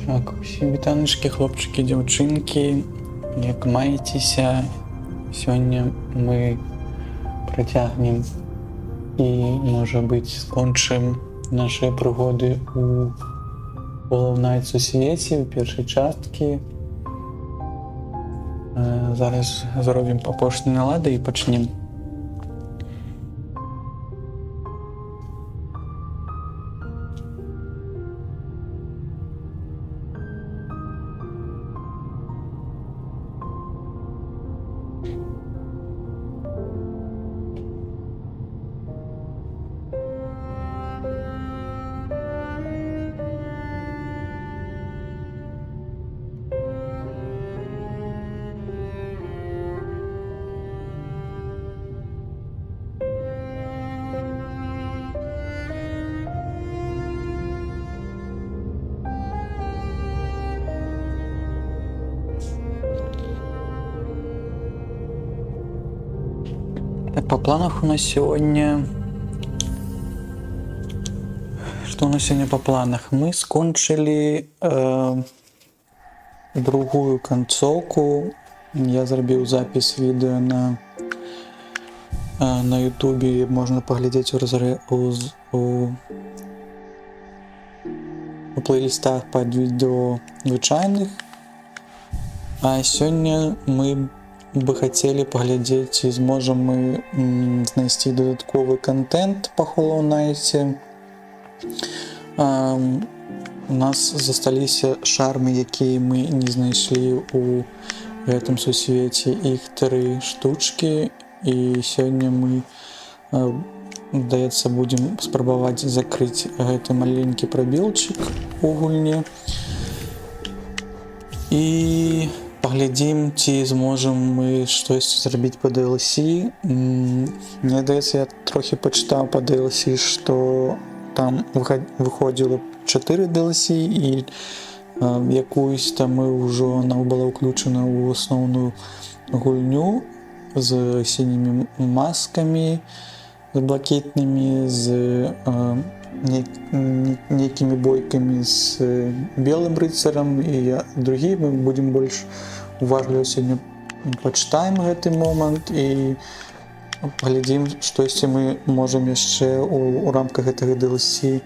Так, усім вітаночки, хлопчики, дзяўчынкі, як маецеся? Сёння мы працягнем і, можа быць, скончым нашыя прыгоды у Hollow Knight сусвеце, у першай часткі. Зараз зробім апошні налады і пачнем. По планах у нас сегодня... Что у нас сегодня по планах? Мы скончили другую концовку. Я зробив запис відео на ютубе. Можно поглядеть у плейлистах под відео звичайних. А сегодня мы бы хотели поглядеть, ці зможем мы знайти додатковый контент по Hollow Knight. У нас засталіся шармы, якія мы не знайшлі у гэтым сусвеце. Іх 3 штучки, і сёння мы, здаецца, будем спрабаваць закрыць гэты маленькі прабелчык у гульні. І поглядим, ці зможем мы штось зрабіць по DLC. Мне здаецца, я трохи почитав по DLC, что там выходило 4 DLC, і якусь там мы уже она была включена у основную гульню з синими масками, з блакитными, з некими бойками с белым рыцарем, и другие мы будем больше уважливо сегодня почитаем гэты момент и поглядим, что если мы можем еще у рамках этого DLC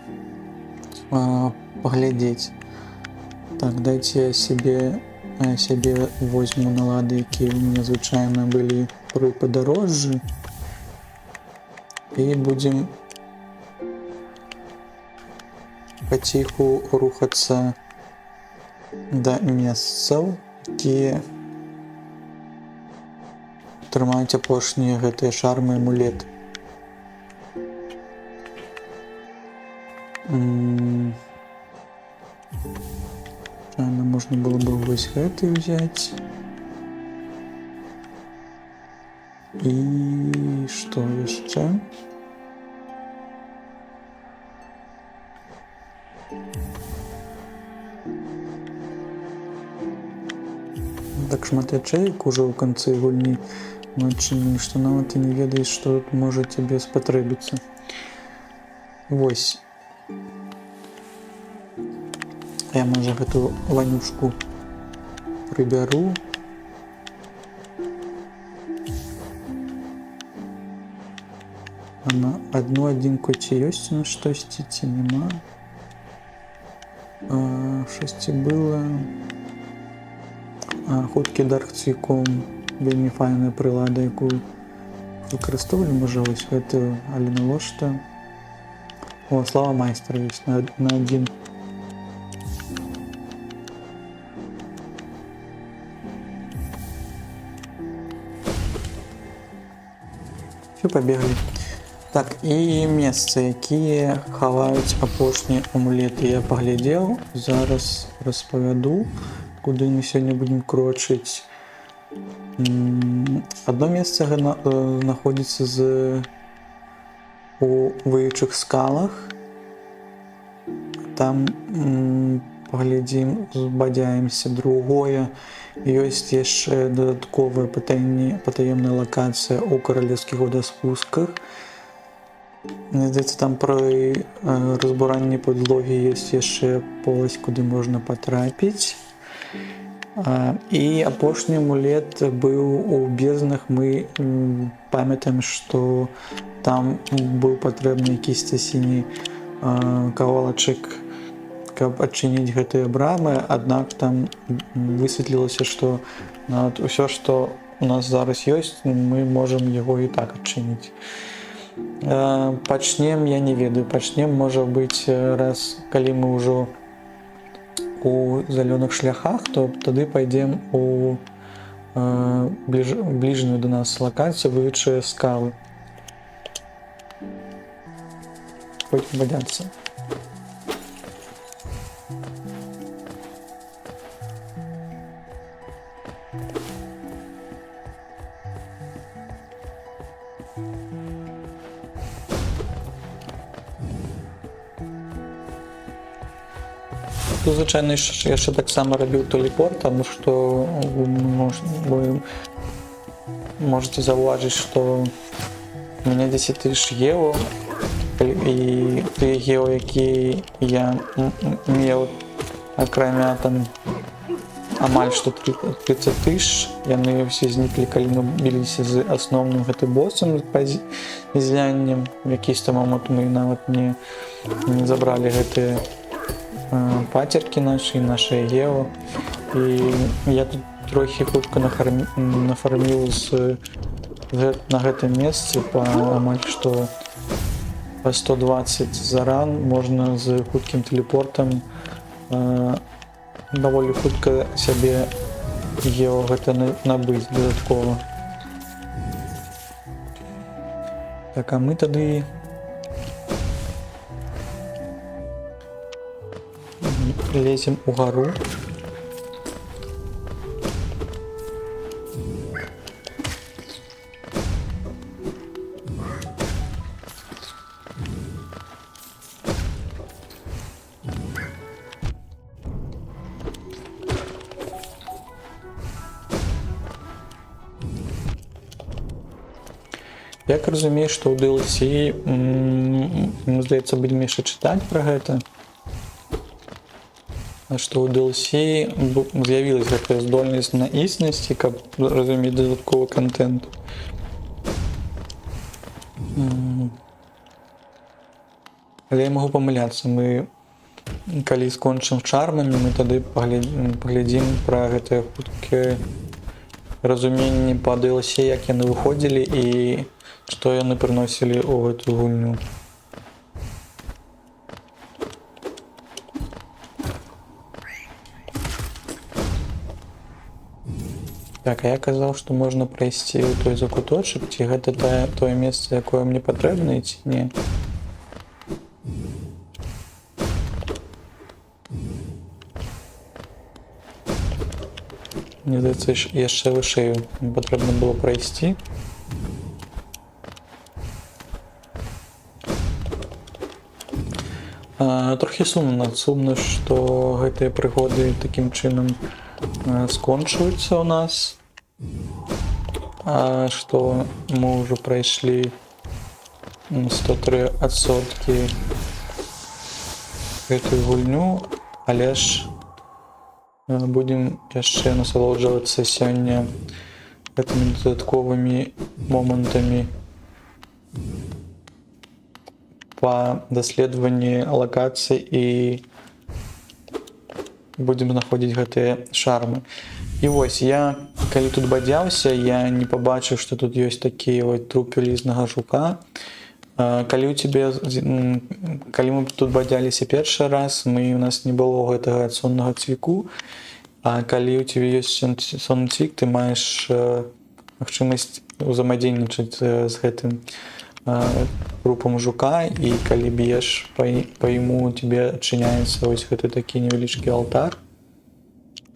поглядеть. Так, дайте я себе возьму налады, які у меня звычайно были при подорожжі, и будем потиху рухаться до месцаў, якія трымаюць апошнія гэтыя шармы, амулеты. Можно было бы вось гэты взять. И что еще? Так шмат ячеек уже ў канцы гульні начали, что нават і не ведаеш, што тут можа тебе спатрэбіцца. Вось. Я, можа, гэту ванюшку прыбяру. На одну адзінку ці ёсць у нас штосьці, ці нема. Шосці было. Хуткі дар цвіком, вельмі файная прылада, якую выкарыстоўвалі, можа, вось гэтую, але навошта? О, слава майстра ёсць на адзін. Все, побегли. Так, і месцы, якія хаваюць апошнія амулеты, я паглядзеў, зараз распавяду, куды мы сегодня будем крочить. Одно место находится у выючых скалах. Там поглядим, збадзяемся. Другое, есть еще додатковая потаемная локация у королевских водоспусках. Мне здаецца, там пры разбуранні падлогі ёсць яшчэ поласць, куды можна патрапіць. І апошні амулет быў у безднах. Мы памятаем, што там быў патрэбны якісьці сіні кавалачак, каб адчыніць гэтыя брамы, аднак там высветлілася, што нават усё, што у нас зараз ёсць, мы можам яго і так адчыніць. Пачнем, я не ведаю, пачнем, можа быць, раз калі мы ўжо у зялёных шляхах, то тады пойдем у ближнюю до нас локацию, выведшие скалы. Хоть бодятся. Тут, звычайна, яшчэ таксама рабіў тэлепорт, таму што вы можете заўважыць, што у мяне 10 тысяч еў, і тыя еў, якія я меў, акрамя там амаль што 30 тысяч, яны ўсе зніклі, калі мы біліся з асноўным гэтым боссам, з зляннем. В якийсь момент мы нават не забралі гэтыя пацеркі нашы еў. І я тут трохі хутка нафарміў на гэтым месцы па амаль што па 120 за ран. Можна з хуткім тэлепортам даволі хутка сябе еў гэта набыць дадаткова. Так, а мы тады лезем угару. Як разумею, што ў DLC, здаецца, будзем яшчэ чытаць пра гэта, што ў DLC з'явілась гэтая здольнасць на існасці, каб разумець дадатковы контент. Але я магу памыляцца. Мы, калі скончым чармамі, мы тады паглядзім пра гэтае хуткае разуменне па DLC, як яны выходзілі і што яны прыносілі ў гэту гульню. Так, а я казаў, што можна прайсці ў той закуточак, ці гэта тое месца, якое мне патрэбна, ці не? Мне здаецца, яшчэ вышэй патрэбна было прайсці. Трохі сумна, што гэтыя прыгоды такім чынам скончваюцца ў нас, што мы ўжо прайшлі 103% гэтую гульню, але ж будзем яшчэ насалоджвацца сёння гэтымі дадатковымі момантамі па даследаванні лакацый і будзем знаходзіць гэтыя шармы. І вось, я, калі тут бадзяўся, я не пабачыў, што тут ёсць такі труп вялізнага жука. Калі мы тут бадзяліся першы раз, у нас не было гэтага соннага цвіку, а калі у цябе ёсць сонны цвік, ты маеш магчымасць узаемадзейнічаць з гэтым трупам жука, і калі б'еш па яму, у цябе адчыняецца вось гэты такі невялічкі алтар.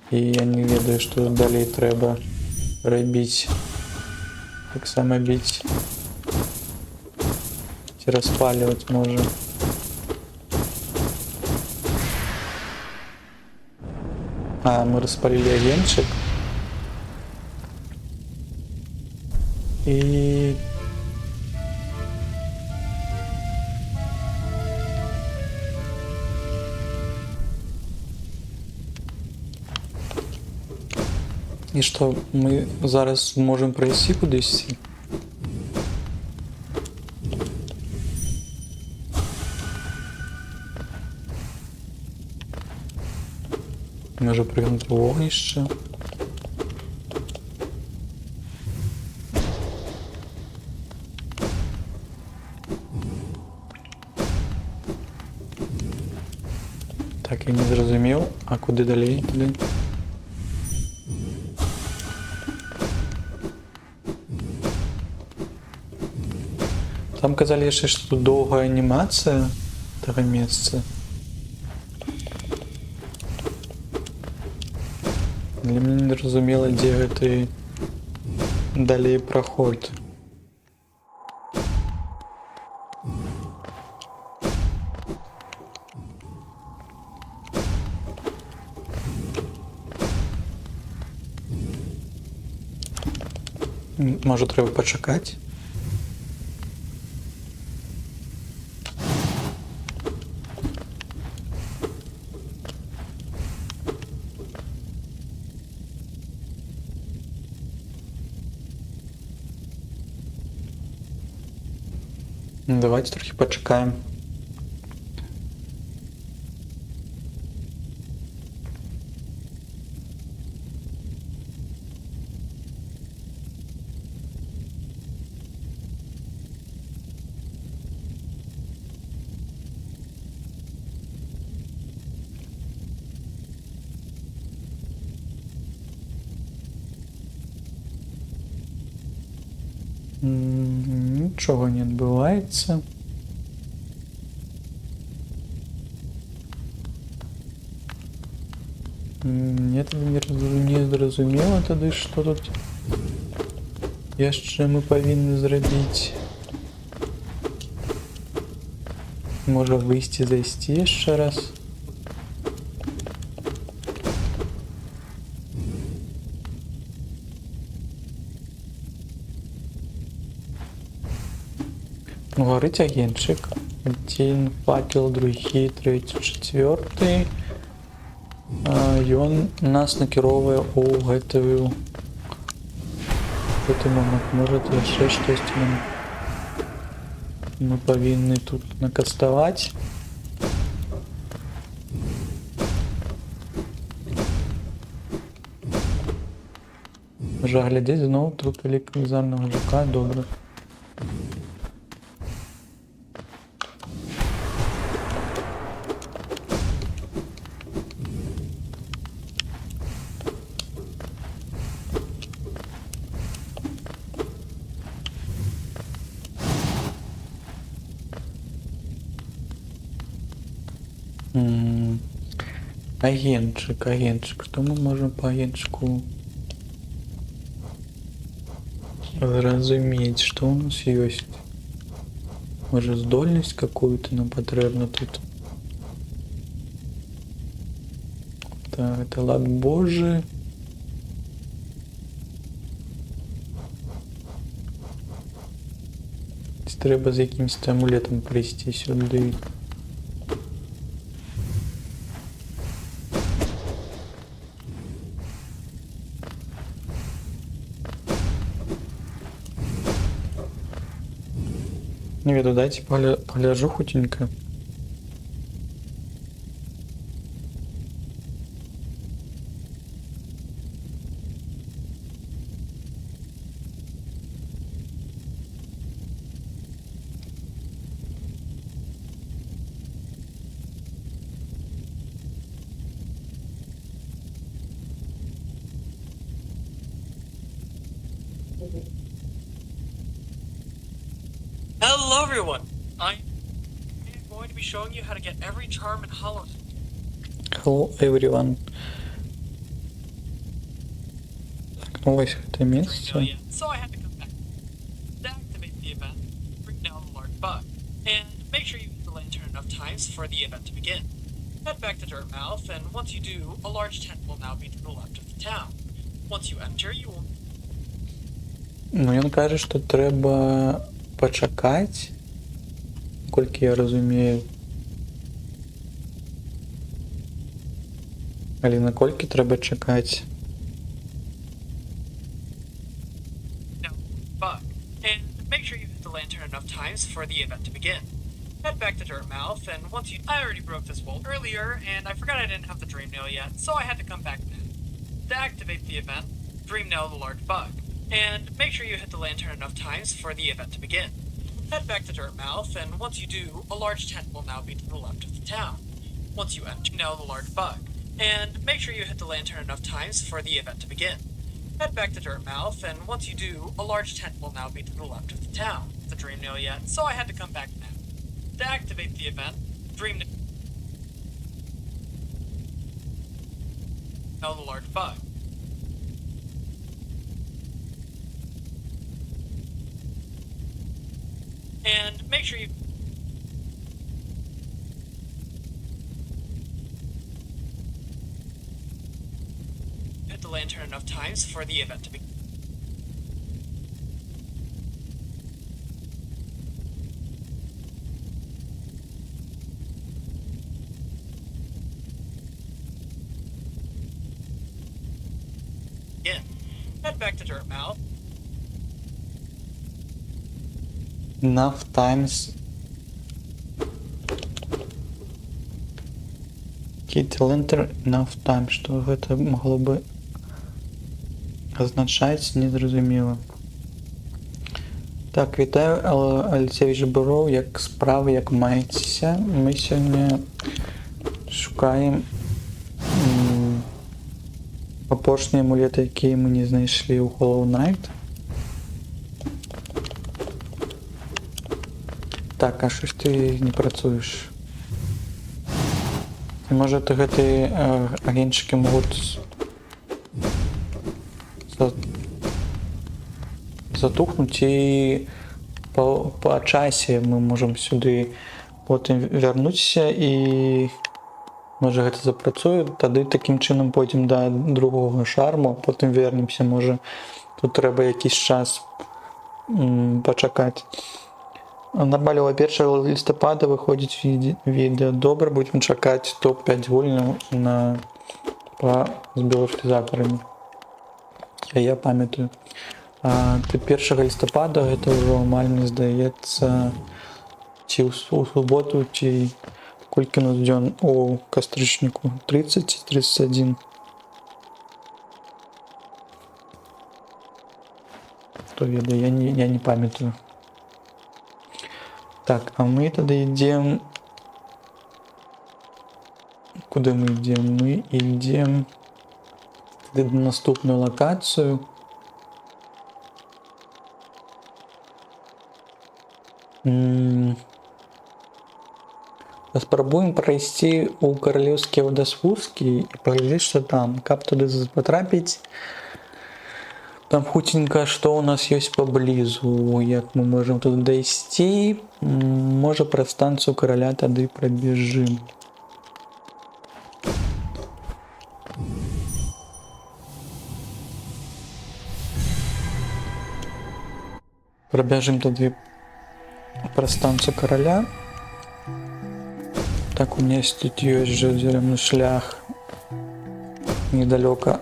І я не ведаю, што далей трэба рабіць. Таксама біць ці распаліваць можа. Мы распалілі агеньчык. І І що, ми зараз можемо пройти кудись? Може пригнути вогнище. Так, я не зрозумів. А куди далі? Куди? Там казали ще, що тут довга анімація того місця. Для мене не зрозуміло, де це далі проход. Може треба почекати? Давайте трохи почекаємо. Нічого не відбувається. Я тоді не зрозуміло тоді, що тут ще ми повинні зробити. Може вийти, зайти ще раз. Горить агентчик. Один факел, другий, третій, четвертий. І він нас накеровує у гэтую момент. Може ще щось ми повинні тут накастувати. Може глядіть знову труп великозарного жука, добре. Агентчик. Что мы можем по агентчику разуметь, что у нас есть? Может, здольность какую-то нам потребна тут? Так, это лак Божий. Треба за якимось амулетом прийти сюди. Не веду, дайте погляжу хутенько. Hello everyone! I'm going to be showing you how to get every charm in Hollow. Hello everyone. Так, ну ось це місце. So I had to come back to activate the event, bring down the large bug, and make sure you use the lantern enough times for the event to begin. Head back to Dirtmouth, and once you do, a large tent will now be to the left of the town. Once you enter, you will... Ну, він каже, що треба почекати, наскільки я розумію. Але наскільки треба чекати? for the event to begin. Head back to Dirtmouth, and once you... I already broke this wall earlier, and I forgot I didn't have the Dream Nail yet, so I had to come back now. To activate the event, Dream Nail the large bug, and make sure you hit the lantern enough times for the event to begin. Head back to Dirtmouth, and once you do, a large tent will now be to the left of the town. Once you enter, Nail the large bug, and make sure you hit the lantern enough times for the event to begin. Head back to Dirtmouth, and once you do, a large tent will now be to the left of the town. The Dream Nail yet, so I had to come back now. To activate the event, Dream Nail the large bug. And make sure you hit the lantern enough times for the event to begin. Head back to Dirtmouth. Enough times. Hit enter enough time. Што гэта магло бы азначаць, незразумела. Так, вітаю, Алексеевич Буров, як справы, як маецеся. Мы сёння шукаем апошнія амулеты, якія мы не знайшлі ў Hollow Knight. Так, а що ж ти не працуєш? Може то гэты агеньчыкі могуць затухнуць і па часе мы можам сюды потым вярнуцца і можа гэта запрацуе, тады такім чынам пойдзем да другога шарму, потым вернемся, можа тут трэба якийсь час пачакаць. Нормально, 1 листопада выходит видео. Добро, будем чекать топ-5 гульняў з беларусізатарамі. Я памятаю. 1 листопада гэта ўжо амаль, мне здаецца, ці ў суботу, ці колькі у нас дзён у кастрычніку, 30 ці 31. Хто ведае, я не памятаю. Так, а мы тогда идем... Куда мы идем? Мы идем на наступную локацию. Спробуем пройти у королевские водоспуски и поглядеть, что там. Каб туда потрапить. Там хутенько, что у нас есть поблизу, як мы можем туда дойти. Може про станцию короля тады пробежим. Пробежим тады про станцию короля. Так, у меня тут есть же зеленый шлях недалеко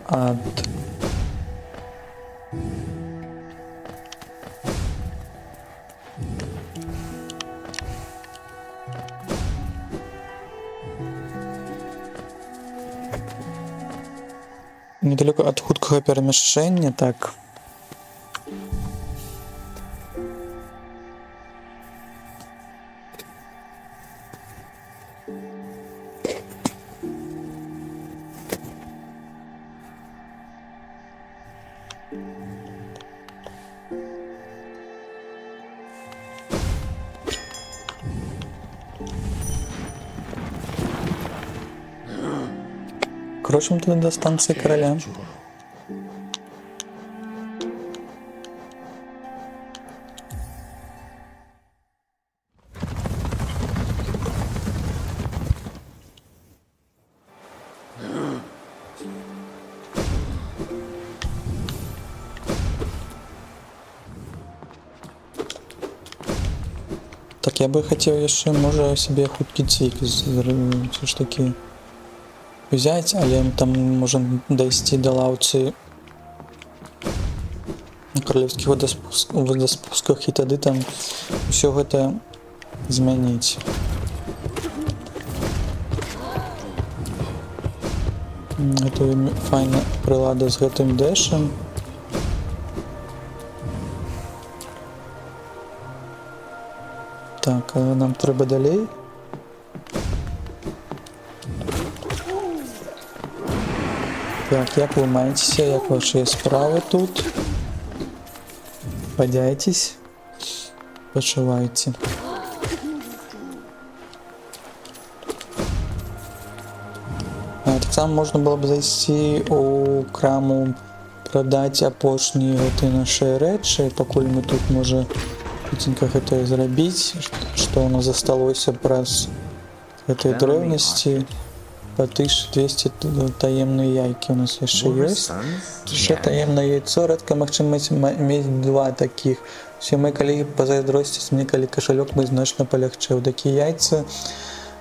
от хуткага перамяшчэння, так. Крочим туда до станции короля. Так, я бы хотел еще, може, себе хуткі цвік все ж таки взять, але там можем дойти до лаўцы каралеўскіх вадаспусках, і тады там усё гэта змяніць. Гэта вельмі файна прылада з гэтым дэшам. Так, а нам трэба далей. Так, як вы маецеся, як вашыя справы тут? Падзяйцесь, пачувайце. Таксама можна было б зайсці у краму, прадаць апошнія гэтыя нашы рэчы, пакуль мы тут можа хуценька гэта зрабіць, што ў нас засталося праз гэтай дрэўнасці. По 1200 таемныя яйкі у нас яшчэ ёсць. Яшчэ таемнае яйцо, рэдка магчымасць мець два такіх. Усе мои калегі пазайздросцяць мне, калі кашалёк мой значна палягчэў. Такія яйцы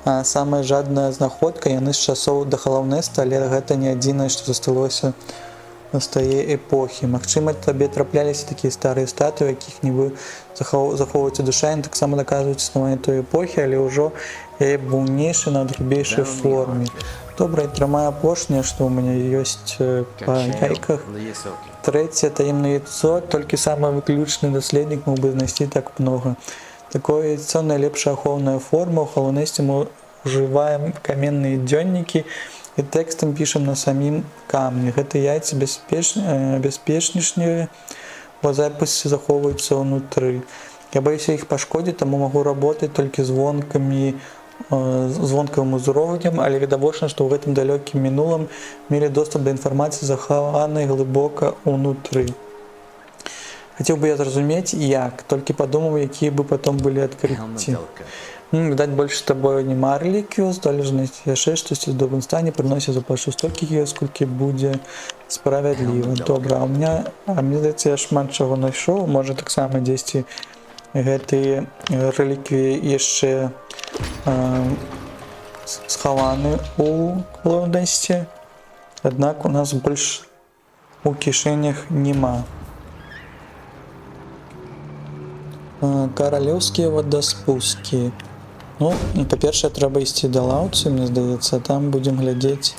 самая жадная знаходка, яны з часоў да Халаўнэста, але гэта не адзінае, што засталося з тае эпохі. Магчыма, табе трапляліся такія старыя статуі, якіх нібы захоўваецца душа, яны таксама даказваюць існаванне той эпохі, але ўжо яе буйнейшай на грубейшай форме. Добра, і трамая апошняе, што ў мяне ёсць па яйках. Трэцяе таемнае яйцо, толькі самы выключны даследнік мог бы знайсці так многа. Такое яйцо найлепшая ахоўная форма. У Халаўнэсце мы ўжываем каменныя дзённікі і тэкстам пішам на самім камні. Гэты яйцы бяспечнейшыя, бо запісы захоўваюцца ўнутры. Я баюся іх пашкодзіць, таму магу работаць толькі з звонкавым узроўнем, але відавочна, што ў гэтым далёкім мінулым мелі доступ да інфармацыі, захаванай глыбока ўнутры. Хацеў бы я зразумець, як, толькі падумаў, якія бы потом былі адкрыцці. Відаць, больш з табою не марылі кіёс, залежнасць яшчэ штосьці ў добрым стане, прыносіць заплачу столькі кіёс, колькі будзе справядліва. Добра, а мне здаецца, я шмат чаго знайшоў, можа таксама дзесьці гэтыя рэліквіі яшчэ схаваны ў Лондонсце, аднак у нас больш у кішэнях няма. Каралеўскія вадаспускі. Ну, па-першае, трэба ісці да лаўцы, мне здаецца, там будзем глядзець,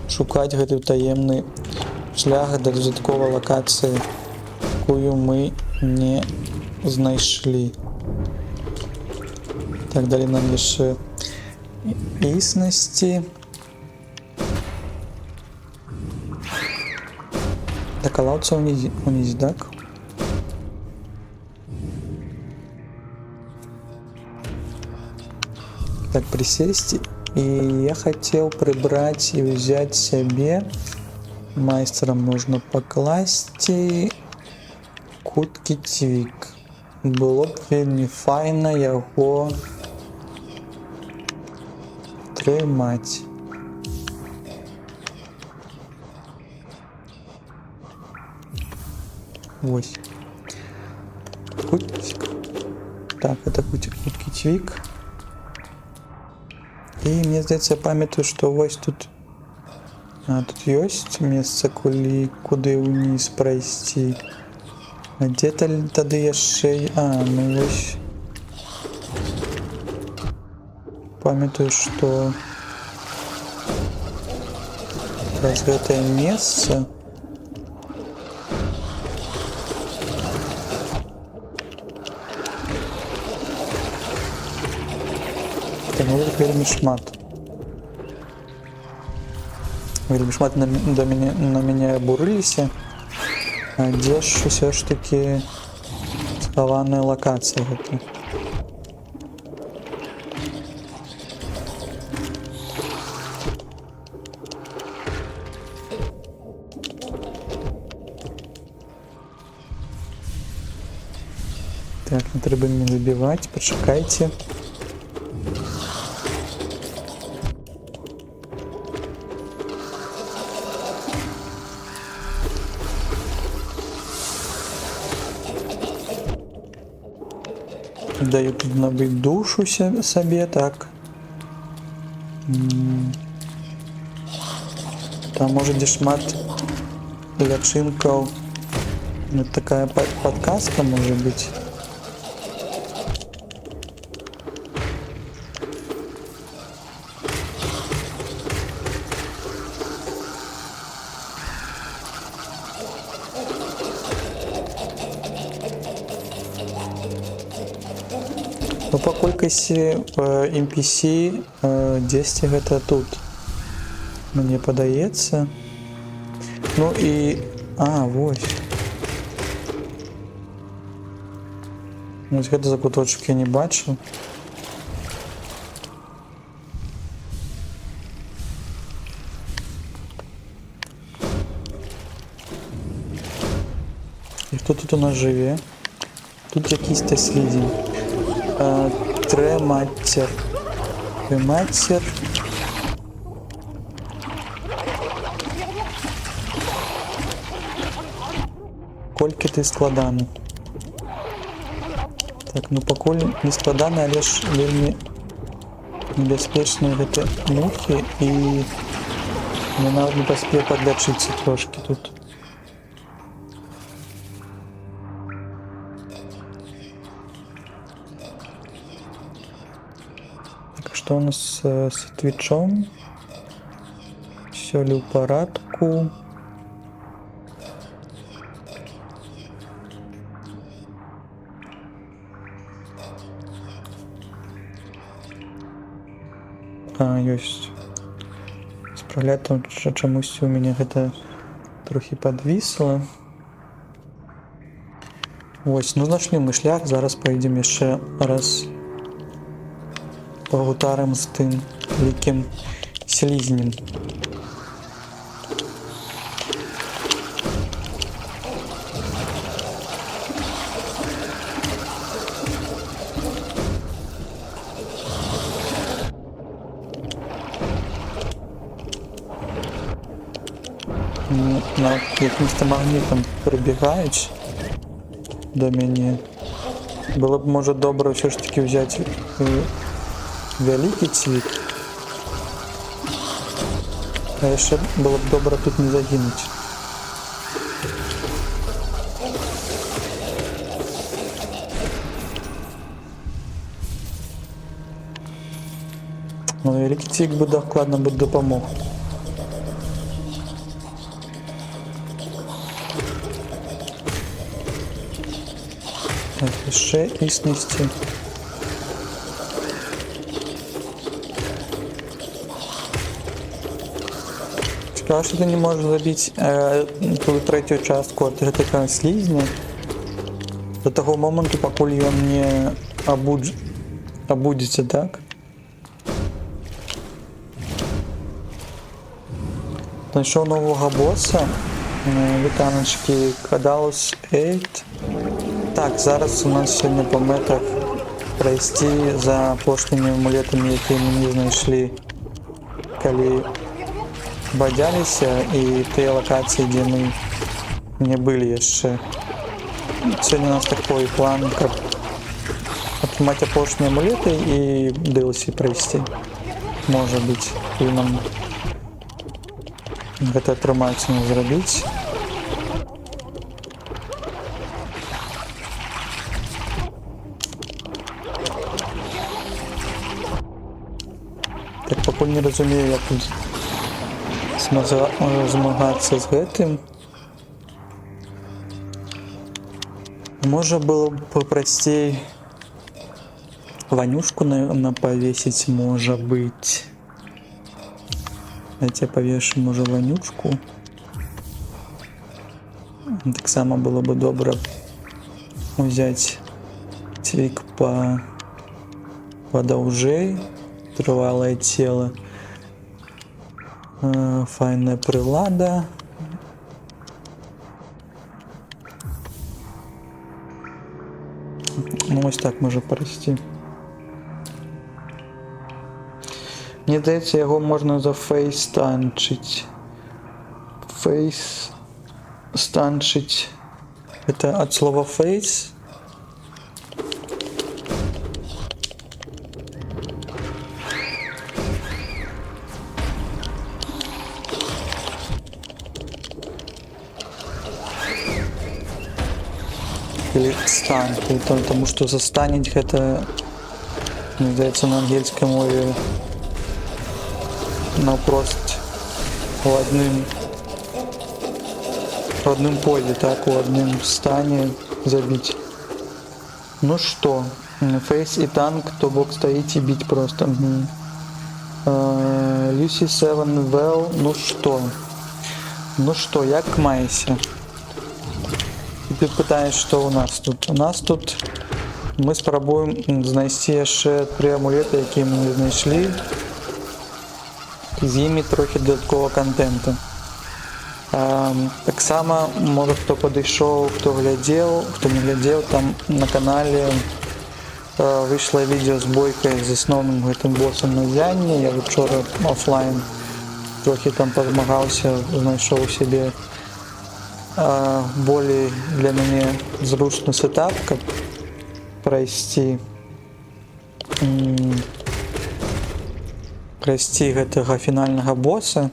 шукаць гэты таемны шлях да дадатковай лакацыі, якую мы не знайшлі. Так, далі нам яшчэ існасці. Так, а лаўца ўніз, так? Так, присесть, и я хотел прибрать и взять себе. Майстером можно покласть кутки твик. Было б вельмі файна яго трымаць. Вось. Кутик. Так, это кутик твик. І мне здаецца, я памятаю, што вось тут тут ёсць месца, куды ўніз прайсці. А дзе тады яшчэ... ну вось. Памятаю, што праз гэтае месца вельмі шмат. Вельмі шмат на мяне абурыліся. А дзе ж усё ж такі схаваная лакацыя гэта? Так, не трэба мне забіваць, пачакайце. Даю тут набыць душу сабе, так. Там можа дзе шмат лячынкаў Вот такая подсказка может быть. Ну, по колькасці NPC 10 гэта тут. Мне падаецца. Ну і... А, вось. Вось гэты закуточак я не бачыў. І хто тут у нас жыве? Тут якийсь-то слізень. Трематер. Трематер. Колькі ты складаны. Так, ну пакуль не складаны, але ж вельмі небяспечныя гэты мухі і мне нават не паспеў падлячыцца трошкі тут. Так, што у нас з твічом? Всё ли ў парадку? Ёсць. Спрагляд там чамусьці у мяне гэта трохі падвісла. Вось, ну знайшлі мы шлях, зараз пойдзем яшчэ раз пагутарым з тым вялікім слізнем. На якимось магнітом прибігають до мене. Було б, може, добре все ж таки взяти великий цвіт. А ще було б добре тут не загинути. Ну, великий цвіт би докладно би допомог. Ще існісті. Цікаво, що ти не можеш забити ту третю частку от гэтага слізня до того моменту, покуль ён не обудзіцца, так? Знайшоў нового боса, вітаначки, Кадалус 8. Так, зараз у нас сьогодні по метах пройти за апошнімі амулетами, які ми не знайшли, коли бадзяліся, і тыя локації, де ми не были яшчэ. Сьогодні у нас такой план, как отримати апошні амулети і DLC пройти. Може бути, коли нам гэта атрымаецца зрабіць. Так, пакуль не разумею, як тут змагацца з гэтым. Можа было б папрасцей Ванюшку на повесить, можа быць. Я тебе повешу, може, Ванюшку. Так само было бы добро взять цвік подовжей. Трывалое тело. Файная прилада. Ну, ось так може порасти. Мне здається, його можна зафейстанчить. Фейстанчить. Это от слова фейс. Или стан, потому что застанить это, мне здаецца, на ангельскай мове наўпрост у адным поле, так, у адным стане забіць. Ну что, фейс и танк, то бок стоите и бить просто. Люси 7 Well, ну что, як маешься? И ты пытаешь, что у нас тут? У нас тут мы спробуем знайсці яшчэ 3 амулеты, якія мы не знайшлі. З імі трохи додаткового контенту. Так само, может, кто подошел, кто глядел, кто не глядел, там на канале вышло видео с бойкой з основным гэтым боссом на Зянне. Я вчора офлайн трохи там позмагался, знайшоў себе более для мяне зручны сетап, каб пройсці гэтага фінальнага босса.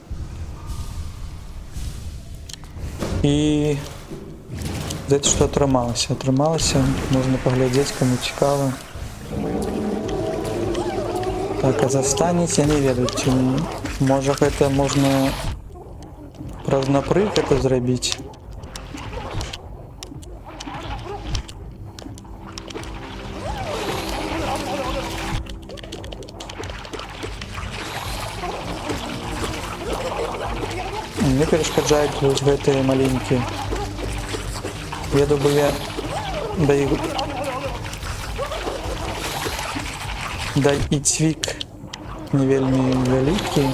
І гэта што атрымалася, можна паглядзець, каму цікава. Так, а застанець, я не ведаю, ці можа гэта можна праз напрыг это зрабіць. Мне перешкаджаюць вось гэтыя маленькія. Веду бы я да і цвік не вельмі вялікі.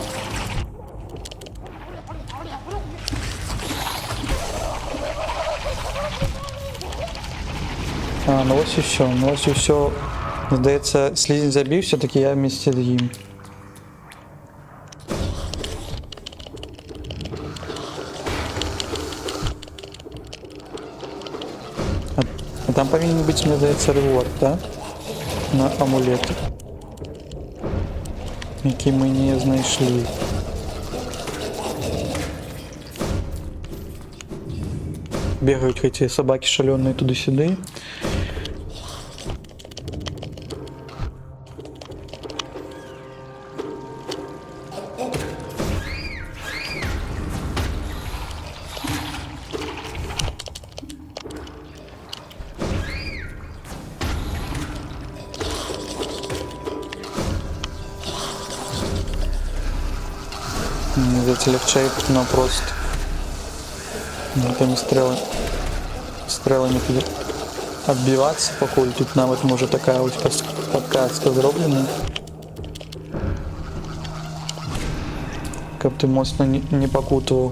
Ну ось і ўсё. Здаецца, слізень забіўся, так і я вместе з ім. Там повинен быть, мне здаецца, реворд, да? На амулет, який мы не знайшли. Бегают эти собаки шаленые туды-сюды. Эти легче, но просто этими стрелами отбиваться, покуль тут навіть може така ось подкастка зроблена. Каб ти моцно не покутував.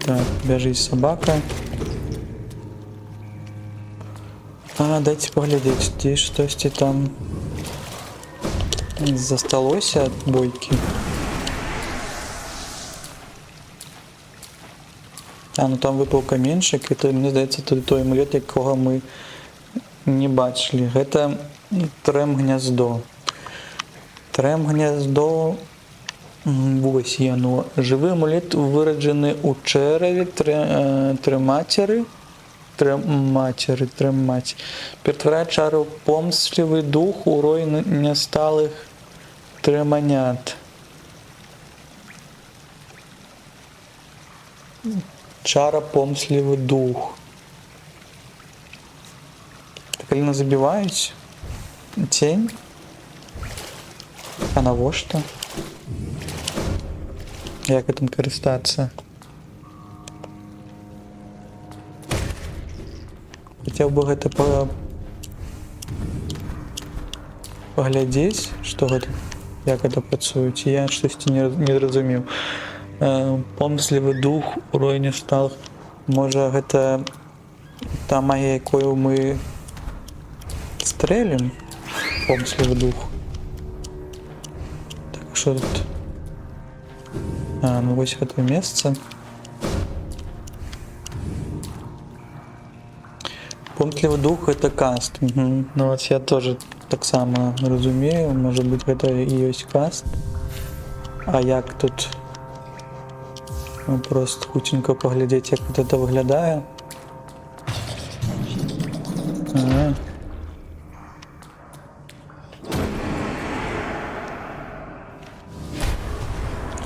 Так, бежить собака. Дайте поглядеть, ці щось там засталося от бойки. Ну там випав каменчик, і мені здається, той амулет, якого ми не бачили. Гэта трем-гнездо. Трем-гнездо. Ось яно. Живий амулет вираджений у череві трематері. Перетворяє чару помстливий дух у рой несталих треманят. Чара помстливий дух. Так коли не забивають? Тінь? А навошта? Як гэтым карыстацца? Хацеў бы гэта паглядзець, што гэта, як гэта працуе, ці я штосьці не зразумеў. Помслівы дух у ройне стал. Можа гэта та магія, якою мы стрэлім? Помслівы дух. что тут? А, ну вось гэта месца. Пунктлівы дух гэта каст. Угу. Ну вот я тоже таксама разумею, может быть гэта і ёсць каст. А як тут? Ну, просто хутенько поглядеть, як вот это выглядае. Ага.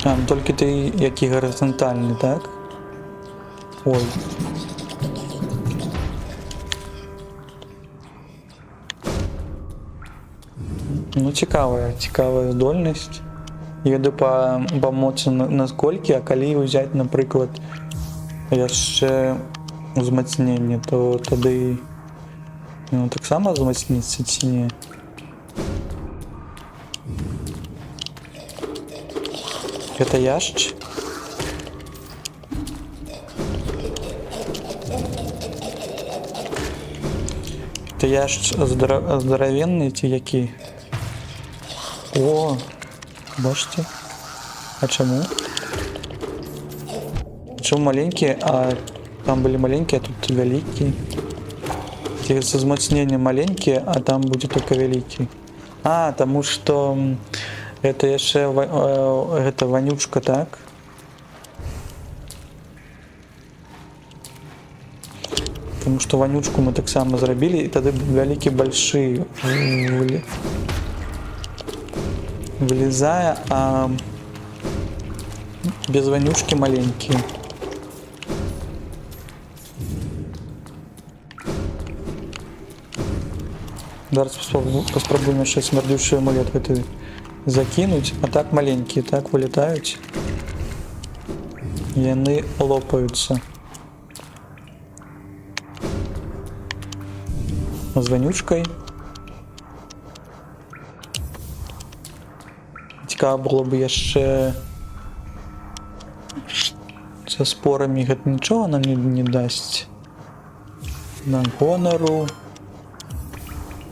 А, ну толькі ты які гарызантальны, так? Ой. Ну, цікавая здольнасць. Еду па моцы насколькі, а калі ўзяць, напрыклад, яшчэ узмацненне, то тады ну, таксама узмацніцца ці не? Гэта яшч? Гэта яшч здаравенны ці які? О, бачите? А чаму? Чаму маленькие, а там были маленькие, а тут великие? Ці з узмацненнем маленькие, а там будет только великий. А, тому что это яшчэ это вонючка, так? Потому что вонючку мы так само зрабілі, і тады вялікі большие вылезая, а без вонюшки маленькие. Зараз паспрабуем яшчэ смярдючий амулет гэты закинуть, а так маленькие, так вылетаюць. Яны лопаются. З вонючкой. Цікаво было бы яшчэ со спорами, гэта нічого нам не дасць. На гонору.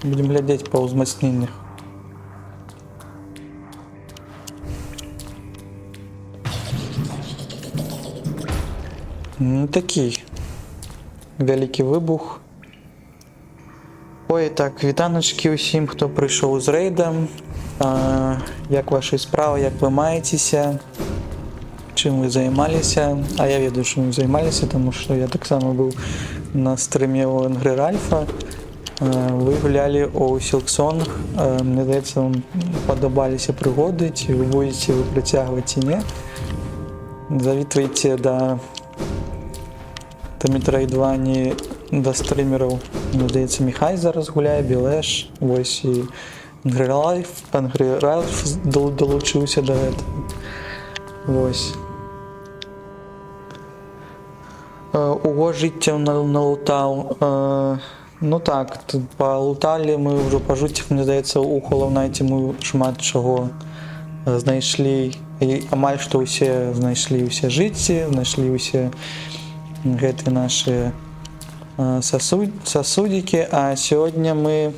Будем глядеть по узмацнениях. Ну, такий вялікі выбух. Ой, так, вітаначкі ўсім, хто прыйшоў з рэйдам. Як ваши справы, як вы маецеся, чым вы займаліся? А я ведаю, чым вы займаліся, тому што я таксама быў на стрыме у Энгры Ральфа. Вы гулялі у Silksong. Мне здаецца, вам падабаліся прыгоды, ці вы будзеце вы працягваць ці не. Завітвайце да Metroidvania, да стрымераў. Мне здаецца, Міхай зараз гуляе, Білеш, вось і Энгры Ральф долучыўся да гэтага. Вось. Уго жыццяў налутаў. Ну так, палуталі мы ўжо па жыццях, мне здаецца, у Hollow Knight мы шмат чаго знайшлі. Амаль што ўсе знайшлі ўсе жыцці, знайшлі ўсе гэтыя нашы сасудзікі, а сёння мы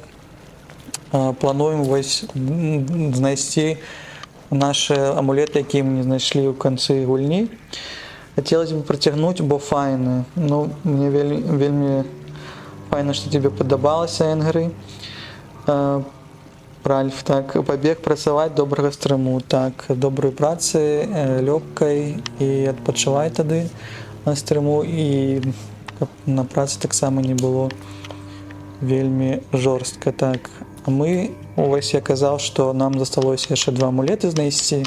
плануем вось знайсці наши амулеты, якія мы не знайшлі ў канцы гульні. Хацелось бы працягнуць, бо файны. Ну, мне вельмі файна, што тебе падабалася Энгры. Ральф, так, пабег працаваць, добрага стрыму, так, добрай працы, лёгкай, і адпачывай тады на стрыму, і каб на працы таксама не было вельмі жорстка, так. А мы, ось я казаў, што нам засталося яшчэ 2 амулеты знайсці.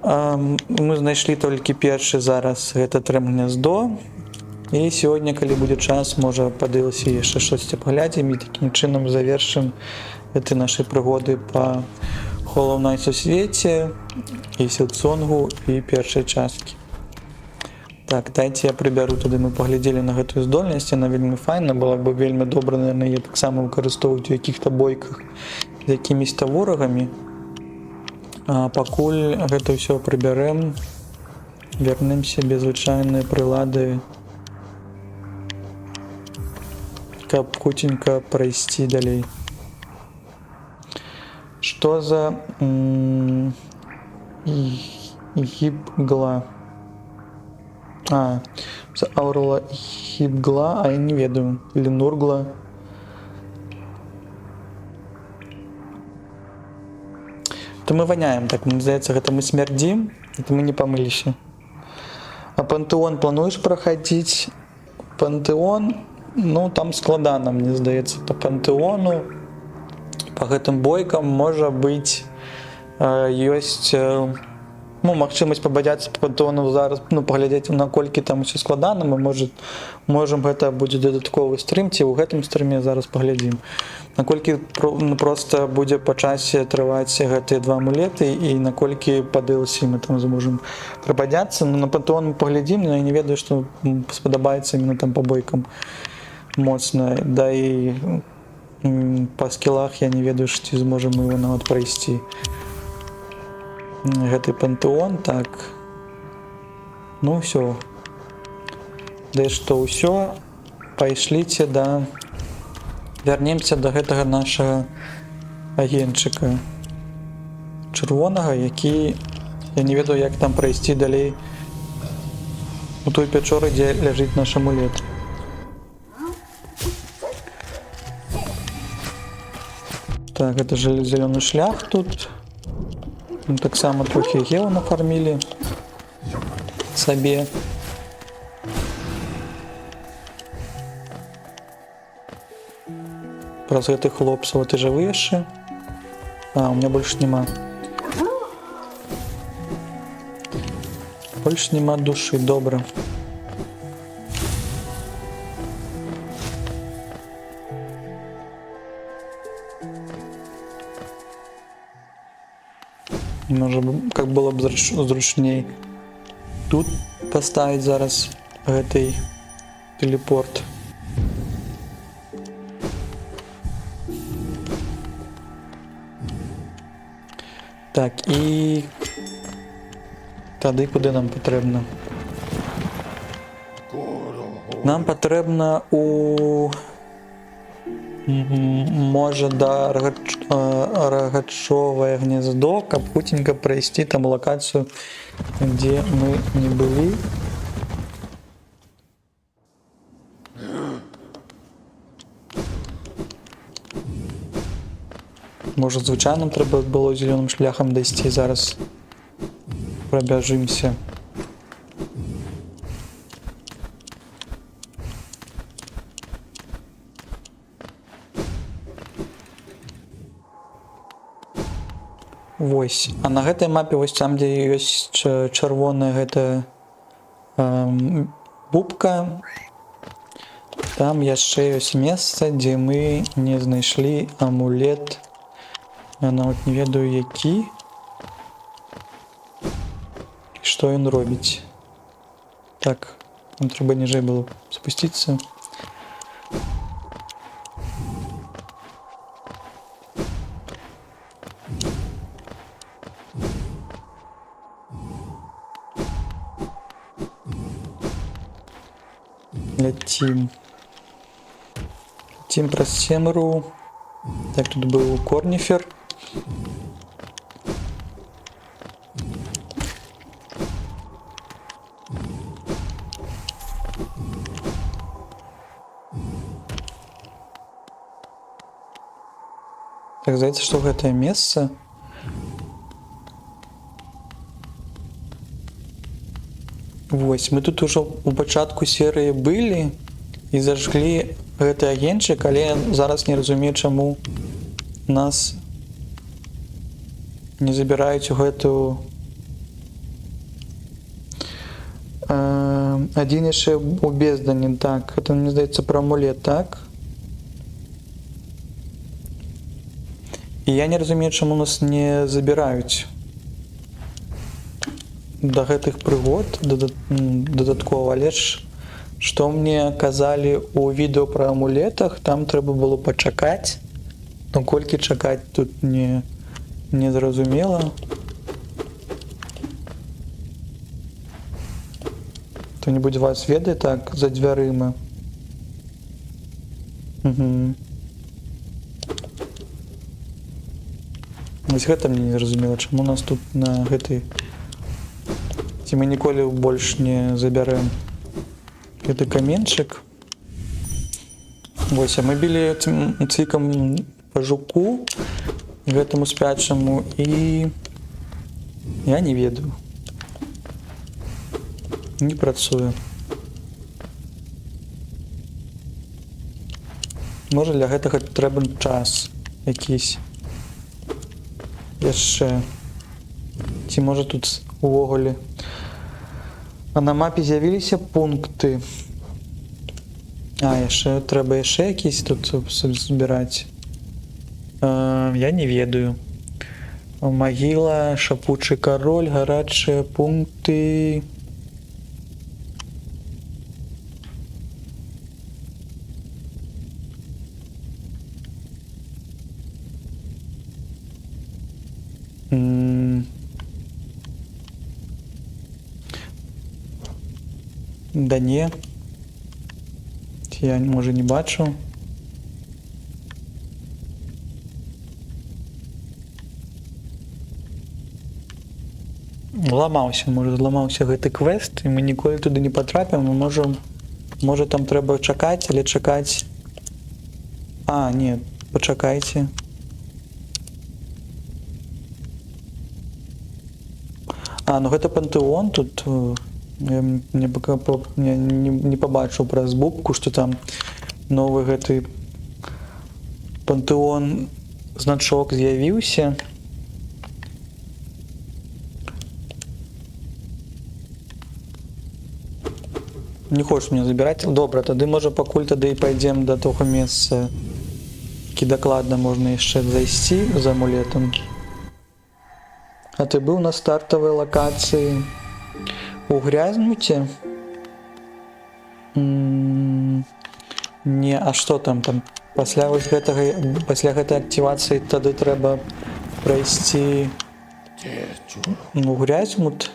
Мы знайшлі толькі першы зараз, гэта Трэм-гняздо. І сёння, калі будзе час, можа па DLC яшчэ штосьці паглядзім, і такім чынам завершым гэты нашы прыгоды па Hollow Knight у свеце, і Silksong, і першай часткі. Так, дайце я прыбяру, тады мы паглядзелі на гэтую здольнасць, яна вельмі файна, была бы вельмі добра, наверное, я таксама выкарыстоўваць у якіх-то бойках з якімісь-то ворагамі. А пакуль гэта ўсё прыбярэм, вернем сябе звычайныя прылады, каб хутенька прайсці далей. Что за гибгла? А, за аурла гибгла, а я не ведаю. Или нургла. То мы воняем, так мне здаецца, гэта мы смярдзім, это мы не памыліся. А пантэон плануеш праходить? Пантэон, ну там складана, мне здаецца, по пантэону, по гэтым бойкам можа быць ёсць ну, магчымасць пабадзяцца по пантэону зараз, ну, паглядзець, наколькі там усё складана, мы можам гэта будзе дадатковы стрым, ці ў гэтым стрыме зараз паглядзім. Наколькі просто будзе па часе трываць гэтыя два амулеты і наколькі па DLC мы там зможам прабадзяцца. Ну, на пантеон мы паглядзім, но я не ведаю, што спадабаецца именно там па бойкам моцна. Да і па скілах я не ведаю, ці зможам мы его нават прайсці. Гэты пантеон, так. Ну ўсё. Да і што ўсё, пайшліце да... Вярнемся до гэтага нашага агенчыка чырвонага, які я не ведаю, як там прайсці далей у той пячоры, дзе ляжыць наш амулет. Так, гэта же зялёны шлях тут. Таксама трохі геў нафармілі сабе. Праз гэтых хлопцаў, ты жывы яшчэ? А, у меня больше нема. Больше нема душы, добра. Может, как было б зручней тут поставить зараз гэтай телепорт. Так, і тады куди нам патрэбна? Нам патрэбна у... Можа, да рагачовае гнездо, каб хутенька прайсці там лакацыю, дзе мы не былі. Можа, звычайным трэба было зялёным шляхам дайсці, зараз прабяжымся. Вось, а на гэтай мапе, вось там, дзе ёсць чырвоная гэтая бубка, там яшчэ ёсць месца, дзе мы не знайшлі амулет. Я нават не ведаю, які і што ён робіць. Так, нам трэба ніжэй было спусціцца. Ляцім. Ляцім праз семру. Так, тут быў корніфер. Так, здаецца, што гэтае месца. Вось, мы тут ужо у пачатку серыі былі і зажглі гэты агенчык, але зараз не разумею, чаму нас не забіраюць у гэтую адзін яшчэ у бездані. Так, гэта, мне здаецца, пра амулет, так? І я не разумею, чаму нас не забіраюць да гэтых прыгод дадаткова, але ж што мне казалі у відэо пра амулетах, там трэба было пачакаць, но колькі чакаць тут не зразумела. Хто-небудзь з вас ведае, так, за дзвярыма? Угу. Вось гэта мне не зразумела, чаму нас тут на гэтай... Ці мы ніколі больш не забярэм гэты каменчык. Вось, а мы білі цікам па жуку, гэтаму спячаму, і... Я не ведаю. Не працуе. Можа, для гэтага трэба час якийсь. Яшчэ. Ці можа тут увогуле. А на мапе з'явіліся пункты. А, яшчэ трэба яшчэ якісь тут збіраць. Я не ведаю. Магіла, шапучы кароль, гарачыя пункты. Да не. Я, можа, не бачу. Зламаўся, можа, зламаўся гэты квест, і мы ніколі туды не патрапім, мы можам... Можа, там трэба чакаць, але чакаць... А, не, пачакайце. А, ну гэта пантэон, тут... Я не побачыў праз бубку, што там новы гэты пантэон значок з'явіўся. Не хочаш мне забіраць? Добра, тады можа пакуль тады і пайдзем да того месца, які дакладна можна яшчэ зайсці за амулетам. А ты быў на стартавай лакацыі у грязнуце? Не, а што там? Пасля вось гэтага, пасля гэтай актывацыі тады трэба прайсці у грязнут?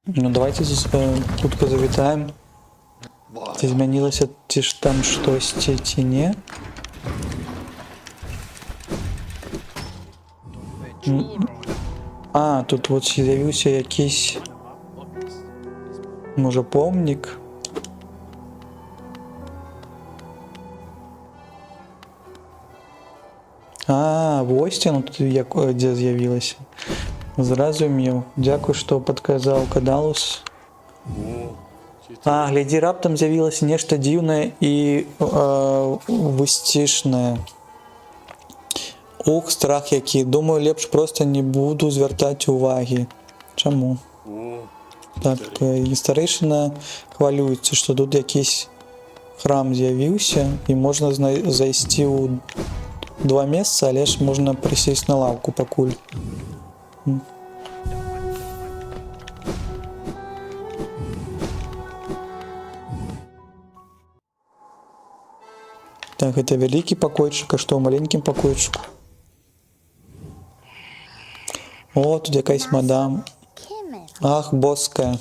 Ну давайте хутка завітаем. Ці змянілася, ці ж там штосьці, ці не? А, тут вот з'явіўся якийсь, можа, помнік. А, вось яно тут дзе з'явілася. Зразумеў. Дзякуй, што падказаў, Кадалус. А, глядзі, раптам з'явілася нешта дзіўнае і высцішнае. Ух, страх які. Думаю, лепш проста не буду звяртаць увагі. Чаму? Так, і старэйшына хвалюецца, што тут якийсь храм з'явіўся і можна зайсці ў два месца, але ж можна прысесть на лаўку пакуль. Так, гэта вялікі пакойчык, а што ў маленькім пакойчыку? О, тут якаясь мадам. Ах, боская.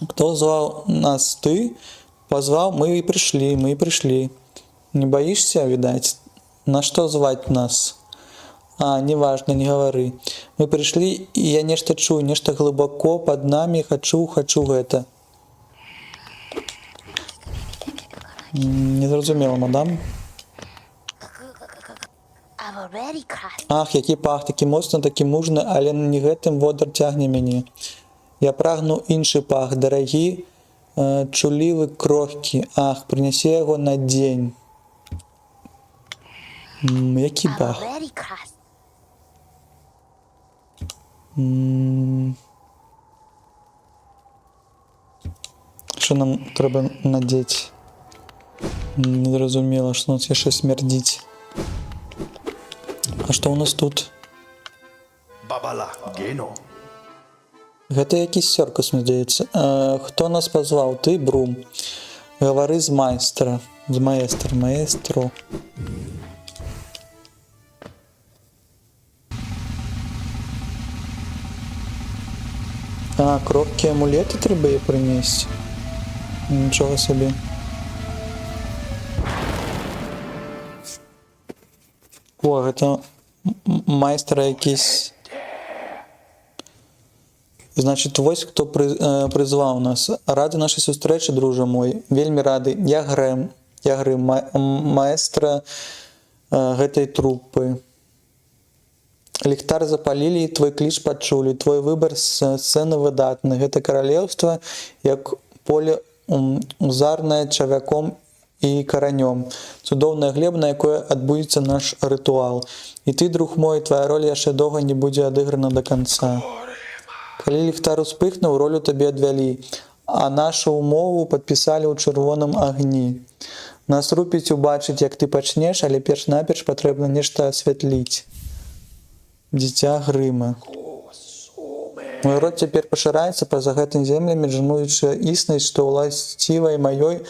Кто зваў нас? Ты? Позвал? Мы и пришли. Не боишься, видать? На что звать нас? А, неважно, не говори. Мы пришли, и я нечто чую, нечто глубоко под нами. Хочу это. Не зразумела, мадам. Ах, які пах, такі моцны, такі мужны, але не гэтым водар цягне мяне. Я прагну іншы пах, дарагі, чулівы, крохкі. Ах, прынясе яго на дзень. Які пах? Що нам трэба надзець? Не зразумела, што нас яшчэ смярдзіць. А што ў нас тут? Гэта якийсь цёркус, мне здаецца. Хто нас пазваў? Ты, Брум. Гавары з майстра. З маэстро. А, крохкі амулеты трэба я прынесці. Нічога сабе. О, гэта майстра якийсь. Значить, ось хто призвав нас. Ради нашій зустрічі, друже мой. Вельми радий. Я Грим, маэстра гэтай трупы. Ліхтар запалілі, твой кліч пачулі, твой выбар сцэны выдатны. Гэта каралеўства, як поле узарнае чавяком і каранём. Цудоўная глеба, на якое адбудзецца наш рытуал. І ты, друг мой, твоя роля яшчэ доўга не будзе адыграна до конца. Калі ліхтар успыхнуў, ролю табе адвялі, а нашу умову падпісалі ў чырвоным агні. Нас рупіць убачыць, як ты пачнеш, але перш-наперш патрэбна нешта асвятліць. Дзіця Грыма. Мой род цяпер пашыраецца па-за гэтымі землямі, джануючы існасць, што ўласцівай маёй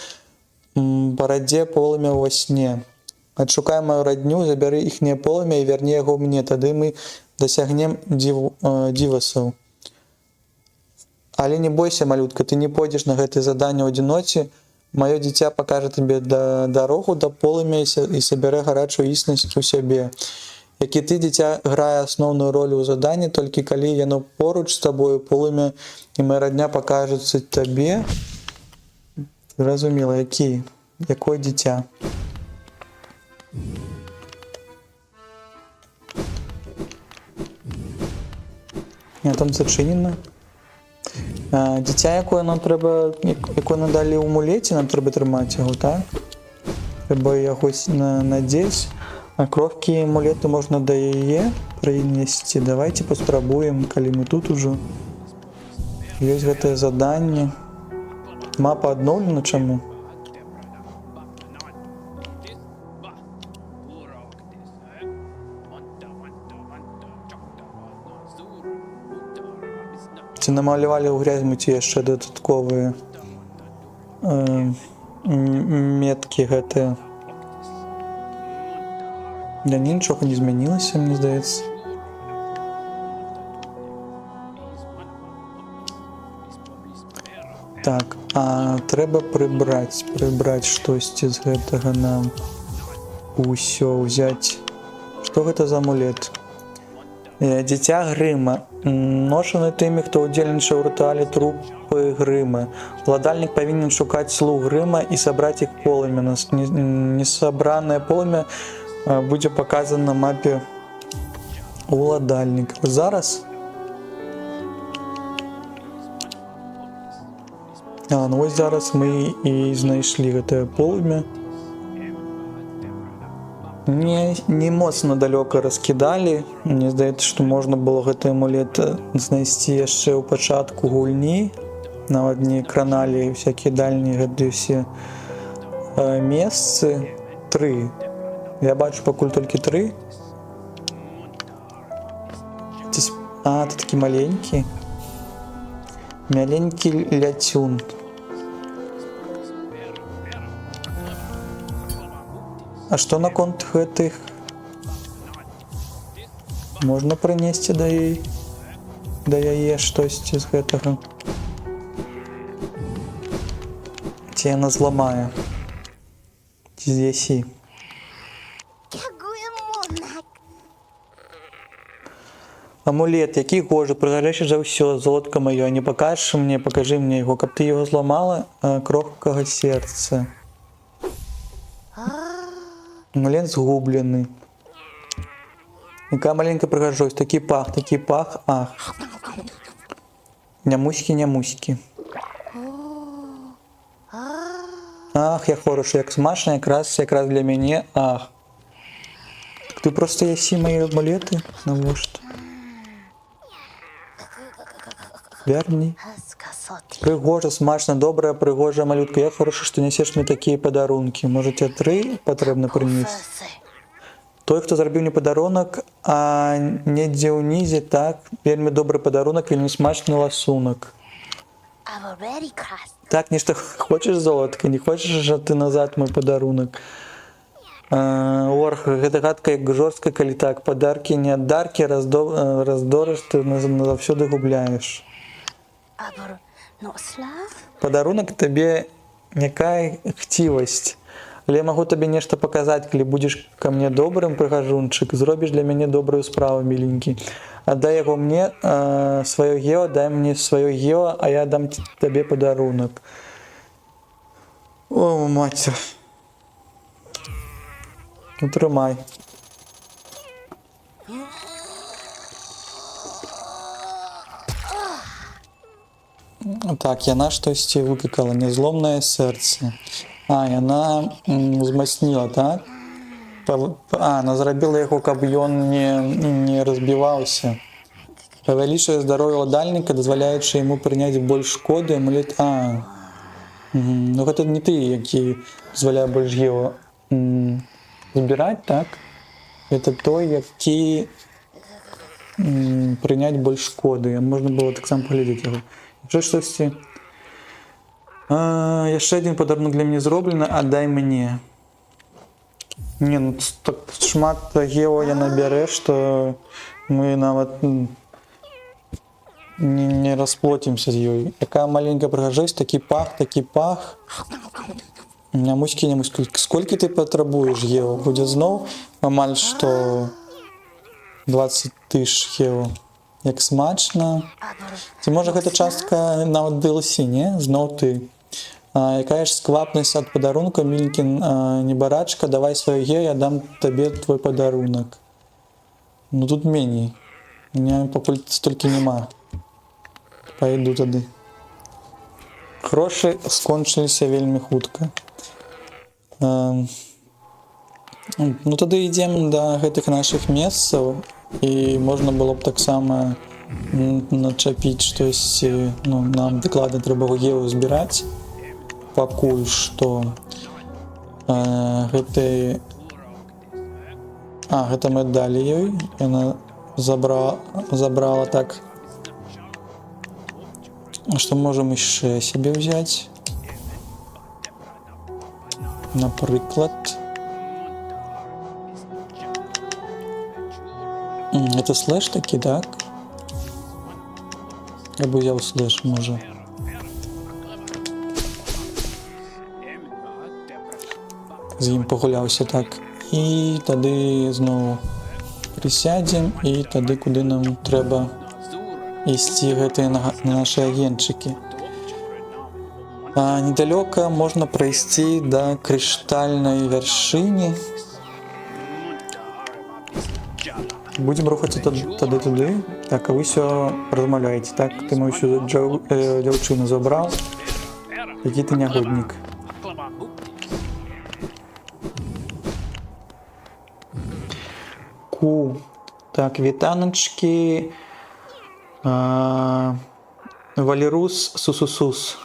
барадзе полымя ўва сне. Адшукай маю радню, забяры іхняе полымя і вярні яго мне, тады мы дасягнем дзівасаў. Але не бойся, малютка, ты не пойдзеш на гэтае заданне ў адзіноце, маё дзіця пакажа табе дарогу да полымя і сабярэ гарачую існасць у сябе. Як і ты, дзіця, грае асноўную ролю ў заданні, толькі калі яно поруч з табою, полымя і мая радня пакажуцца табе. Зразумела, якое дзіця. Там зачынена. Дзіця, якое нам трэба, якое надалі ў амулеце, нам трэба трымаць яго, так? Трэба яго надзець. А кропкі амулету можна да яе прынесці. Давайте паспрабуем, калі мы тут ужо. Ёсць гэтае заданне. Мапа адноўлена чаму? Ці намалявалі ў грязьмуці яшчэ дадатковыя меткі гэтыя. Да нічога не змянілася, мне здаецца. Так, а трэба прыбраць штосьці з гэтага нам. Усё ўзяць. Што гэта за амулет? Дзіця Грыма. Ношаны тымі, хто ўдзельнічаў у рытуале трупы Грыма. Уладальнік павінен шукаць слуг Грыма і сабраць іх полымя. Несабранае полымя будзе паказана на мапе уладальніка. Зараз? Ну вось зараз мы і знайшлі гэтае полымя. Не моцна далёка раскідалі. Мне здаецца, што можна было гэты амулет знайсці яшчэ ў пачатку гульні. Нават не краналі всякія дальнія гэтыя ўсе месцы. 3. Я бачу пакуль толькі 3. Ты такі маленькі. Маленькі ляцюн. А што наконт гэтых? Можна прынесці да яе штосьці з гэтага? Ці яна зламае? Ці з'ясі? Амулет, які гожа, прыгарэйшы за ўсё, золотка маё, не пакажаш мне, пакажы мне яго, каб ты яго зламала, крохкага сердца. Амулет згублены. Якая маленькая прыгажосць, такі пах, ах. Нямуські. Ах, я хороша, як смачна, якраз для мяне, ах. Так ты проста ясі мае амулеты? Навошта? Вярні. Прыгожа, смачна, добрая, прыгожая малютка. Я хороша, што нясеш мне такія падарункі. Можа, тебе 3 патрэбна прынесці? Той, хто зрабіў мне падарунак, а недзе ўнізе, так, вельмі добры падарунак, вельмі смачны ласунак. Так, нешта хочаш, золотка? Не хочаш жа ты назад мой падарунак? Орх, гэта гадка як жорстка, калі так, падаркі не аддаркі, раздорыш, ты назаўсёды губляеш. Падарунак табе някая хцівасць. Калі я магу табе нешта паказаць, калі будзеш ка мне добрым, прыгажунчык, зробіш для мяне добрую справу, міленькі. Аддай яго мне, сваё гео, дай мне сваё гео, а я дам табе падарунак. О, маці. Ну, трымай. Так, яна штосьці выклікала, нязломнае сэрца. Яна узмацніла, так? Она зрабіла яго, каб ён не разбіваўся. Павялічвае здароўе ўладальніка, дазваляючы яму прыняць больш шкоды, амулет... Ну гэта не ты, які дазваляе больш гео збіраць, так? Это той, які прыняць больш шкоды. Можна было таксама паглядзець яго. Яшчэ штосьці. Яшчэ адзін падарунак для мяне зроблены, аддай мне. Не, ну так шмат гео я набярэ, што мы нават не расплоцімся з ёй. Якая маленькая прыгажосць, такі пах. Нямуські. Сколькі ты патрабуеш гео? Будзе зноў амаль што 20 тысяч гео. Як смачна. Ці можа гэта частка нават DLC, не? Зноў ты. Якая ж сквапнасць ад падарунка, міленькі небарачка, давай сваё гео, я дам табе твой падарунак. Ну тут меней. У меня пакуль столькі няма. Пайду тады. Грошы скончыліся вельмі хутка. Ну тады ідзем да гэтых нашых месцаў, і можна было б таксама начапіць штосьці, ну нам дакладна трэба гео збіраць. Пакуль што гэта мы далі ёй, яна забрала так. Што можам яшчэ сябе ўзяць? Напрыклад. Это слэш такі, так? Я бы ўзяў слэш, можа. З ім пагуляўся так. І тады зноў прысядзем, і тады куды нам трэба ісці гэтыя нашы агенчыкі. Недалёка можна прайсці да крыштальнай вяршыні. Будзем рухацца тады туды. Так, а вы ўсё размаўляеце, так? Ты мою ўсю дзяўчыну забраў. Які ты нягоднік. Так, вітаначкі. Валерус сусусус.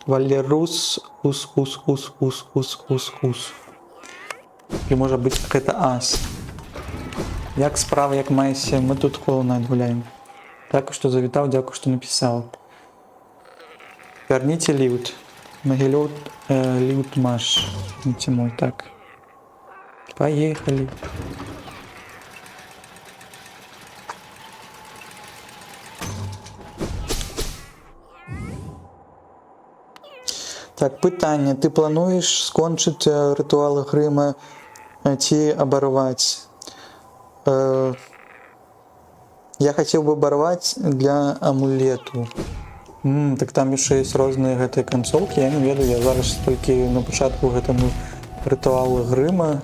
Валерус ус. І можа быць гэта ас. Як справа, як маеся, мы тут холодна гуляем. Так, што завітаў, дзякую, што напісаў. Вярніце ліут. Магілёт ліут маш. Ніце мой, так. Поехали. Так, пытанне. Ты плануеш скончыць рытуалы Грыма ці абарваць? Я хацеў бы абарваць для амулету. Так там яшчэ ёсць розныя гэтыя канцоўкі, я не ведаю, я зараз толькі на пачатку гэтаму рытуалу Грыма.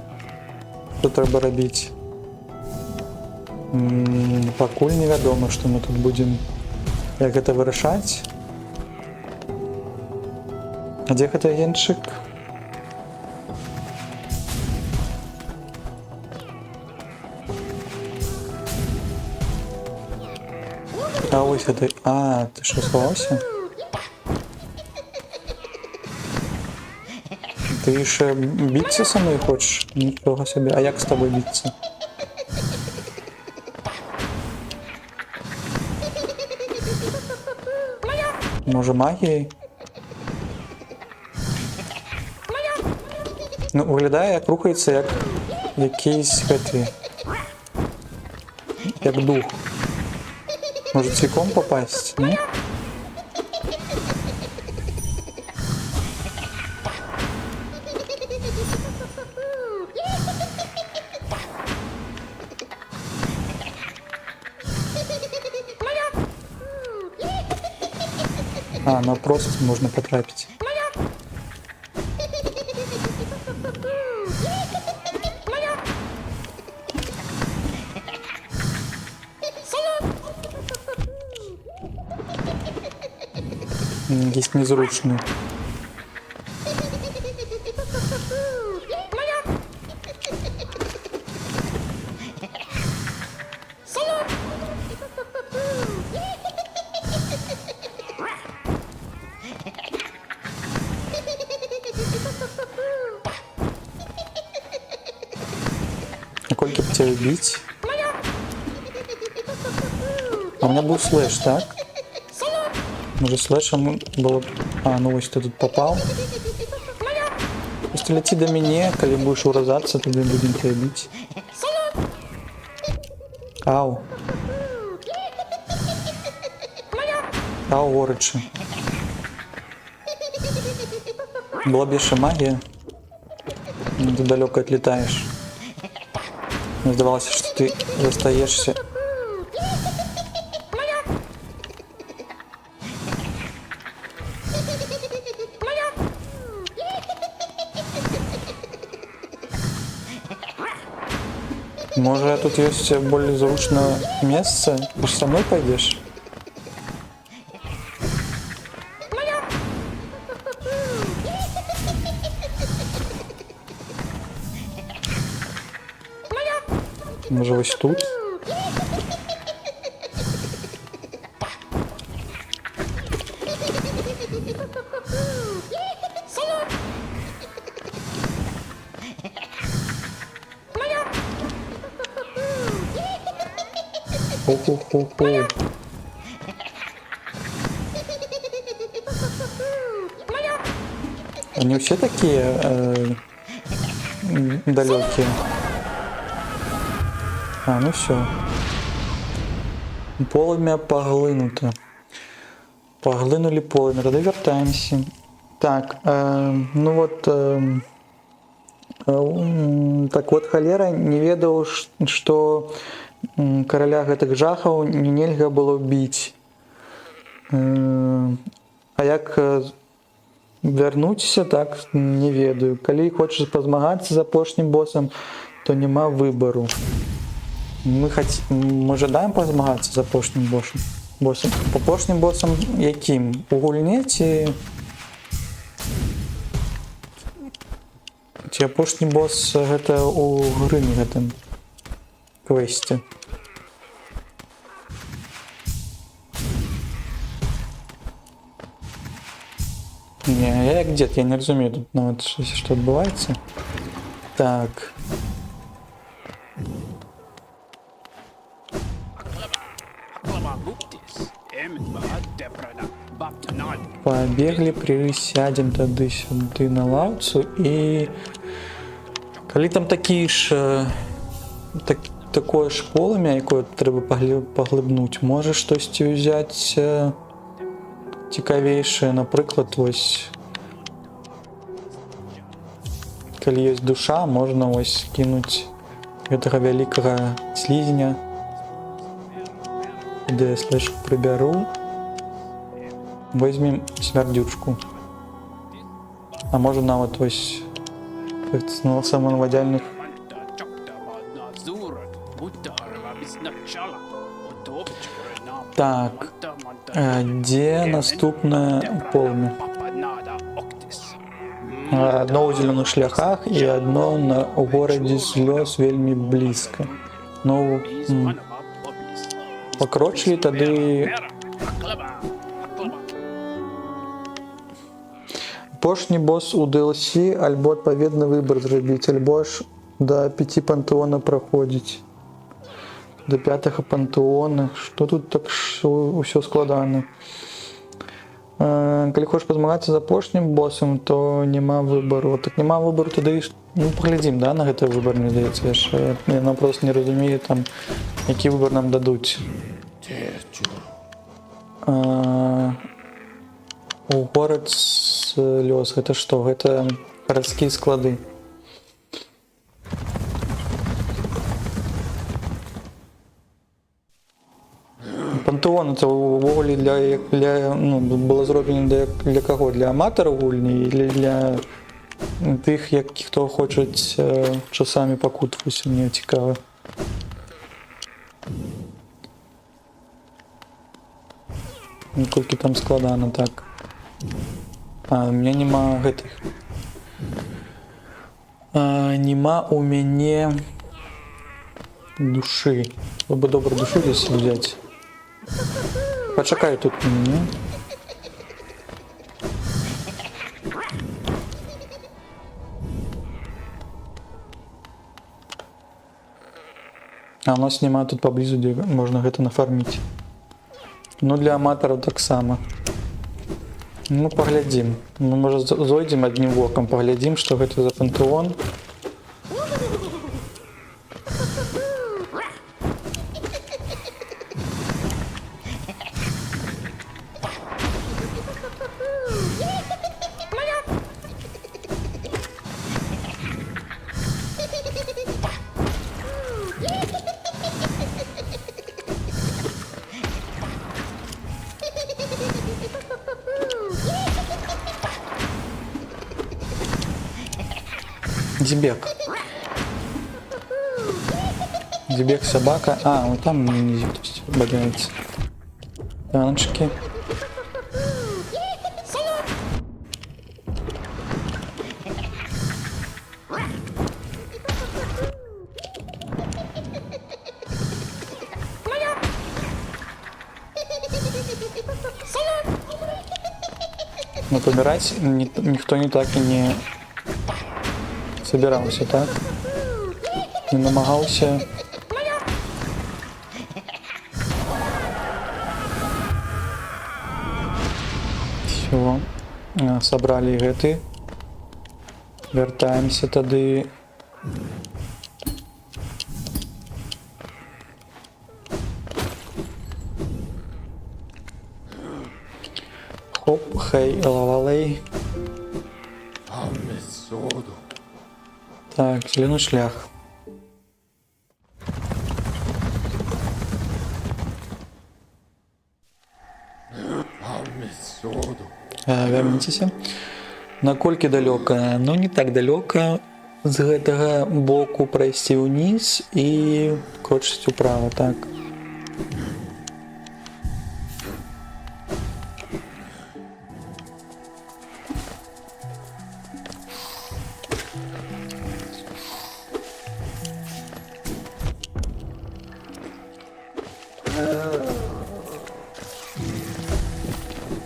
Што трэба рабіць? Пакуль невядома, што мы тут будзем як гэта вырашаць. А дзе гэта агенчык? А вось гэта... ты што, сховаўся? Ты яшчэ біцца са мной хочаш? Нічога сабе. А як з табой біцца? Можа магіяй? Ну, выглядае, як рухаецца, як якийсь гэты... як дух. Можа цвіком попасть, не? А, ну просто можно потрапить. Есть незручные. А кольки бы тебя убить? А у меня был слэш, так? Может слэшем было... А, ну вот ты тут попал. Просто лети до меня, когда будешь уразаться, тогда будем тебя бить. Ау. Ау, ворочи. Была бы еще магия. Ты далеко отлетаешь. Мне сдавалось, что ты остаешься. Может, тут есть более зручное место? Ты же со мной пойдешь? Может, ось тут? Хо-хо-хо-хо. Они все такие далекие. А, ну все. Полымя поглинуто. Поглинули полымя. Тогда вертаемся. Так, ну вот... так вот, холера не ведаў, што караля гэтых жахаў не нельга было біць. А як вярнуцца, так, не ведаю. Калі хочаш пазмагацца з апошнім босам, то няма выбару. Мы жадаем пазмагацца з апошнім босам. Апошнім босам якім? У гульне ці... Ці апошні босс гэта у грыні гэтым квесце? Не, я як дзед, я не разумею тут нават што адбываецца. Так. Пабеглі, прысядзем тады сюды на лаўцу і калі там такі ж такое ж полымя, якое трэба паглыбнуць, можа штосьці ўзяць цікавейшае, напрыклад, вось калі ёсць душа, можна вось кінуць гэтага вялікага слізня, де я слэшку прыбяру. Возьмем смярдючку. А можем нават вось на самонаводяльных. Так, дзе наступнае полымя? Одно ў зеленых шляхах і одно у горадзе слёз вельмі блізка. Ну, пакрочлі тады... Апошні босс у DLC, альбо адпаведны выбар зрабіць, альбо ж до 5 пантэона праходзіць. До 5-го пантэона. Што тут так усё складана? Калі хочаш пазмагацца з апошнім боссам, то няма выбару. Так няма выбару, тады, ну, паглядзім, да, на гэты выбар, мне здаецца, яшчэ. Я просто не разумею, там, які выбар нам дадуць. У горад слёз, гэта што? Гэта гарадскія склады. Пантеон це увогуле для ну, було зроблено для кого? Для аматорів гульні или для тих, хто хочуть часами покутуватися, мені цікаво. Наскільки там складано так. А, у мене нема гэтых. Нема у мяне души. Было бы добро душу здесь взять. Почекай тут меня. А у нас нема тут поблизу, где можно это нафармить. Ну для аматоров так само. Ну поглядим. Мы может зайдем одним воком, поглядим, что это за пантеон. Дебек. Дебек собака. А, вот там внизу валяется. Танчики. Но помирать никто не так и не собирался, так? Не намагался. Все. Собрали гэты. Вяртаемся тады. Хоп, хей, лавалей. Так, зеленый шлях. Верніцеся. Наколькі далёка? Ну не так далёка з гэтага боку прайсці ўніз і крочыць управа, так.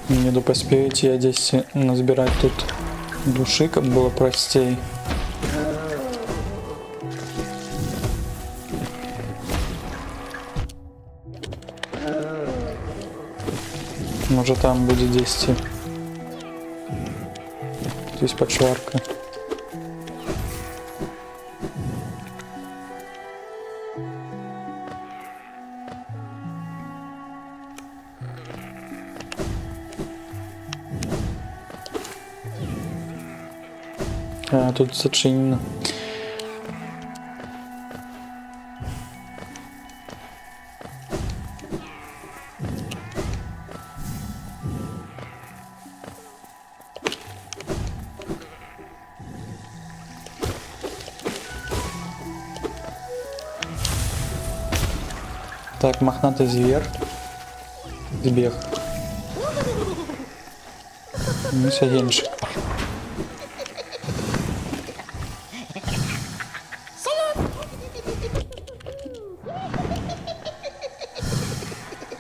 Не допоспеють я десь назбирать тут души, как было простей. Может там будет 10. Здесь подшварка. А, тут зачинено. Так, мохнатый зверь. Збег. Ну, сягеншик.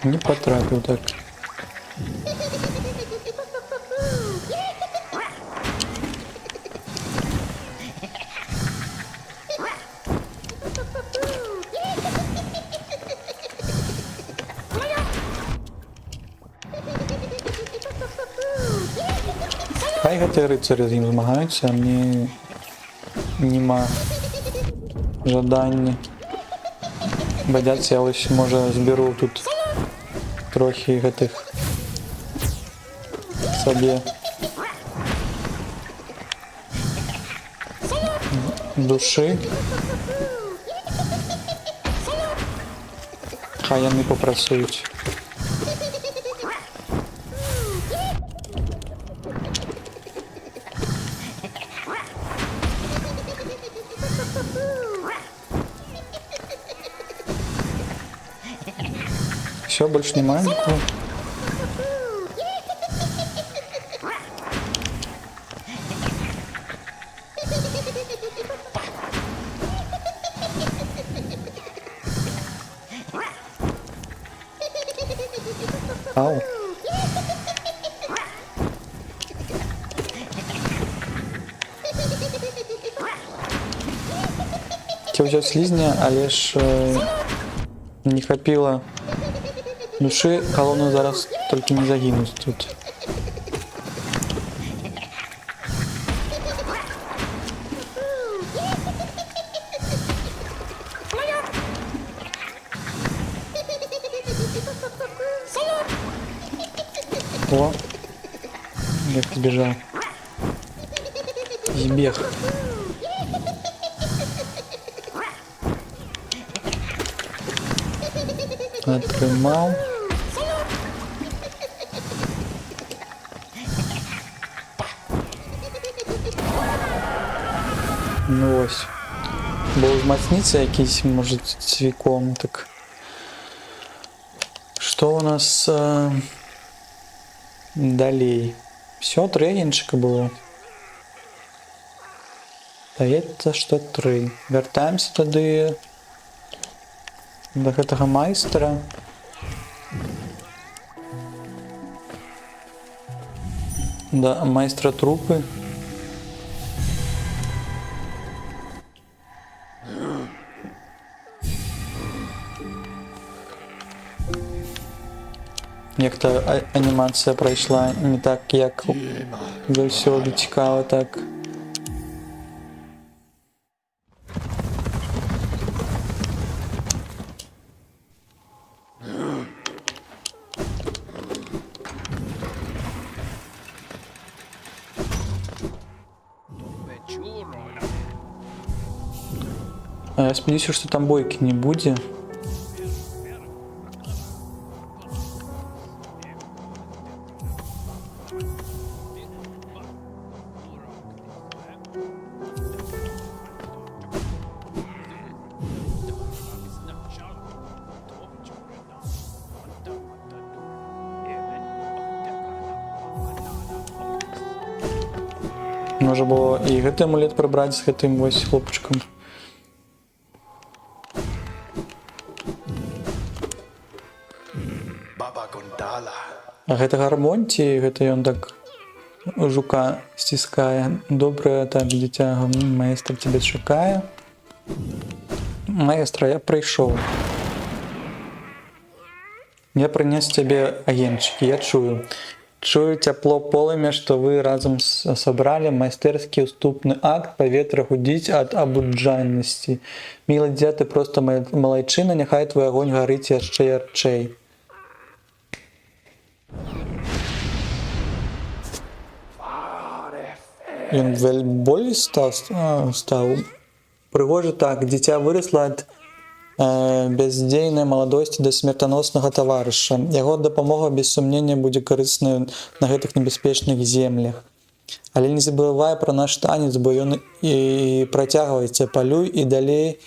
Не потрапил так. Хай гэты рыцары з ім змагаюцца, а мне нема жадання. Бадяцца, я ось, можа, зберу тут трохи гэтых сабе души. Хай яны попрацуюць. Все, больше нема нікого. Ау. Хотів взяти слізня, але ж не хапіло душі, головне зараз тільки не загинуть тут. О, як збіжав. Збіг. Отримав. Ну ось. Бо змацниться якийсь, може, цвіком, так. Що у нас далі? Все, 3 агенчика було. Здається, що 3. Вертаємося туди до гэтага майстра. До майстра трупи. Як-то анімація пройшла не так, як заўсёды цікаво так. Я сподіваюся, що там бойки не буде. Можна було і гэты амулет прибрати з гэтым вось хлопчиком. А гэта гармонь ці гэта ён так жука сціскае? Добрае, так, дзіця, майстар цябе чакае. Майстра, я прыйшоў. Я прынес цябе агеньчыкі, я чую. Чую цяпло полымя, што вы разам сабралі майстэрскі ўступны акт, паветра гудзіць ад абуджальнасці. Мілы дзя, ты проста малайчына, няхай твой агонь гарыць яшчэ ярчэй. Ён болей стаў. Прыгожа так, дзіця вырасла ад бяздзейнай маладосці да смертаноснага таварыша. Яго дапамога без сумнення будзе карысная на гэтых небяспечных землях. Але не забывай пра наш танец, бо ён і працягваецца. Палюй і далей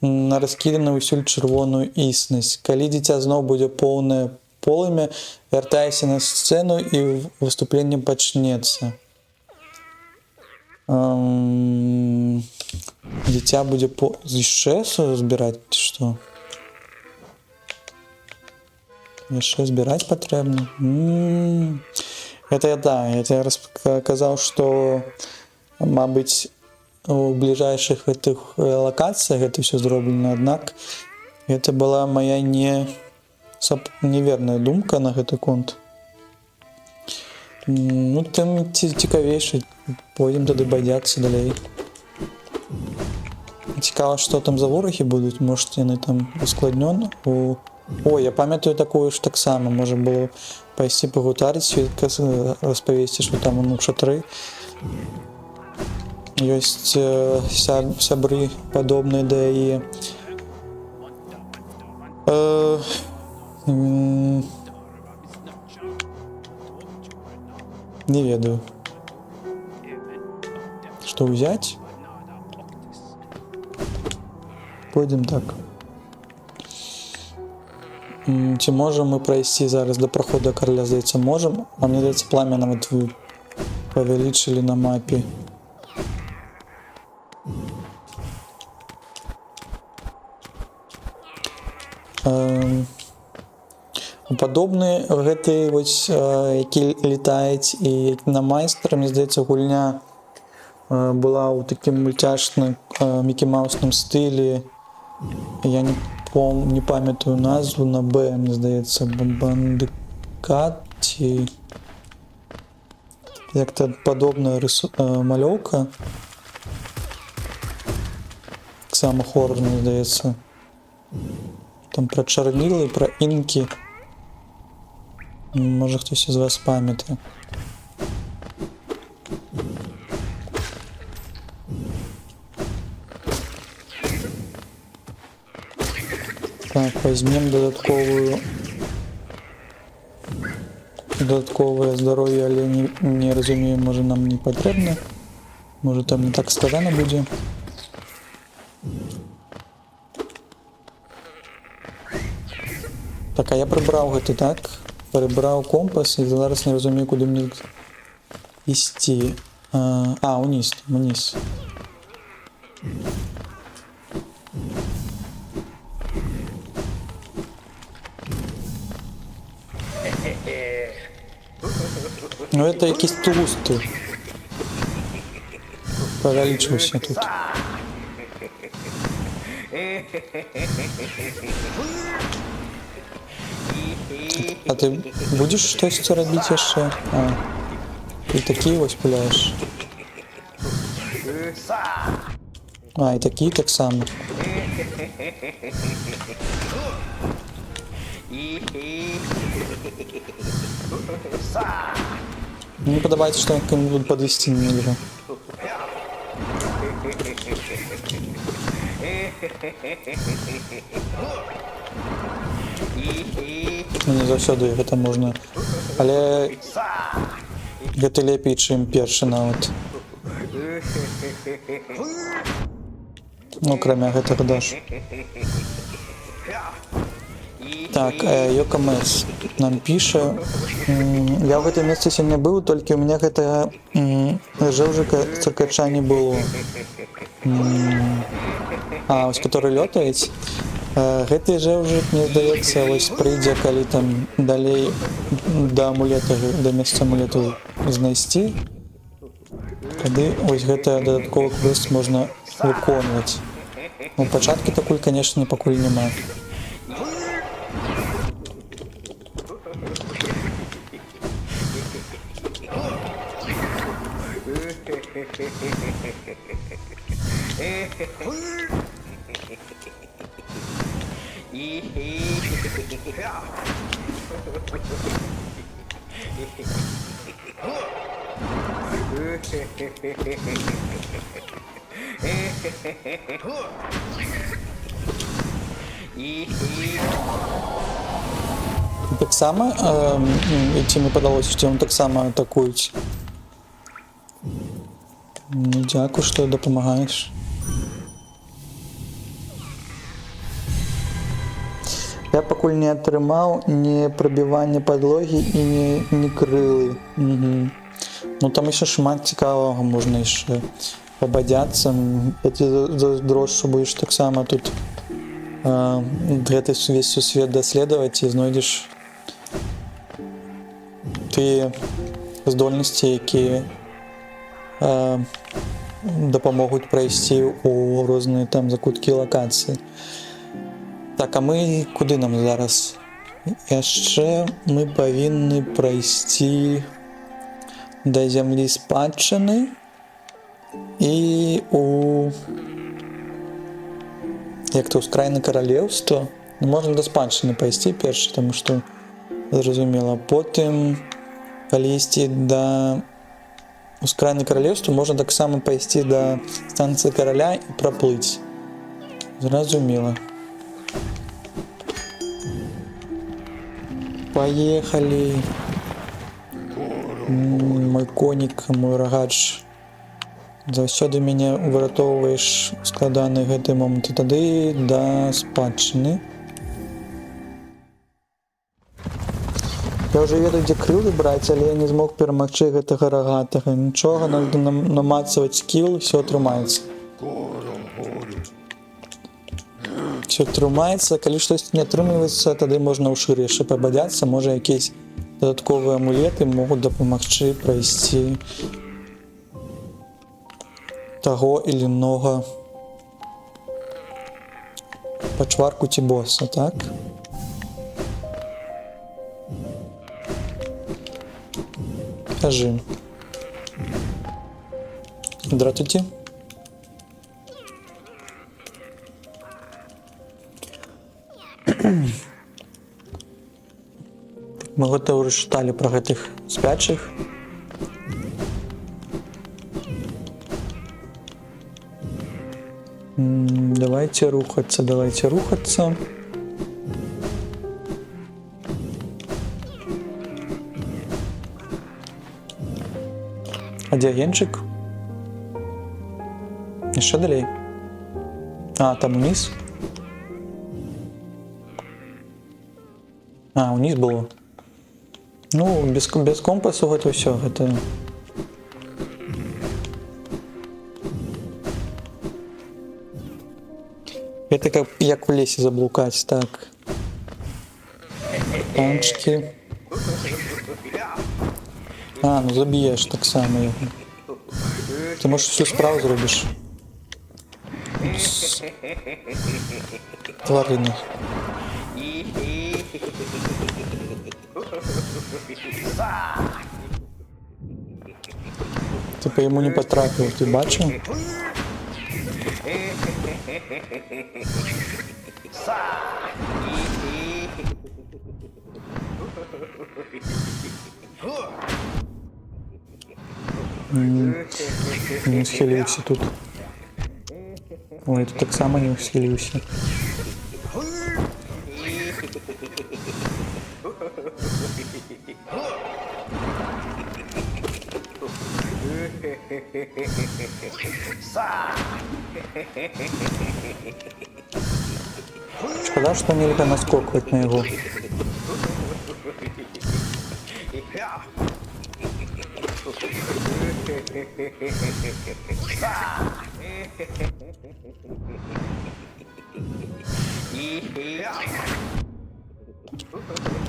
на раскіданую ўсюль чырвоную існасць. Калі дзіця зноў будзе поўнае полымя, вяртайся на сцэну і выступленне пачнецца. Дзіця будзе яшчэ збіраць, ці што? Яшчэ збіраць патрэбна? Гэта я казаў, што, мабыць, у бліжэйшых гэтых лакацыях гэта ўсё зроблена, аднак гэта была мая неверная думка на гэты конт. Ну, тым цікавейшы. Пойдем тады бадзяцца далей. Цікава, што там за ворагі будуць, может, яны там ускладнёны. О, я памятаю такое ж таксама. Можа было пайсці пагутарыць, распавесці, што там у шатры ёсць сябры падобныя да яе. Не ведаю. Что взять? Пойдем так. Ці можемо ми пройти зараз до проходу короля, здається, можемо. А мені здається, пламя нам от повеличили на мапі. Падобны гэты вось, які летаюць і які на майстра, мне здаецца, гульня была ў такім мульцяшным Мікі Маусным стылі. Я не памятаю назву, на Б, мне здаецца, Бандыкат ці як-то падобная малёўка. Таксама хоррор, мне здаецца. Там пра чарнілы, пра інкі. Можа, хтось із вас пам'ятає. Так, возьмем додатковое здоров'я, але не розумію, може нам не потрібно. Може там не так складано буде. Так, а я прибрав гэта, так? Перебрав компас і зараз не розумію, куди мені йти. Униз, вниз. Ну это якийсь тлустий. Повеличився тут. А ти будеш щось це робити ще? Ти такі ось пуляєш. І такі так само. Мені подобається, що він буде підвести нельзя. Не заўсёды гэта можна. Але гэта лепей, чым першы нават. Ну, кроме гэтага даш. Так, Йокамэс нам піша. Я в гэтым месцы сёння быў, толькі у меня гэтага жэўжыка цыркача не было. Ось, который лётаюць. Гэты жэўжык, мне здаецца, вось прыйдзе, калі там далей да амулета, да месца амулету знайсці. Тады вось гэта дадатковы квест можна выконваць. У пачатку такой, конечно, пакуль няма. Так само, ці мне падалося, што ён так само атакуюць. Ну, дзякуй, што дапамагаеш. Я пакуль не атрымаў ні прабівання падлогі і ні крылы. Ну там яшчэ шмат цікавага можна яшчэ пабадзяцца. Я тебе заздрошчу, будзеш таксама тут гэты увесь сусвет даследаваць і знойдзеш тыя здольнасці, якія дапамогуць прайсці ў розныя там закуткі лакацыі. Так, а мы куды нам зараз? Яшчэ мы павінны прайсці да зямлі спадчыны і як то ўскраіны каралеўства. Можна да спадчыны пайсці перш, таму што зразумела. Потым, калі ісці да ўскраіны каралеўства, можна таксама пайсці да станцыі караля і праплыць. Зразумела. Поехали. Мой конік, мой рогач. Заўсёды мяне выратоўваеш у складаныя гэтыя моманты. Тады да спадчыны. Я вже ведаю, дзе крылы браць, але я не змог перамагчы гэтага рагатага. Нічога, надо намацаваць скіл, все атрымаецца. Все атрымаецца, калі штосьці не атрымліваецца, тады можна ў шыр яшчэ пабадзяцца, можа якісь дадатковыя амулеты могуць дапамагчы прайсці таго или інога пачварку ці боса, так? Кажи. Здравствуйте. Мы гэта ўжо чыталі пра гэтых спячых. Давайте рухаться, давайте рухаться. А дзе агенчык? Яшчэ далей. А, там униз. А, униз было. Ну, без компасу гэта ўсё, гэта... Это як в лесе заблукаць, так. Панчики. А, ну заб'еш так само яго. Ты можешь всю справу зробіш. Тварины. Ты по ему не потрапил, ты бачил? Не схилился тут. Ой, тут так само не схилился. Шкода, что нельзя наскокивать на его.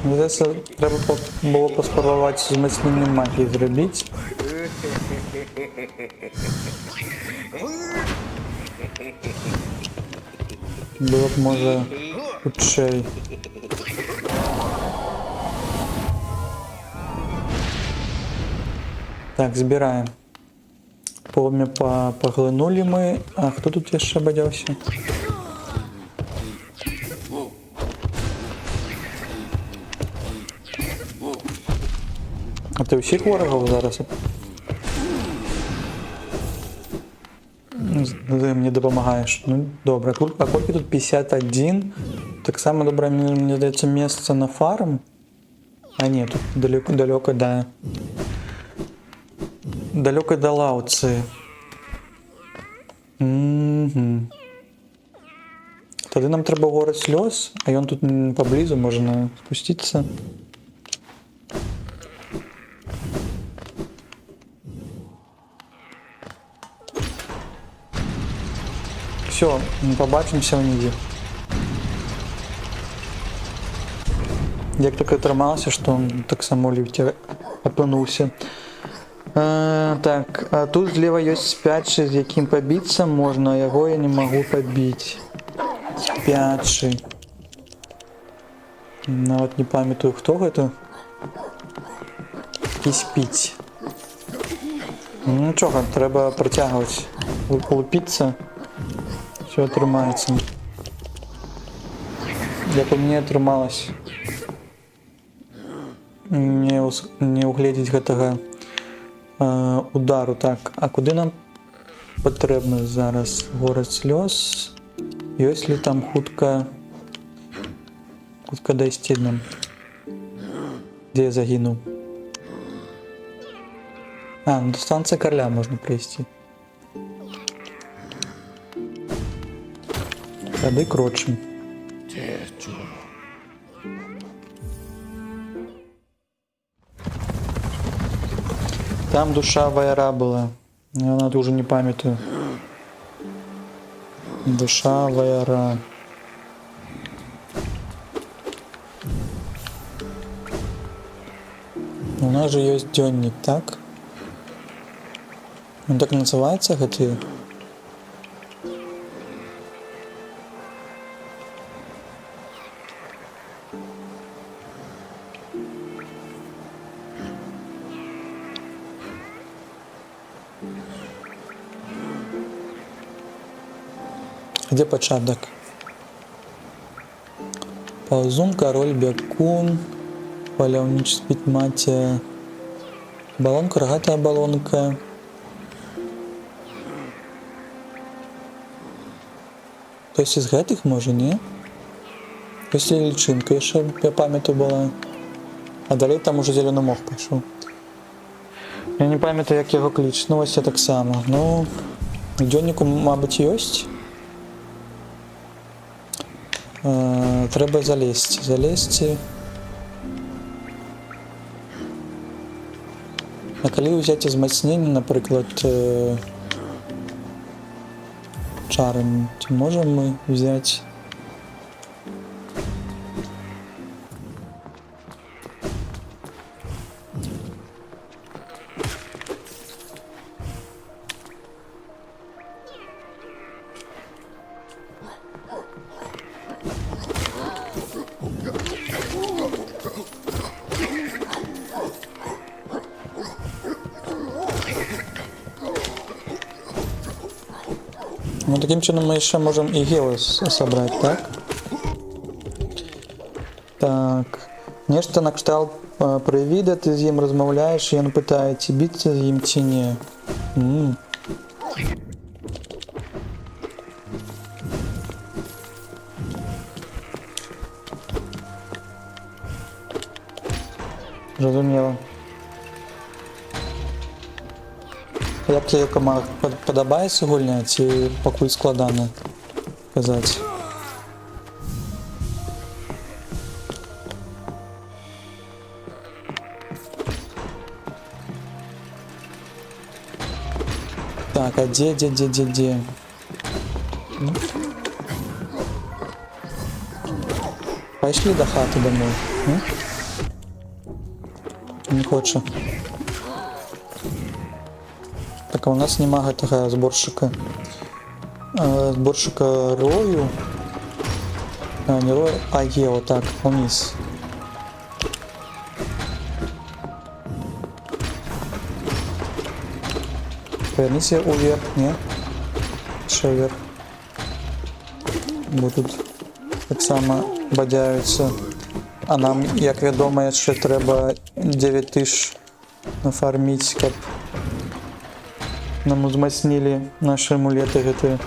Здається, треба було поспробувати зміцнення магії зробити. Було б, може, худшей. Так, збираємо. Полум'я поглинули ми. А хто тут ще бадявся? А ти усіх ворогів зараз? Ти мені допомагаєш. Ну, добре. А скільки тут 51? Так само добре, мені здається, місце на фарм. А ні, тут далеко, да. Далеко до лауці. Тоді нам треба город сльоз, а він тут поблизу, можна спуститися. Все, побачимося в ній. Як тільки тримався, що він так само в ліфті опинувся. Так, а тут зліва є спячий, з яким побитися можна, а його я не можу побити. Спячий. Навіть не пам'ятаю, хто це. І спіть. Ну нічого, треба протягувати. Лупитися. Все тримається. Як у мене трималось. Не угледіть гэтага удару. Так, а куди нам потрібно зараз? Город сльоз. Есть ли там хутка дойти нам? Где я загинул? А, ну до станции короля можно пройти. Ходы крочим. Там душа Вайра была. Я надо уже не памятаю. Душа Вайра. У нас же есть дневник, так? Он так называется, гэты? Где початок? Ползун, король, бякун, паляўнічы спіць маці, балонка, рогатая балонка. То есть из гэтых можа, не? Если лічынка яшчэ, я памятаю, была. А далей там уже зеленый мох пайшоў. Я не памятаю, як яго кліч. Ну, вось я таксама. Ну, в дзённіку, мабыць, ёсць. Трэба залезці. А калі ўзяць узмацненне, напрыклад, чарам, ці можам мы взять? Ну, таким чином мы еще можем и геос собрать, так? Так. Нечто на кшталт привіда, ти з ним розмовляєш, і він питає, чи биться з ним, чи ні. Зрозуміло. Як тебе команда подобається гульня, ці пакуль складана казати? Так, а де? Пошли до хати домой. Не хочу. Так, а у нас нема гэтага зборшчыка. Зборшчыка рою. А, не рою, а гео, так, униз. Поверніться уверх, не? Ще вверх. Бо тут так само бадяються. А нам, як відомо, ще треба 9000 нафарміць, каб нам узмацнілі наші амулеты гэтыя.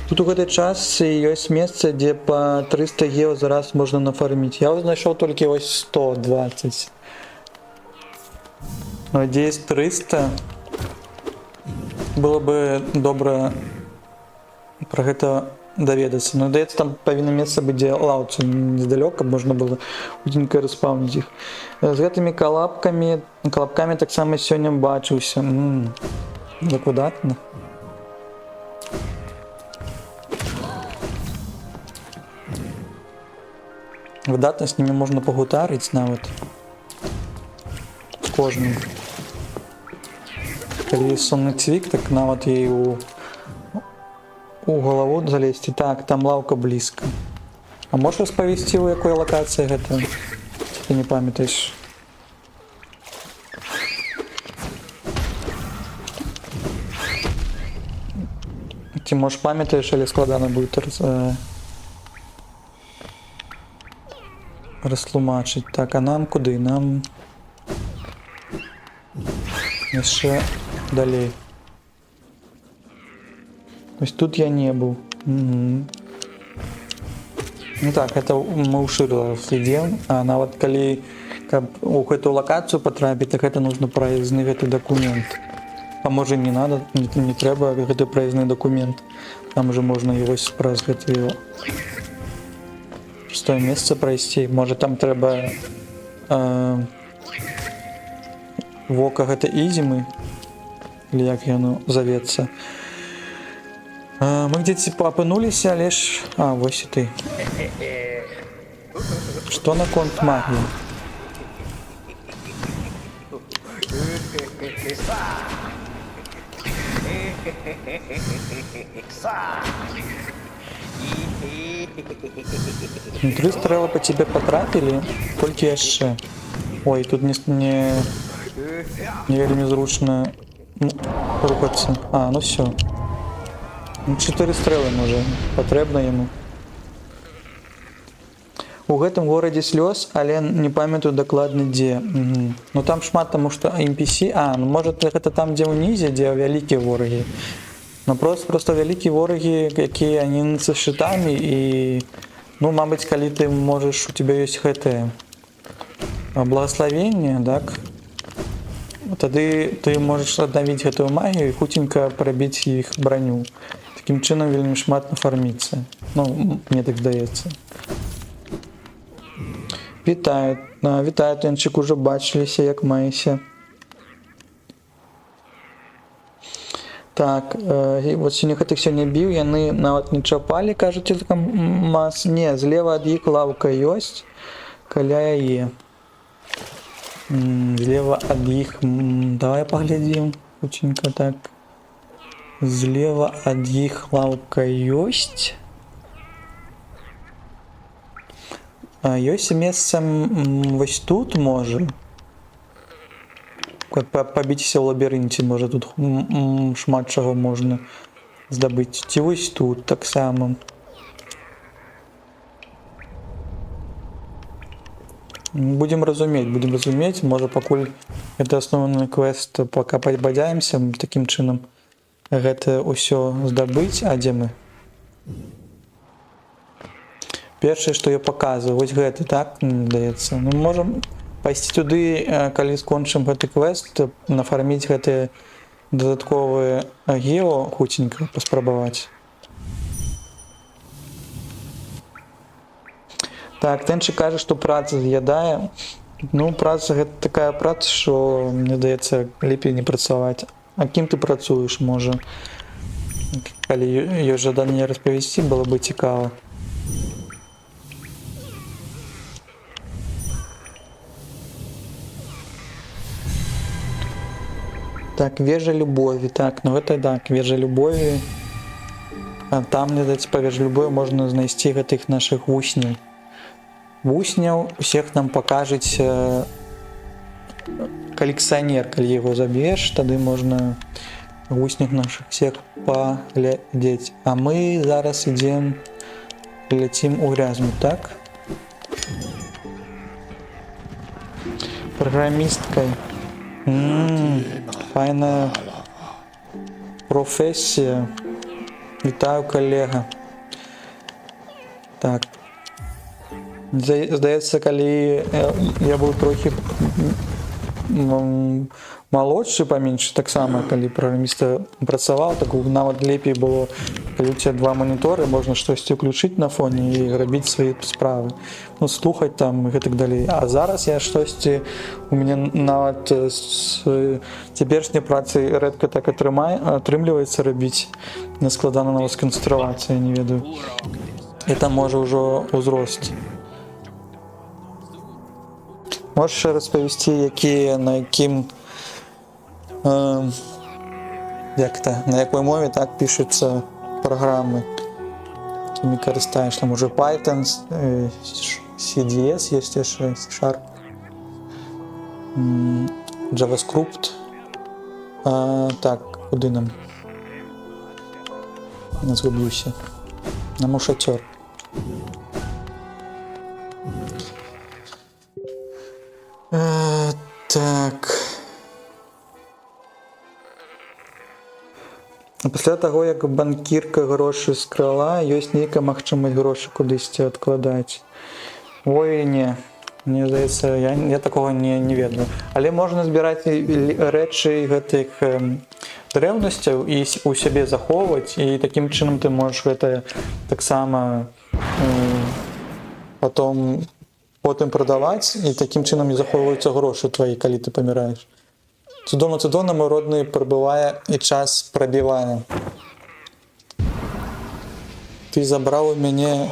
Тут у гэтай частцы ёсць месца, дзе па 300 гео за раз можна нафарміць. Я знайшоў толькі ось 120. Но где есть 300, было бы добра про гэта даведацца. Но даецца, там павінна месца быць, дзе лаўцы недалёка, можна было хутенька распаўніць іх. З гэтымі калапкамі таксама сёння бачыўся. Так выдатна. Выдатна, з німі можна пагутарыць нават. З кожным. Калі сонны цвік, так нават і у галаву залезці. Так, там лаўка блізка. А можаш распавесці, у якой лакацыі гэта? Ты не памятаеш. Ці можаш памятаеш, але складана будет растлумачыць. Так, а нам куды? Нам яшчэ далей. Ось тут я не был. Ну так, это мы ў Шырлах ідзем, а нават калі каб у гэтую лакацыю патрапіць, так это нужно праездны гэты документ. А можа не надо, не трэба гэты праездны документ. Там уже можна і вось праз гэты пустое месца прайсці. Можа там трэба вока гэта ізімы, или як яно завецца. Мы где-то апынуліся, але ж... А, вось і ты. Што наконт магіі? Тры стрэлы по тебе потрапілі, колькі яшчэ? Ой, тут не вельмі зручна рухацца. А, ну все. 4 стрэлы можа патрэбна яму. У гэтым горадзе слёз, але не памятаю дакладна дзе. Ну там шмат, таму што NPC... А, ну можа гэта там, дзе ўнізе, дзе вялікія ворагі. Ну просто вялікія ворагі, якія они са шчытамі і... Ну, мабыць, калі ты можаш, у тебя ёсць гэтае благословенне, так? Тады ты можаш аднавіць гэтую магію і хуценька прабіць іх броню. Такім чынам вельмі шмат нафарміцца. Ну, мне так здаецца. Вітаю, Тэнчык, ужо бачыліся, як маеся. Так, вот сёння гэтых сёння біў, яны нават не чапалі, кажуць, мас. Не, злева ад іх лаўка ёсць, каля яе. Злева ад іх, давай паглядзім, хутченька так. Злева ад іх лаўка ёсць. Ёсць месца вось тут, можа. Пабіцься ў лабірынце, можа, тут шмат чаго можна здабыць. Ці вось тут таксама. Будем разумець, можа, пакуль гэта асноўны квест, пока бадзяемся, такім чынам гэта ўсё здабыць. А дзе мы? Першае, што я паказваю, вось гэты, так, здаецца. Ну, можам пайсці туды, калі скончым гэты квест, нафарміць гэтыя дадатковыя гео, хуценька паспрабаваць. Так, Тэнчык кажа, што праца з'ядае. Ну, праца гэта такая праца, што, мне здаецца, лепей не працаваць. А кім ты працуеш, можа? Калі ёсць жаданне распавесці, было бы цікава. Так, вежа любові. Так, ну гэта так, вежа любові. А там, мне здаецца, па вежа любові можна знайсці гэтых нашых вусняў. Вусняў усіх нам пакажуць калекцыянер, калі яго заб'еш, тады можна вуснях нашых всех паглядзець. А мы зараз ідзем, ляцім у грязну, так? Праграмісткай. Файная професія. Вітаю, калега. Так. Здаецца, калі я быў трохі малодшы, паменьшы, таксама, калі праграміста працаваў, так нават лепей было, калі у цябе 2 маніторы, можна штосьці ўключыць на фоне і рабіць свае справы. Ну, слухаць там і гэтак далей. А зараз я штосьці, у мяне нават з цяперашняй працай рэдка так атрымліваецца рабіць, не складана нават сканцэнтравацца, я не ведаю. І там можа ўжо ўзрост. Можеш распавесці, якія, на якім, на якой мове так пішуцца праграмы, якімі карыстаеш? Там уже Python, CDS ёсць яшчэ, C#, JavaScript. Так, куды нам? Не згублюся. Нам у шацёр. Так. Пасля таго, як банкірка грошы скрала, ёсць нейкая магчымасць грошы кудысьці адкладаць. Ой, не. Мне здаецца, я такога не ведаю. Але можна збіраць рэчы гэтых дрэўнасцяў і у сябе захоўваць, і такім чынам ты можаш гэта таксама потым прадаваць, і такім чынам і захоўваюцца грошы твои, калі ты паміраеш. Цудовно, мой родний прибиває і час пробиває. Ти забрав у мене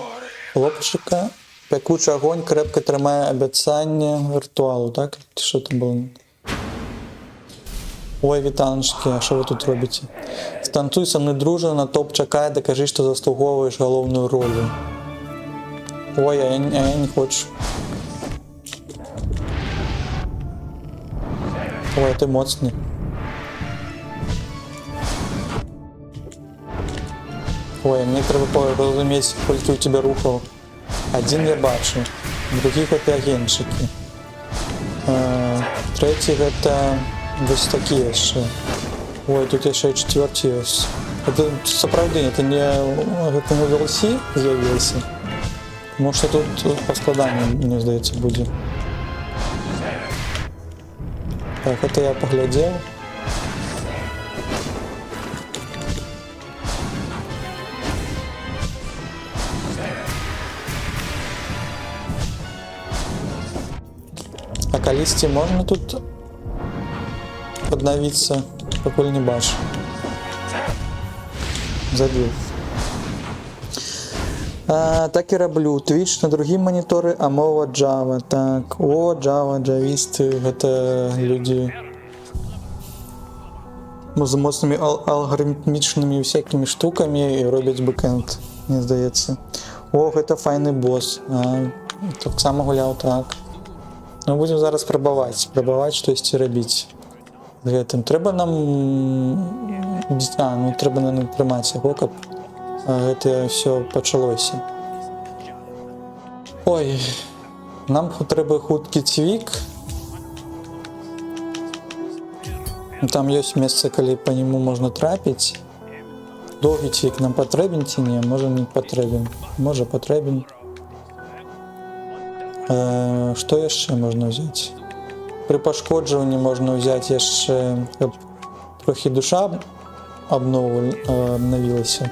хлопчика. Пекучий огонь крепко тримає обіцяння ритуалу, так? Що це було? Ой, вітаночки, а що ви тут робите? Станцуй со мною дружно, на топ чекай, докажи, що заслуговуєш головну роль. Ой, а я не хочу. Ой, ти моцний. Ой, мені треба порозуміти, скільки у тебе рухів. Один я бачу, других это агентчики. Третіх это ось такі ще. Ой, тут ще й четверті ось. Это сопровождение, это не DLC з'явився. Може тут по складанню, мені здається, буде. Так, это я поглядел. А калисти можно тут подновиться, покуль не бачу. Забил. Так і роблю. Twitch на другі монітори, а мова Java. Так, о, Java, джавісти, це люди з моцними алгоритмічними всякими штуками і роблять бекенд, мені здається. Ох, це файний бос. Так само гуляв, так. Ну, будемо зараз пробувати щось робити. Треба нам... ну, треба нам триматися, як це все почалося. Ой, нам треба хуткий цвік. Там є місце, коли по ньому можна трапити. Довгий цвік нам потрібен чи ні? Може не потрібен. Може потрібен. Що ще можна взяти? При пошкоджуванні можна взяти ще, щоб трохи душа обновилася.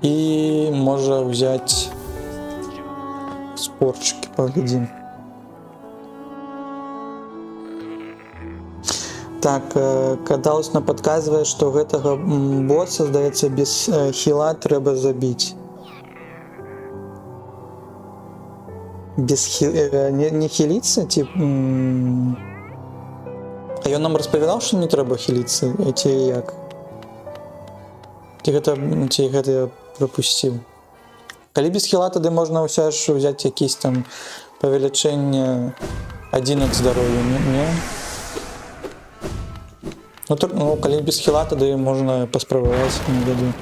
І може взяти спорчики, поглядим. Так, Кадалс нам підказує, що гэтага босса, здається, без хіла треба забити. Без не хилиться, тип. А ён нам розповідав, що не треба хилиться, ці як? Ці гэта я пропустив. Коли без хіла, тоді можна все ж взяти якісь там повеличення 11 здоров'я, не? Ну, коли без хіла, тоді можна поспробувати, не году.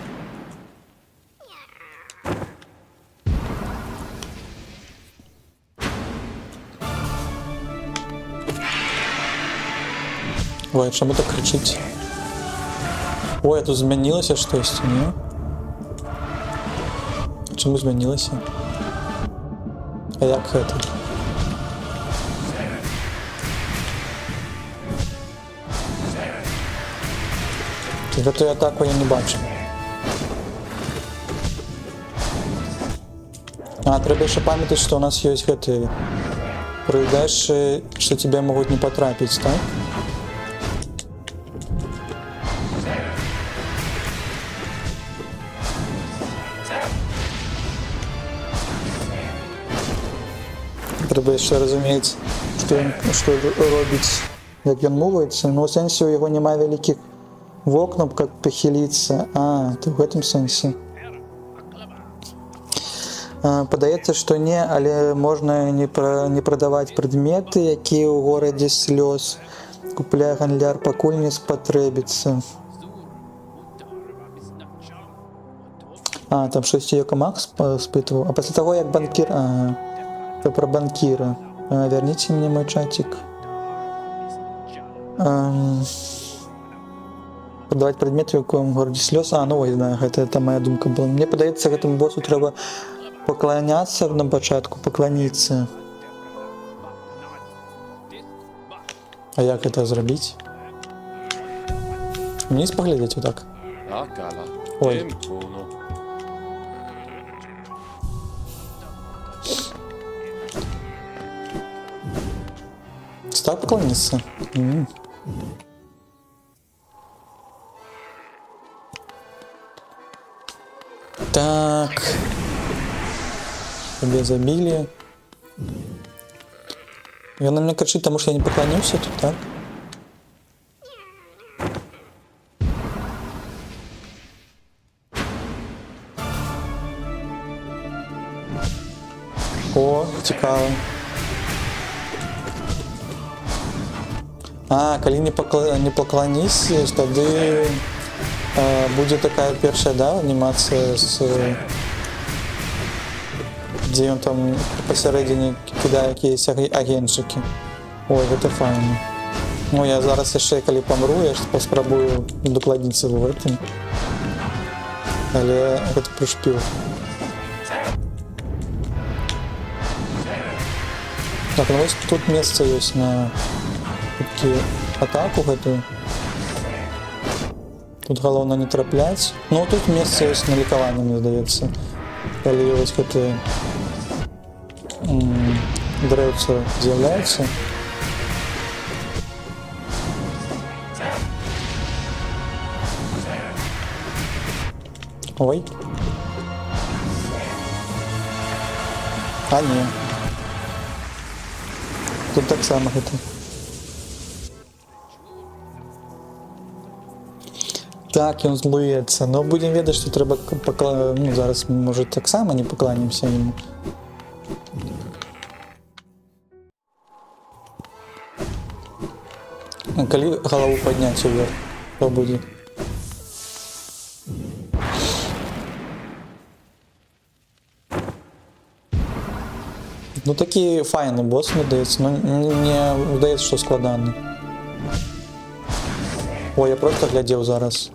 Ой, чому так кричить? Ой, а тут змінилося щось, ні? Чому змінилося? А як це? Эту атаку я не бачу. Треба ще пам'ятати, що у нас є гэты. Пройдеш, що тебе можуть не потрапити, так? Треба ще розуміти, що робить, як він мовиться. Ну, у сенсі у його немає великих вокнов, как похилиться. Ты в этом сенсе. Подається, що ні, але можна не продавати предмети, які у городі сльоз. Купляє ганляр, покуль не спотребиться. Там щось Йоко Макс спитував. А після того, як банкір... це про банкіра. Верните мені мой чатик. Продавать предметы в якому городе слез. Ну ой, знаю, это моя думка была. Мне подається, этому боссу треба поклоняться на початку, поклониться. А як это зробити? Вниз поглядеть вот так. Ой. Ось так поклониться? Так. Тебе забили. И она мне кричит, потому что я не поклонился тут, так? О, цікаво. А, коли не поклонись, тоді буде така перша, да, анімація з... Де він там посередині кидає якісь агентчики. Ой, це файно. Ну, я зараз ще, коли помру, я ж спробую докладитися в этом. Але це прошпіл. Так, ну ось тут місце є на атаку эту. Тут головне не траплять. Ну тут місце є на лікування, мені здається. Коли ось це древце з'являється. Ой. А, ні. Тут так само это. Так, він злується. Ну, будемо відати, що треба ну, зараз, може, так само не покланяємося йому. Коли голову підняти вверх, що буде? Ну, такий файний босс, мені здається, но не здається, що складаний. Ой, я просто глядів зараз.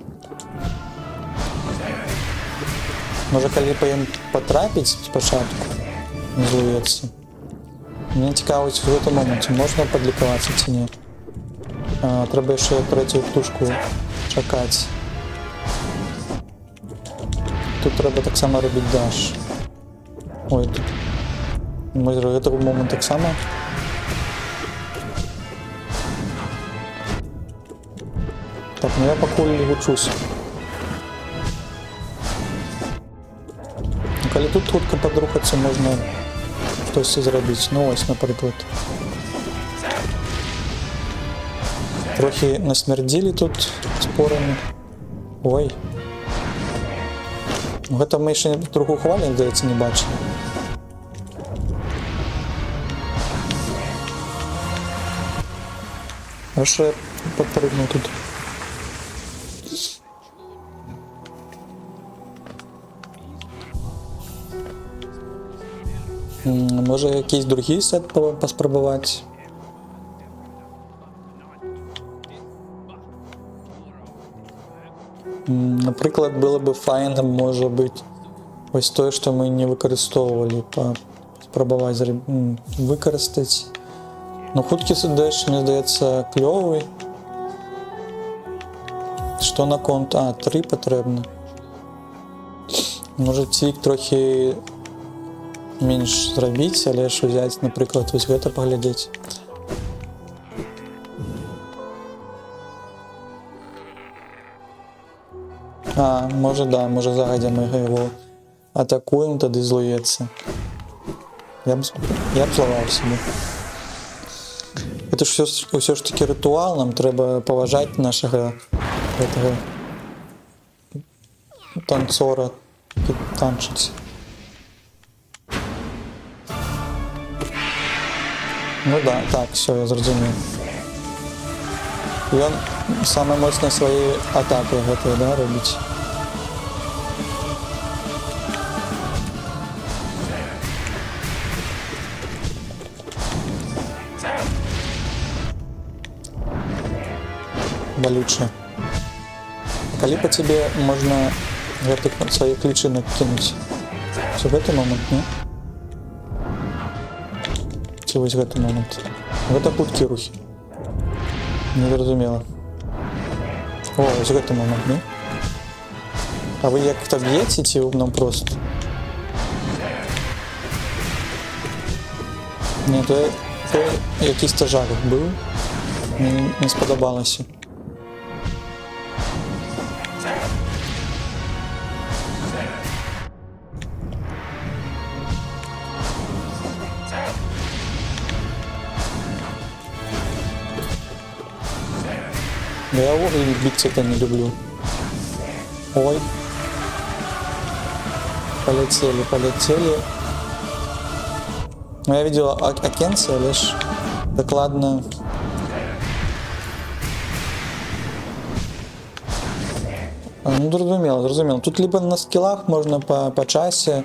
Може, коли потрапить спочатку, не злується. Мені цікаво, в цьому моменті можна подлікуватися чи ні. Треба ще третю птушку чекати. Тут треба так само робити даш. Ой, тут. Може, в цьому момент так само. Так, ну я поки учусь. Коли тут хутко подрухатися, можна щось зробити. Ну ось, наприклад. Трохи насмердили тут спорами. Ой. Это ми ще другу хвалю, здається, не бачили. Хорошо, я подпрыгнул тут. Може якийсь другий сет поспробувати? Наприклад, було б файно, може бути, ось те, що ми не використовували, спробувати використати. Ну, худкий сидеш, мені здається, кльовий. Що на конт? А, 3 потрібно. Може цік трохи менш зробити, але ж взяти, наприклад, ось це поглядати. А, може да, може загодя ми його атакуємо, тоді злується. Я б зламав собі. Це ж все ж таки ритуал, нам треба поважати нашого этого танцора, танчиці. Ну да, так, все, я зрозумів. І він саме моцні свої атаки готові, да, робить. Болюче. Коли по тебе можна свої ключі накинути? Це в цей момент, ні? Чи ось в цей момент? В це хуткі рухи. Не зрозуміло. О, ось в цей момент, ні? А ви як-то б'єте чи нам просто? Ні, то я трохи якийсь тяжар був. Мені не сподобалося. Я вуглі биться-то не люблю. Ой. Полетели. Ну, я видел окенце, лишь докладно. Ну, зрозуміло. Тут либо на скілах можна по часі,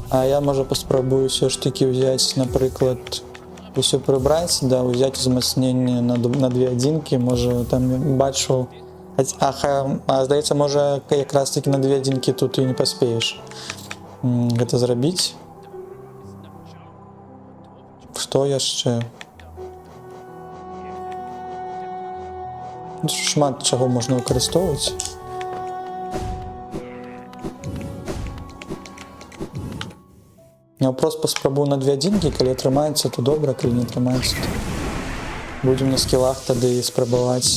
а я, може, поспробую все ж таки взяти, наприклад, все прибрати, да, взяти зміцнення на 2 одинки, може, там бачу. А здається, може, якраз таки на 2 одинки тут і не поспієш це зробити. Що я ще? Шмат чого можна використовувати. Я просто спробую на 2 одинки, коли тримається, то добре, коли не тримається, то будемо на скілах тоді спробувати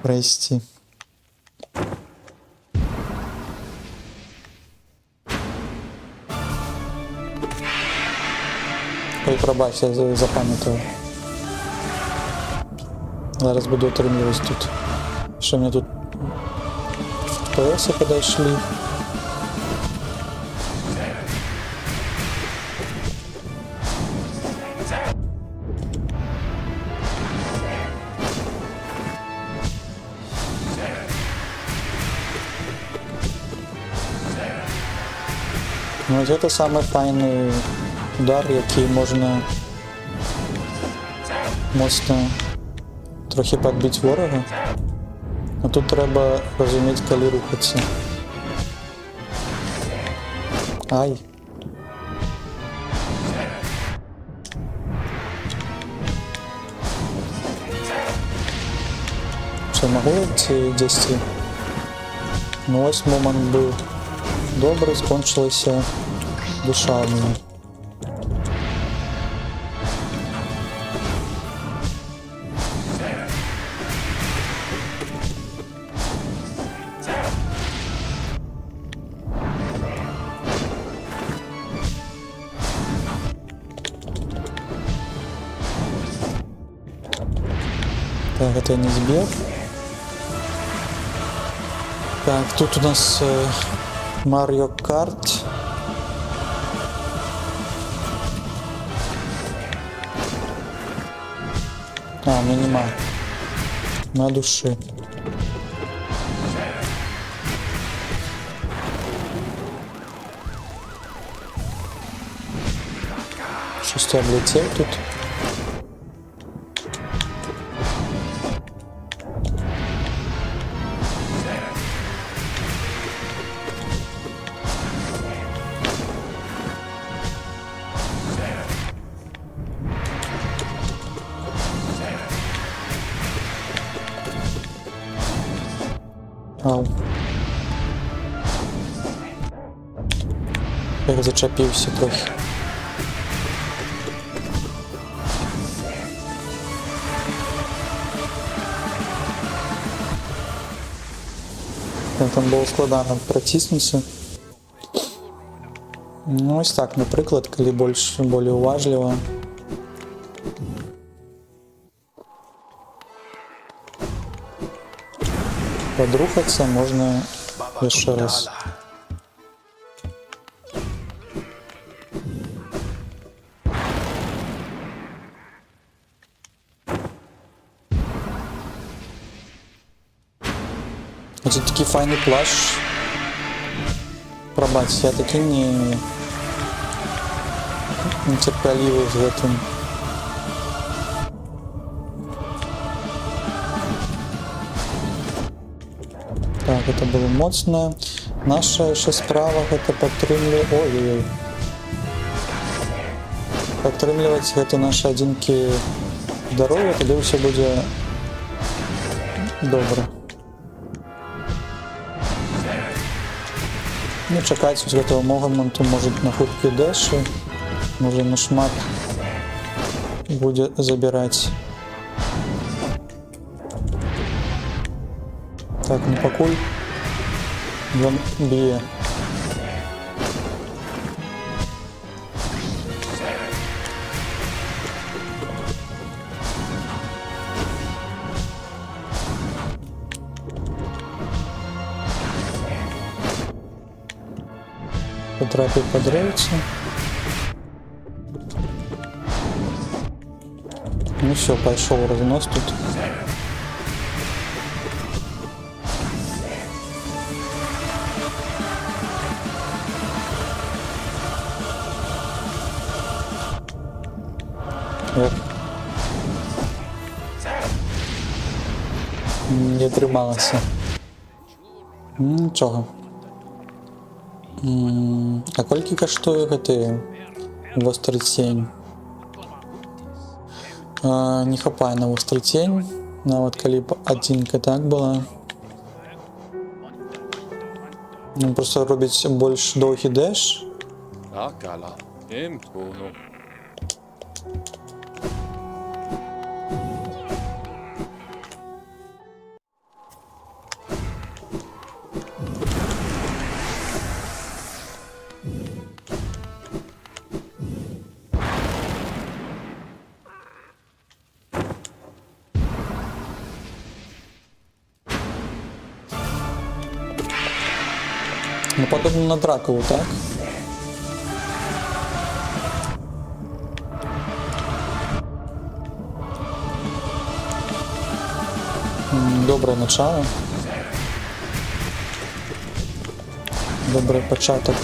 пройти. Ой, пробач, я запам'ятав. Зараз буду отримувати тут. Що мені тут ПСи подійшли. Ну, це саме файний удар, який можна моцно трохи підбити ворога. А тут треба розуміти, коли рухатися. Ай. Що, можу ці 10? Ну, ось момент був добрий, скончилася душа в мене. Так, это я не сбил. Так, тут у нас Mario Kart. А, ну нема. На души. Щось я облетел тут. Ау. Я зачепився трохи. Там було складно протиснутися. Ну, ось так, наприклад, коли більш уважливо. Подрухаться можно еще раз. Это такий файний плащ. Пробач, я такий нетерпеливий в этом. Так, это было моцно. Наша ще справа это підтримлювати. Ой-ой-ой. Підтримлювати це наші одинки здоров'я, тоді все буде добре. Ну, чекати з цього моменту, може на хуткі деші, може на шмат буде забирать. Так, не пакуль. Ён б'е. Потрапив по древцю. Ну все, пошел разнос тут. Ох. Не трималася. Нічого. А колькі каштуе гэты востры цень? Не хапае на востры цень, нават калі б адзінка так была. Просто робіць больш доўгі дэш. Akala, tempono. Ну, подобно на Дракулу, так? Доброе начало. Добрий початок.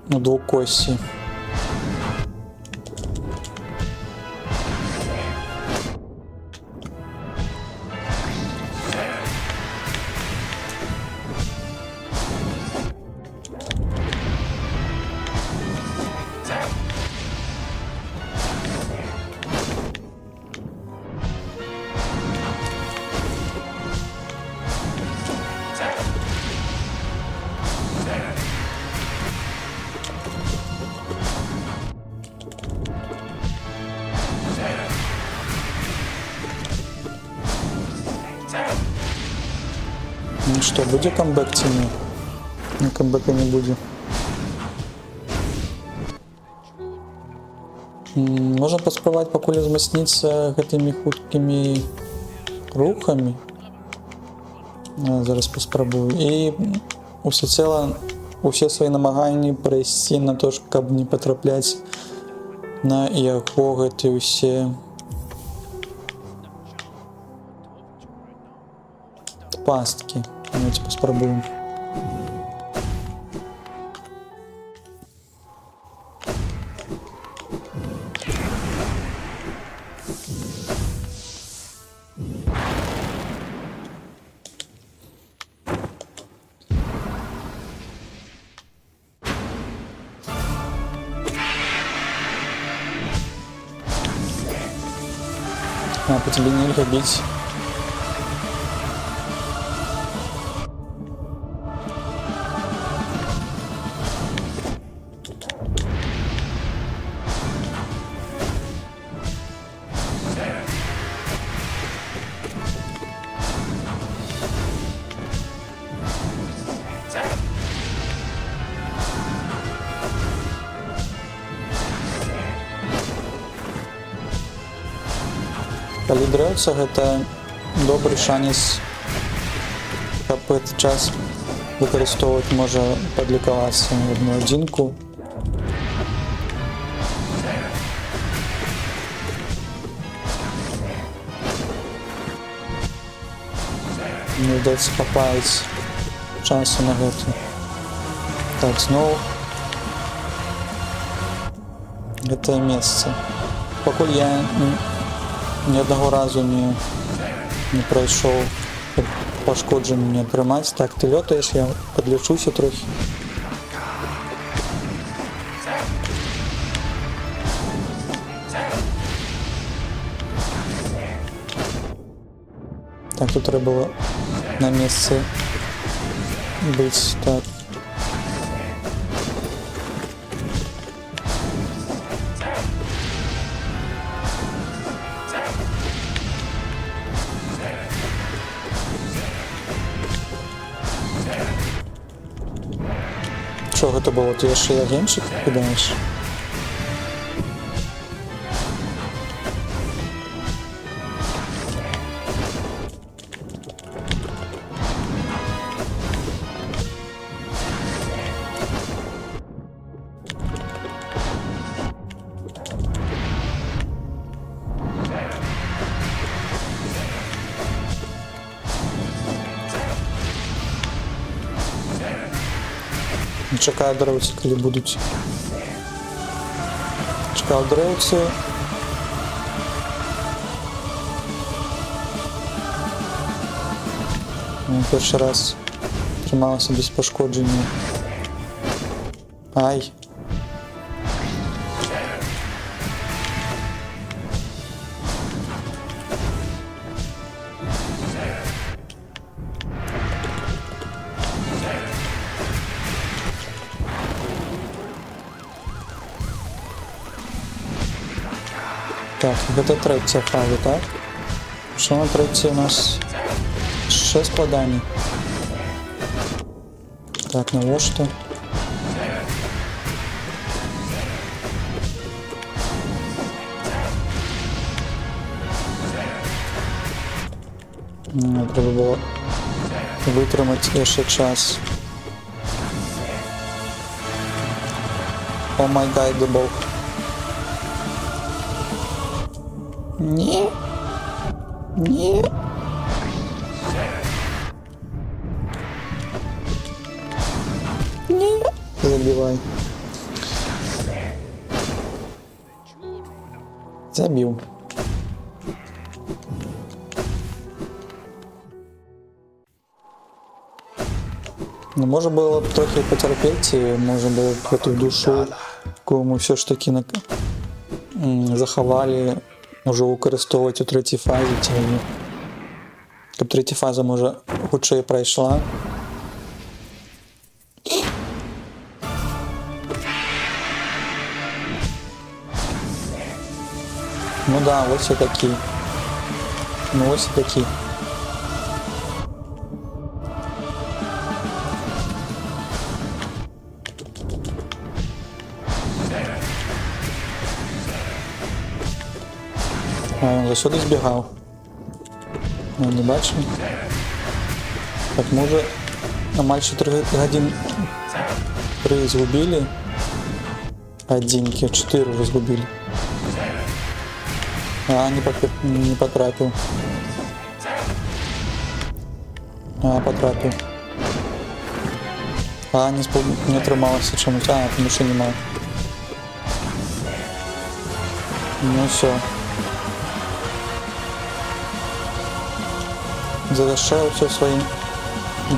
Ну, двукості. Ну что, будет камбэк ці не? Ну, камбэка не будет. Можна паспрабаваць пакуль узмацніцца гэтымі хуткімі рухамі. Зараз паспрабую. І усе свае намаганні прайсці на то, каб не патрапляць на яго гэты ўсе пасткі. Давайте паспрабуем. По тебе нельзя бить. Калі дрэўца, гэта добры шанец, каб гэты час выкарыстоўваць, можа падлікавацца на одну адзінку. Мне здаецца, хапаюць часу на гэта. Так, зноў гэтае месца. Пакуль я ні одного разу не пройшов пошкодження не атрымаць. Так, ти лётаєш, я подлечуся трохи. Так, тут треба було на місці бути. Так. Що це було? Ти ще й агентчик кидаєш? Чекаю деревці, коли будуть. Чекаю деревці. Перший раз трималася без пошкодження. Ай. Так, це третя фаза, так? Що на третій у нас? 6 складаний. Так, ну вот что. Треба було витримати ще час. О май гад, the ball. Ні. Ні. Ні. Забивай. Забив. Ну, може було б трохи потерпіти, може було б эту душу, яку ми все ж таки заховали, може використовувати у третій фазі, щоб третя фаза, може, худше пройшла. Ну да, ось і такі. Ну ось і такі. А, він засюди збігав. Ну, не бачимо. Так, ми вже на майже 3 годин 3 згубили. 4 вже згубили. А, не потрапил. А, потрапил. А, не трималася чомусь. А, тому що немає. Ну все. Завершаю все своим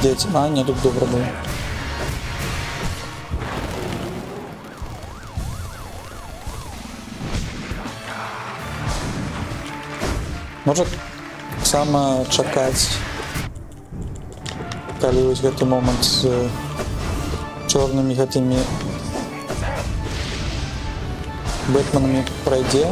детям. А, нет, тут добро было. Может саме чекать, коли ось гэты момент з чорними гэтымі Бэтменами пройде.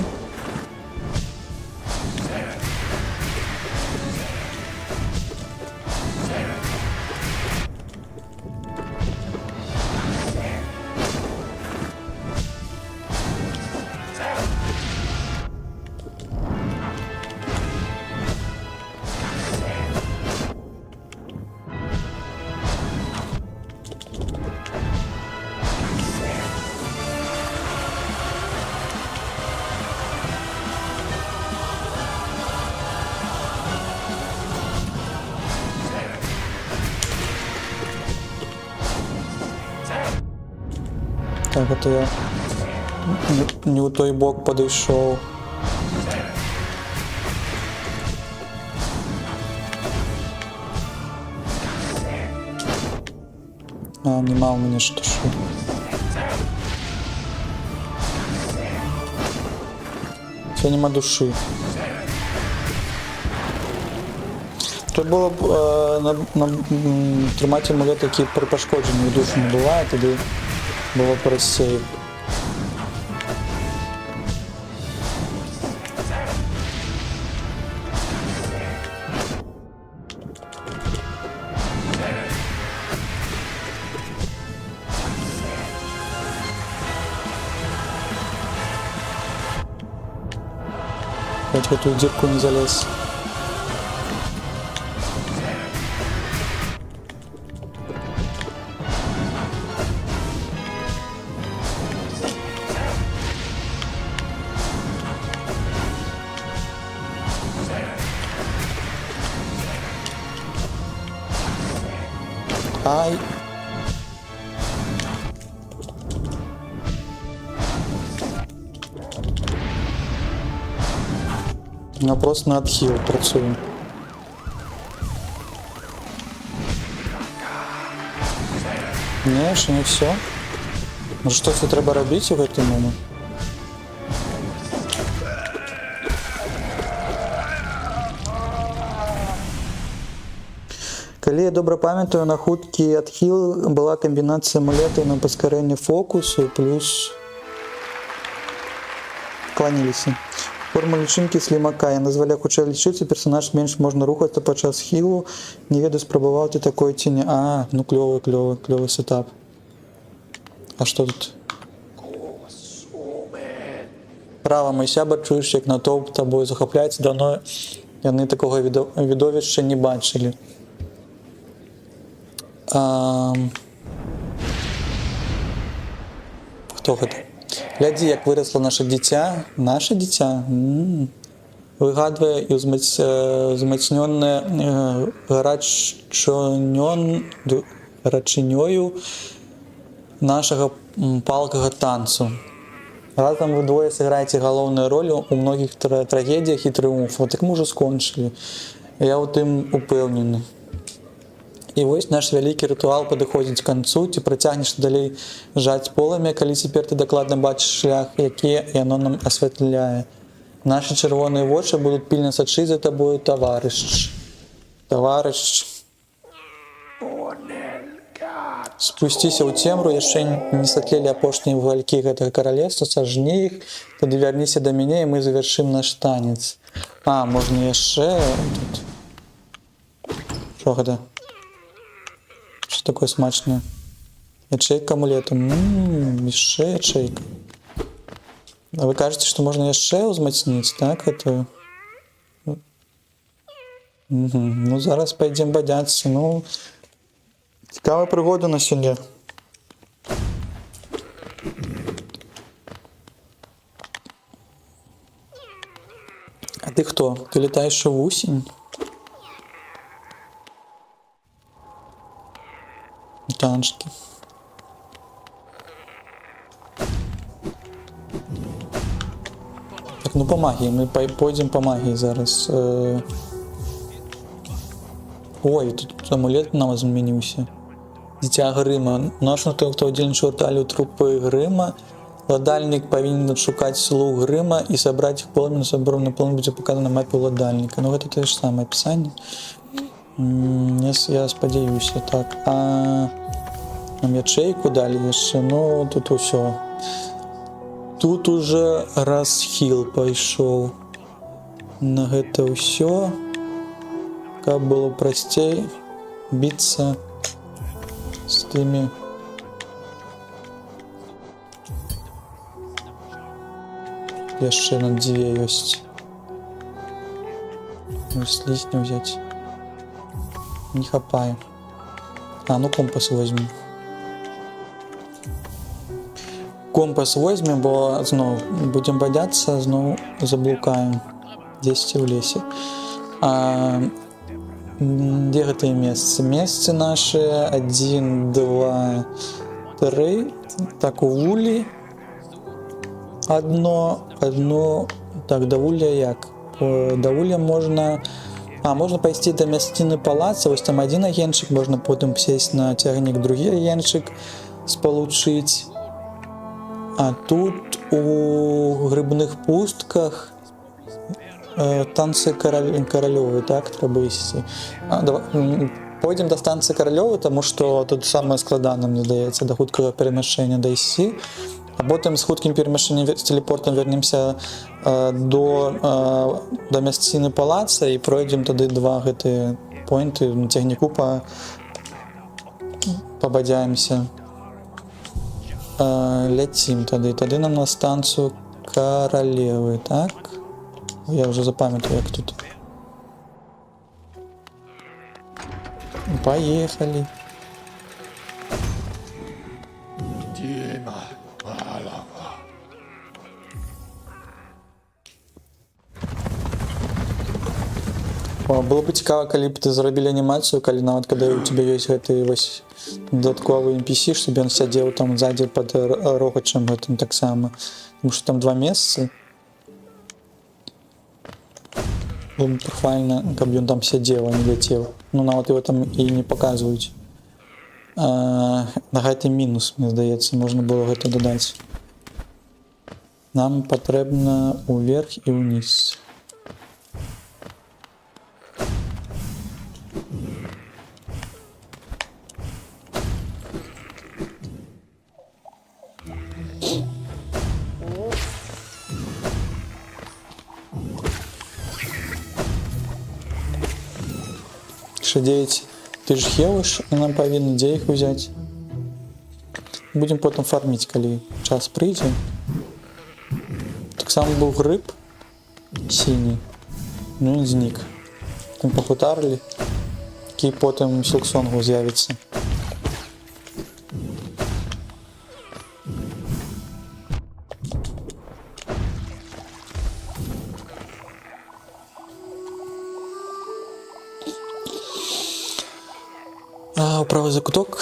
Так, это я не у той бок подійшов. А, нема у мене що. Все, нема души. То було б тримати амулет, який при пошкодженні душу надуває, тоді було б розсеяв. Хоть в эту дырку не залез. Ай. Я просто на отхил працюю. Не, ще не все. Може щось і треба робити в цей момент? Калі я добра памятаю, на хуткі адхіл была камбінацыя амулетаў на паскарэнне фокусу плюс кланіліся. Форма лічынкі слімака. Я назвалі хутчэй лічыцца, персонаж менш можна рухацца падчас хілу. Не ведаю, спрабаваў ты такое ці не. А, ну клёвы сетап. А што тут? Права, мой сябар, чуеш, як натоўп табою захапляецца. Даўно яны такога відовішча не бачылі. Хто гэта? Глядзі, як вырасла наша дзіця. Наша дзіця? Выгадвае і ўзмацнёнае гарачынёю нашага палкага танцу. Разам вы двое сыграеце галоўную ролю ў многіх трагедіях і трыумфах. Так мы ўжо скончылі. Я ў тым упэўнены. І вось наш вялікі рытуал падыходзіць к канцу. Ці працягнеш далей жаць полымя, калі цяпер ты дакладна бачыш шлях, які яно нам асвятляе. Нашы чырвоныя вочы будуць пільна сачыць за табою, таварыш. Таварыш. Спусціся ў цемру, яшчэ не сатлелі апошнія вугалькі гэтага каралевства, сажні іх, тады вярніся да мяне, і мы завяршым наш танец. А, можна яшчэ тут. Што гэта? Что такое смачное? Ячейка амулета. Яшчэ ячейка. А вы кажете, что можно яшчэ ўзмацніць, так? Это... Ну, зараз пойдем бадяцца. Ну, цікавая прыгода на сёння. А ты хто? Ты летаешь в усень? Танчики. Так, ну по магии. Мы пойдем по магии зараз. Ой, тут амулет нам змяніўся. Дзіця Грыма. Наш той, хто удзельнічаў у рытуале трупы Грыма. Ладальнік павінен адшукаць слуг Грыма і сабраць іх полымя. Саборна полымя будзе паказана на мапе ладальніка. Ну гэта тое ж самае апісанне. Я спадзяюся, так. А нам ячейку далі яшчэ, ну тут усё. Тут уже расхіл пайшоў на гэта ўсё, каб было прасцей біцца з тымі яшчэ на дзве ёсць. Слізь не ўзяць. Не хапаю. А, ну компас возьмем. Компас возьмем, бо зноў будем бадяцца, зноў заблукаем дзесьці ў лесе. Дзе гэтыя месцы? Месцы наши 1, 2, 3. Так, у вулі. Одно. Так, да вуля як? Да вуля можна... можна пайсці да мясціны палаца, вось там адзін агенчык, можна потым сесть на цягнік, другі агенчык спалучыць. А тут у грыбных пустках станції Корольової, так, треба йти. Пойдемо до станції Корольової, тому що тут саме складане, мені здається, до хуткого переміщення дійти. А потім з хутким переміщенням з телепортом вернемося до місцини палаца і пройдемо туди два гэты поінти, на техніку побадяємося. Летим тоді нам на станцію Королеви, так? Я вже запам'ятаю, як тут. Поехали. Было бы цікаво, калі б ты зрабілі анімацыю, калі нават калі у тебя ёсць гэты вось дадатковы NPC, чтобы ён сядзеў там сзади под рогачам гэтым таксама. Потому что там два месцы. Было бы прикольно, каб ён там сядзеў, а не ляцеў. Ну нават его там і не паказваюць. На гэты мінус, мне здаецца, можна было гэта дадаць. Нам патрэбна уверх і ўніз. Ще 9 тысяч хевыш, і нам павінны дзе іх узяць. Будем потім фарміць, калі час прыйдзе. Таксама быў грыб сіні, ну і знік. Там пахутарылі, які потім Сілксонгу з'явіцца. Правый закуток.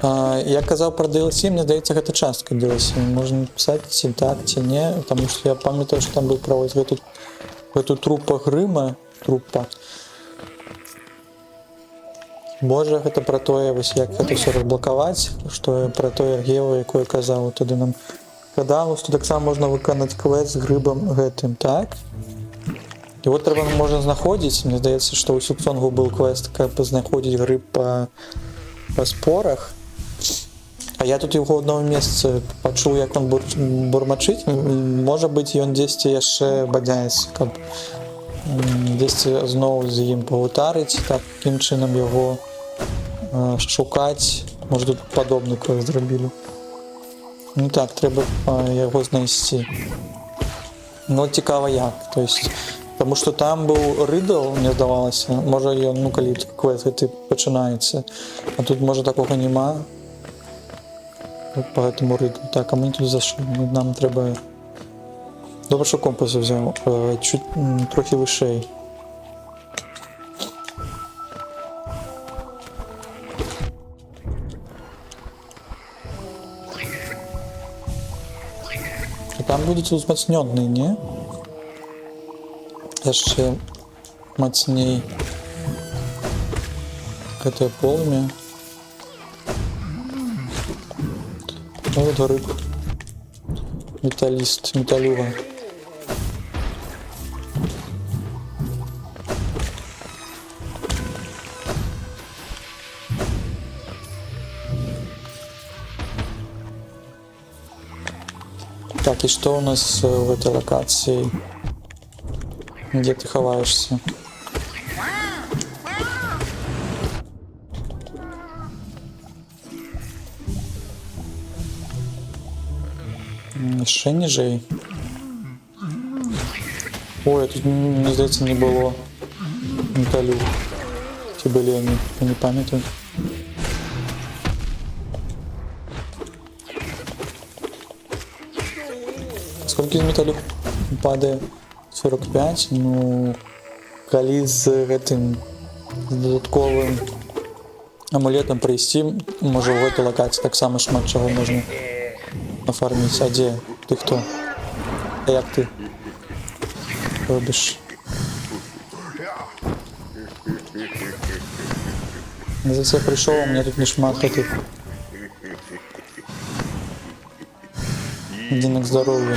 Я казаў пра DLC, мне здаецца, гэта частка DLC. Можна пісаць, ці так, ці не, таму што я памятаю, што там быў правой гэту трупа грыма, Можа, гэта пра тое, вось як гэта ўсё разблакаваць, што пра тое Гео, якое казаў, тады нам казаў, што таксама можна выканаць квест з грыбам гэтым, так? І от трэба можна знаходзіць, мне здаецца, што ў Сілксонгу быў квест, каб знаходзіць грыб па спорах. А я тут яго ў адном месцы пачуў, як он бурмачыць. Можа быць, ён дзесьці яшчэ бадзяецца, каб дзесьці зноў з ім пагутарыць, такім чынам яго шукаць. Можа, тут падобны квест зрабілі. Ну так, трэба яго знайсці. Ну, цікава як, то есть... Потому что там был рыдал, мне здавалася. Можа ён, ну калі квест гэты пачынаецца. А тут можа такога нема. По гэтаму рыду. Так, а мы тут зашли. Нам трэба... Добра, што компас взяў. Чуть трохі вышэй. А там будуць узмацнёныя, не? Яшчэ мацней гэтае полымя. Вот рыб. Металлист, металюга. Так, и что у нас в этой локации? Где ты ховаешься? Ще ніжей. Ой, тут, мне здається, не було металю. Ті були вони, я не пам'ятаю. Скільки з металю падає? 45, ну, калі з гэтым додатковым амулетом прийсці, можа в этой локації так само шмат чого можна оформить. А где? Ты кто? А як ты робишь? За це прийшов, у мене тут не шмат таких. Иди к здоровью.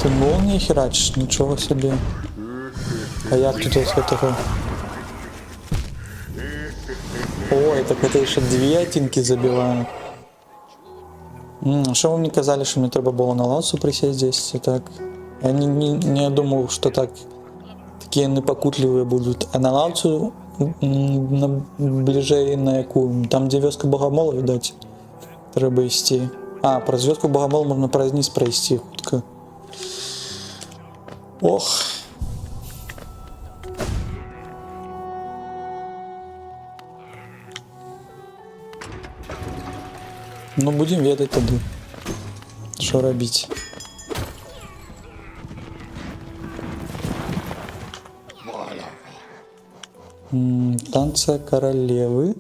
Ты молнии херачишь? Ничего себе. А як тут из этого? Ой, так это еще две отинки забиваю. Что вы мне казали, что мне треба было на лаусу присесть здесь? И так. Я не думал, что так такие непокутливые будут. А на лаусу ближе на яку? Там, где вёска Богомола, видать, треба йти. А, про вёску Богомола можно праз низ пройти хутко. Ох. Ну, будем ведать тады, что робить. Танца королевы.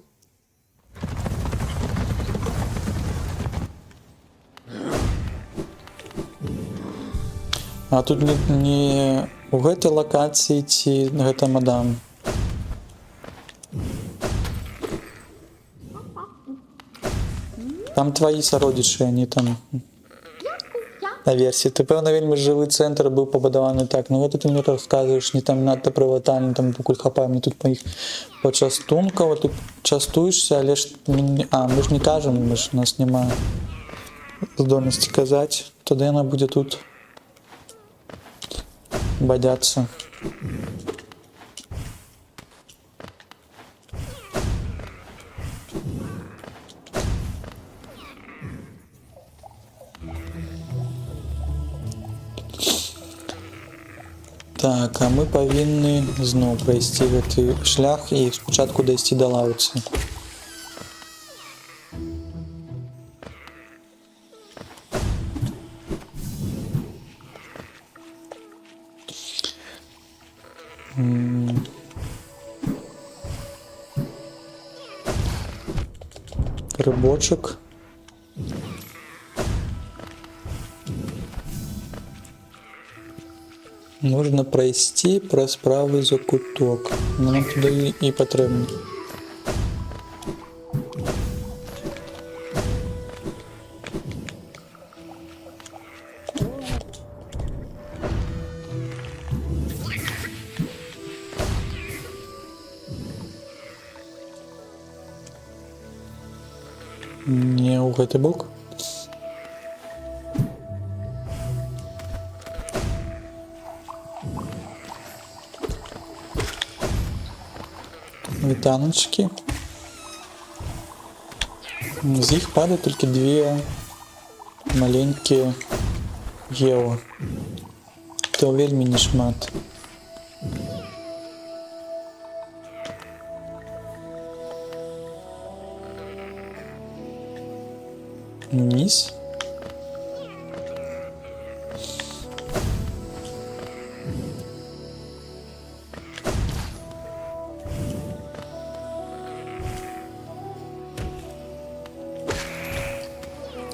А тут не у гэтай локації ці гэта мадам. Там твои сородичи, они там на версии. Ты, певно, вельми живий центр був побудований так. Ну от ти мені розказуєш, не там надто приватально, там покуль хапаємо, тут по їх почастунково, ти частуєшся, але ж ми ж не кажемо, ми ж у нас немає здольності казати. Тоді вона буде тут бодяться. Так, а мы повинны зноў пройсці гэты шлях і спачатку дайсці да лаўцы. Рыбочак. Можна пройсці праз правы закуток. Нам туди і патрэбна. Не ў гэты бок. Вітаночки. З іх падає тільки дві маленькі гео. То вельмі не шмат. Вниз.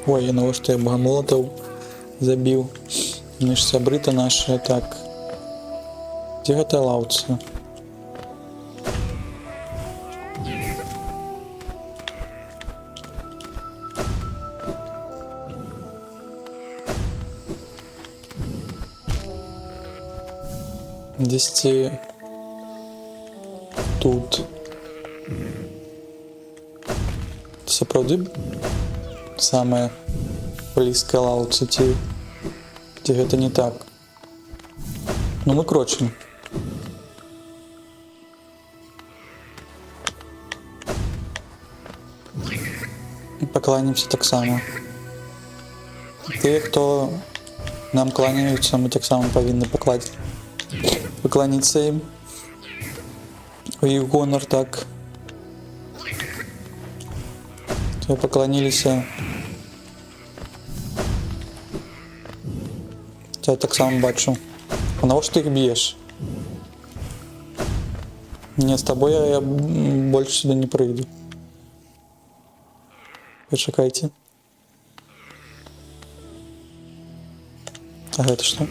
Ой, я навошта я богомолотов забіў. Они ж сябры-то наши. Так. Где гэта лаўца? Десяти тут. Сапраўды самая блізкая лаўца ці гэта не так. Ну мы крочым. Пакланяемся таксама. Тыя, хто нам кланяюцца, мы таксама павінны пакланіцца ім у іх гонар. Так пакланіліся. Я так само бачу. А навошта ты их б'еш? Не, с тобой я больше сюда не прыйду. Почекайте. А это что?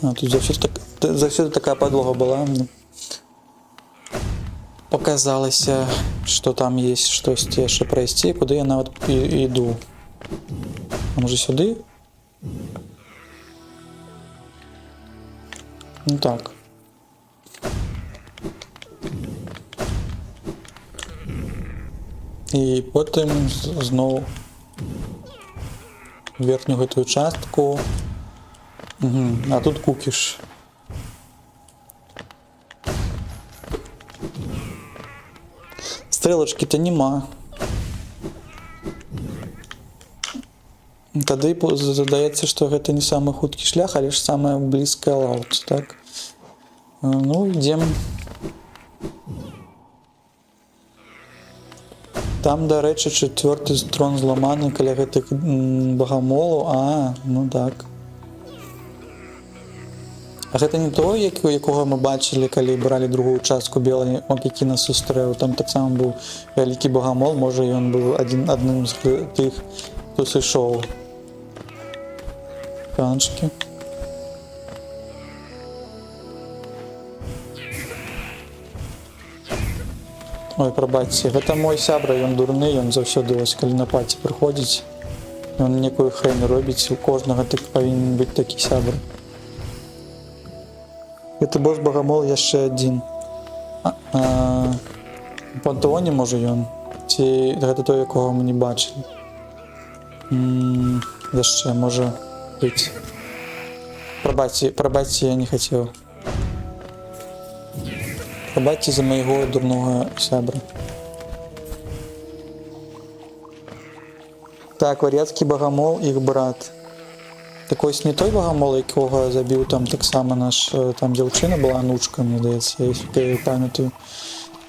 А, тут за все такая подлога была. показалася, што там есть штосьці яшчэ прайсці, куды я нават іду. А можа сюды? Ну так. І потым зноў верхнюю гэтую частку. А тут кукіш. Стрэлачкі-то нема. Тады задаецца, што гэта не самы хуткі шлях, але ж самая блізкая лаўца, так? Ну, ідзем. Там, дарэчы, 4-й трон зламаны каля гэтых багамолаў. Ну так. А гэта не той, якога мы бачылі, калі бралі другую частку белай, які нас сустрэў. Там таксама быў вялікі багамол, можа ён быў адным з тых, хто сышоў. Канчкі. Ой, прабачце, гэта мой сябра, ён дурны, ён заўсёды вось калі на паці прыходзіць, ён некую хрень робіць, у кожнага так павінен быць такі сябр. Гэта босс багамол яшчэ адзін. У пантеоне можа ён? Ці гэта той, якога мы не бачылі? Яшчэ можа быць. Прабачце, я не хацеў. Прабачце за майго дурнога сябра. Так, вар'яцкі багамол, іх брат. Так ось не той багамол, якога забіў там таксама наш, там дзяўчына была, анучка, мне здаецца, я памятаю.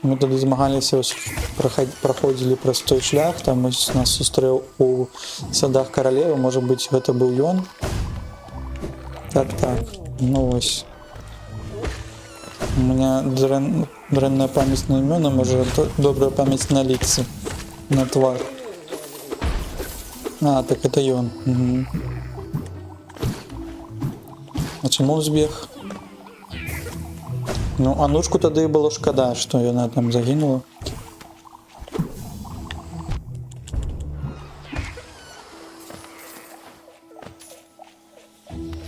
Мы тады змагаліся, праходзілі праз той шлях, там нас сустрэў у садах каралевы, можа быць, гэта быў ён. Так, ну ось. У меня дрэнная памяць на імёны, можа, добрая памяць на лице, на твар. Так это ён. А чаму он збег? Ну, анучку тады было шкада, што яна там загінула.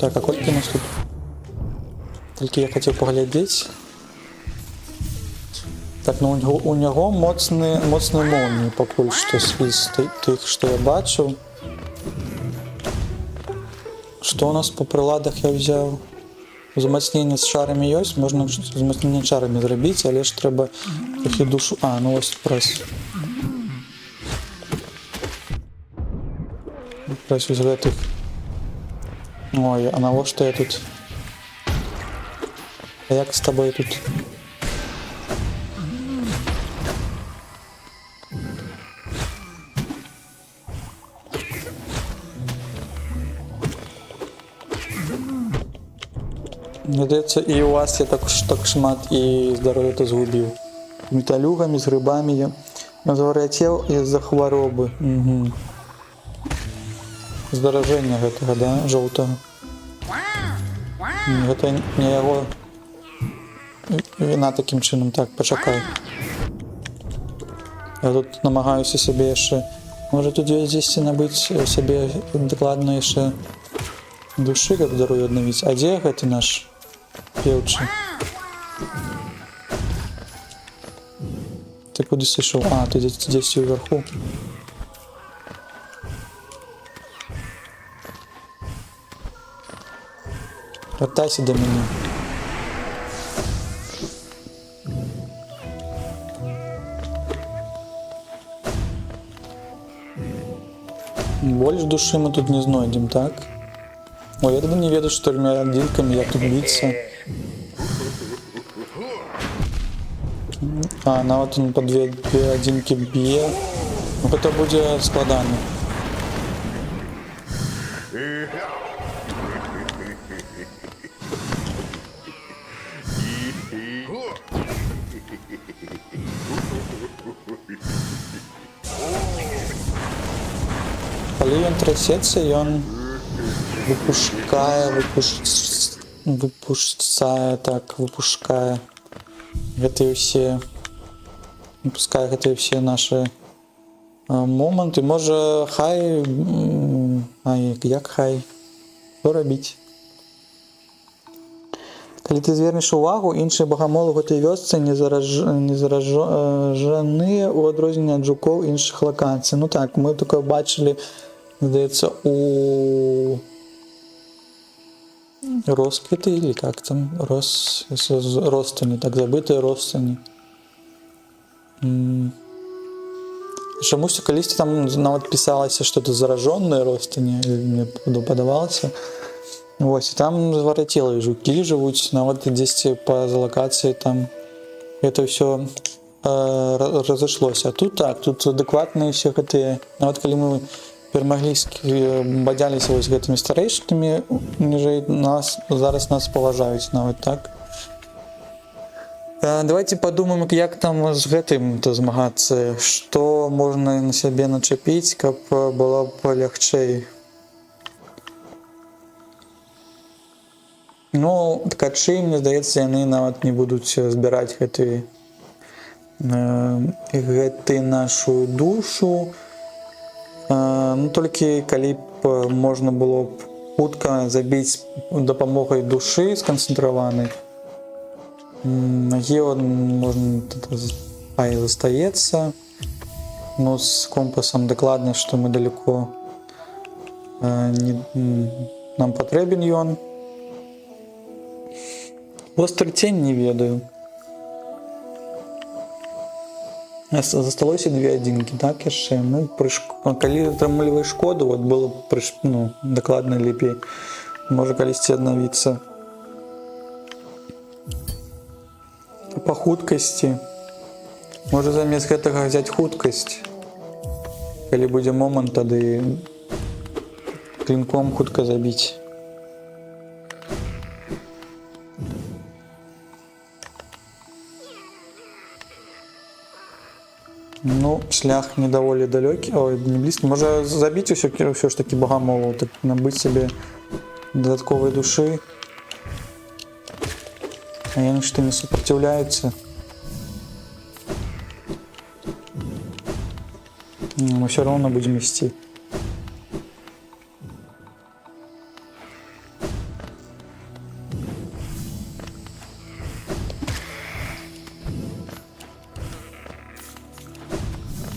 Так, а колькі у нас тут? Толькі я хацеў паглядзець. Так, ну у няго моцны молнii пакуль што з тых, што я бачыў. Што у нас по прыладах я взяў? Узмацненне з шарамі ёсць, можна узмацненне шарамі зрабіць, але ж трэба трохі душу... ну ось прess. Прess з гэтых. Ой, а навошта я тут? А як з табой тут? Здаецца, і у вас я так шмат і здароўя-то згубіў. Металюгамі, з грыбамі я звар'яцеў з-за хваробы. Здаражэння гэтага, да, жоўтага. Гэта не яго віна такім чынам. Так, пачакай. Я тут намагаюся сябе яшчэ... Можа тут дзесьці набыць сябе дакладна яшчэ душы, каб здароўе аднавіць. А дзе гэты наш пеўчы? Ты куды сышоў? Ты дзесьці ўверху. Вяртайся да мяне. Больш душы мы тут не знойдзем, так? Ой, я тады не ведаю, што тольмя адзінкамі як тут біцца. Нават он па две адзінкі б'е. Ну, гэта будзе складана. Калі ён трасецца, ён выпускае гэтыя ўсе пускай гэтыя все наши моманты. Можа хай як хай што рабіць? Калі ты звернеш увагу, іншыя багамолы ў гэтай вёсцы не заражаныя ў адрозненне ад жукоў іншых лакацый. Ну так, мы такое бачылі, здаецца, у росквіты, или как там, ростані, так, забытыя ростані. Чамусьці калісьці там нават пісалася, што это заражоныя ростані, мне падавалася. Вось, і там зварацелыя жукі жывуць, нават дзесьці па-за лакацыі там это ўсё разышлося. А тут так, тут адэкватныя ўсе гэтыя, нават калі мы перамаглі, бадзяліся вось гэтымі старэйшымі, ніжэй зараз нас паважаюць нават, так? Давайте подумаем, як там з гэтым-то змагацца, што можна на сябе начапіць, каб было палягчэй. Ну, ткачы, мне здаецца, яны нават не будуць збіраць гэты нашу душу. Ну, толькі калі б можна было б хутка забіць дапамогай душы сканцэнтраванай. Геон можна хай застаецца. Ну, з компасам дакладна, што мы далеко нам патрэбен ён. Востры цень не ведаю. Засталося 2 адзінкі, так, яшчэ. Ну, калі атрымліваеш шкоду, вот было б, ну, дакладна лепей. Можа калісьці аднавіцца. Па хуткасці. Можа замест гэтага взяць хуткасць. Калі будзе момант, тады клінком хутка забіць. Ну, шлях не даволі далёкі, ой, не блізкі. Можа забіць ўсё ж такі багамолаў, так набыць сабе дадатковай душы. А яны што не супраціўляюцца. Мы ўсё роўна будзем ісці.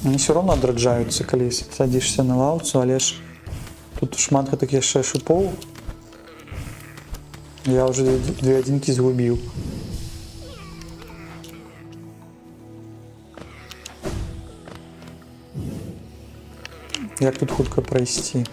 Они все равно адраджаюцца, калі садзішся на лаўцу, але ж тут шмат гэтых яшчэ шипоў. Я уже 2 адзінкі згубіў. Як тут хутка прайсці?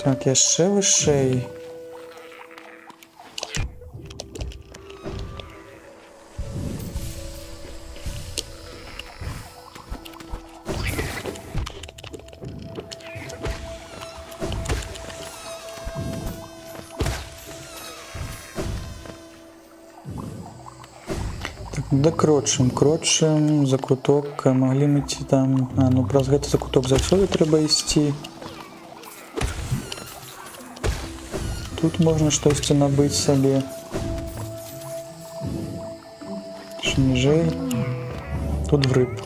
Так, яшчэ вышэй. Так, да крочым за куток, маглі мы ці там, ну праз гэты закуток заўсёды трэба ісці. Тут можна штосьці набыць сабе. Ніжэй. Тут грыб.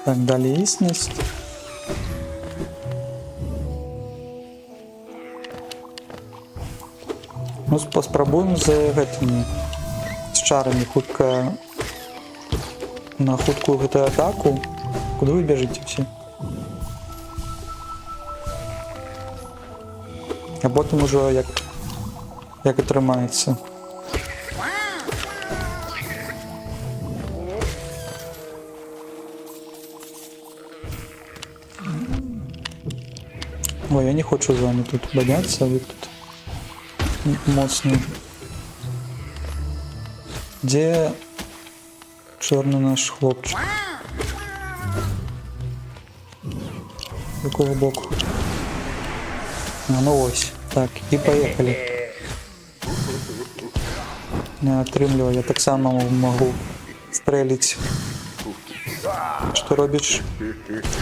Так, далее істинність. Ну, паспрабуем з гэтымі, з чарамі хутка на хуткую гэтую атаку. Куды вы бежыце ўсе? А потым ужо як атрымаецца. Ой, я не хочу з вами тут бадяцца, а вы тут моцны. Дзе чорны наш хлопчык? З якого боку? А, ну ось. Так, і поехали. Не атрымліваю, я таксама магу стрэліць. Што робіш?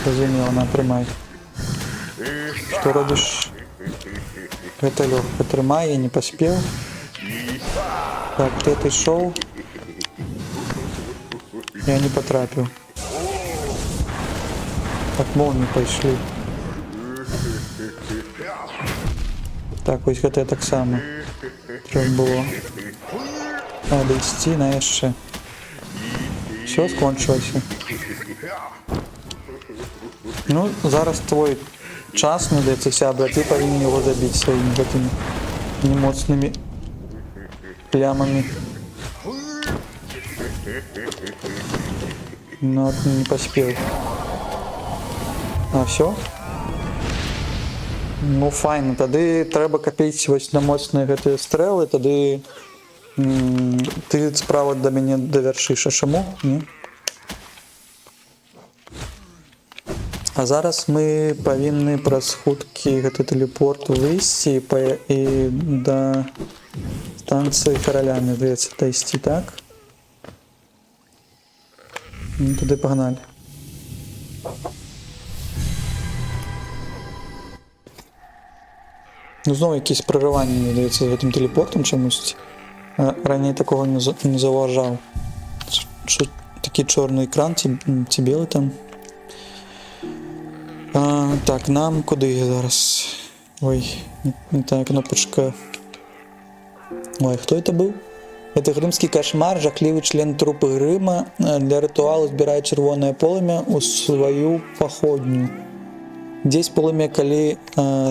Разумела, на, трымай. Што робіш? Гэта лёгка. Трымай, я не паспеў. Так, ты отышоў. Я не потрапіў. Так, молнии пайшлі. Так, ось гэта так само. Трэба было. Надо ісці на яшчэ. Все, скончылася. Ну, зараз твой час надаецца, сябра, ты павінен яго забіць сваімі гэтымі немоцнымі плямамі. Но не поспел. А все? Ну файна, тады трэба капіць вось на моцныя гэтыя стрэлы, тады ты справа да мяне давяршыш, а чаму? Не? А зараз мы павінны праз хуткі гэты тэлепорт выйсці і да станцыі караляны, здаецца, дайсці, так? Ну, туди погнали. Ну, знову якісь проривання, мені здається, з гэтым телепортом чомусь. Ранее такого не заважав. Що такий чорний екран, ці білий там. Так, нам куди зараз? Ой, не та кнопочка. Ой, хто це був? Это грымскі кошмар, жахлівы член трупы Грыма для рытуалу збірае чырвонае полымя ў сваю паходню. Здесь полымя, калі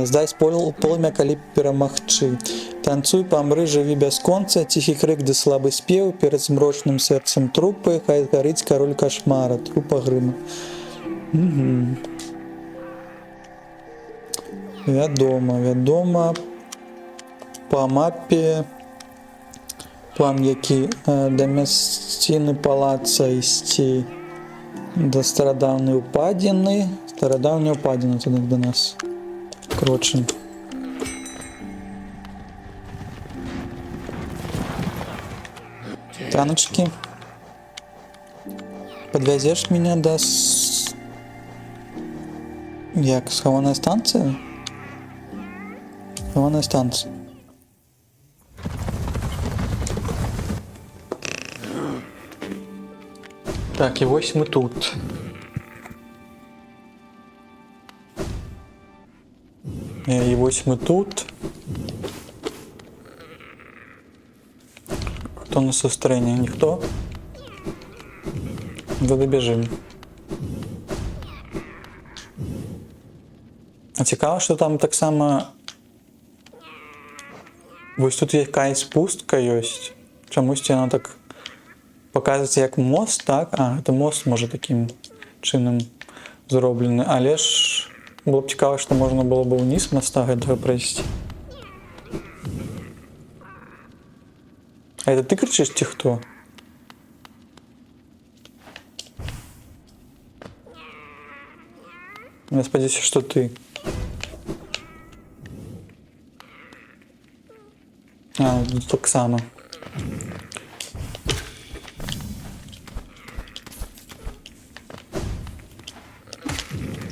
здаць полымя, калі перамагчы. Танцуй, памры, жыві бясконца, ціхі крык ды слабы спеў перад змрочным сэрцам трупы, хай згарыць кароль кошмара, трупа Грыма. Вядома, па мапе план, які да мясціны палаца ісці да старадаўняй упадзіны. Старадаўняя упадзіна туды да нас крочым. Таночки, подвязеш меня до як схованая станція? Схованая станція. Так, і ось ми тут. І ось ми тут. Хто нас зустріне? Ніхто? Добіжимо. А цікаво, що там так само... Ось тут якась пустка ёсць. Чомусь вона так... Показується як мост, так? А, це мост може таким чином зроблений. Але ж було б цікаво, що можна було б вниз моста гэтага пройти. А это ты кричиш чи хто? Я сподіваюся, що ти. А, тут так само.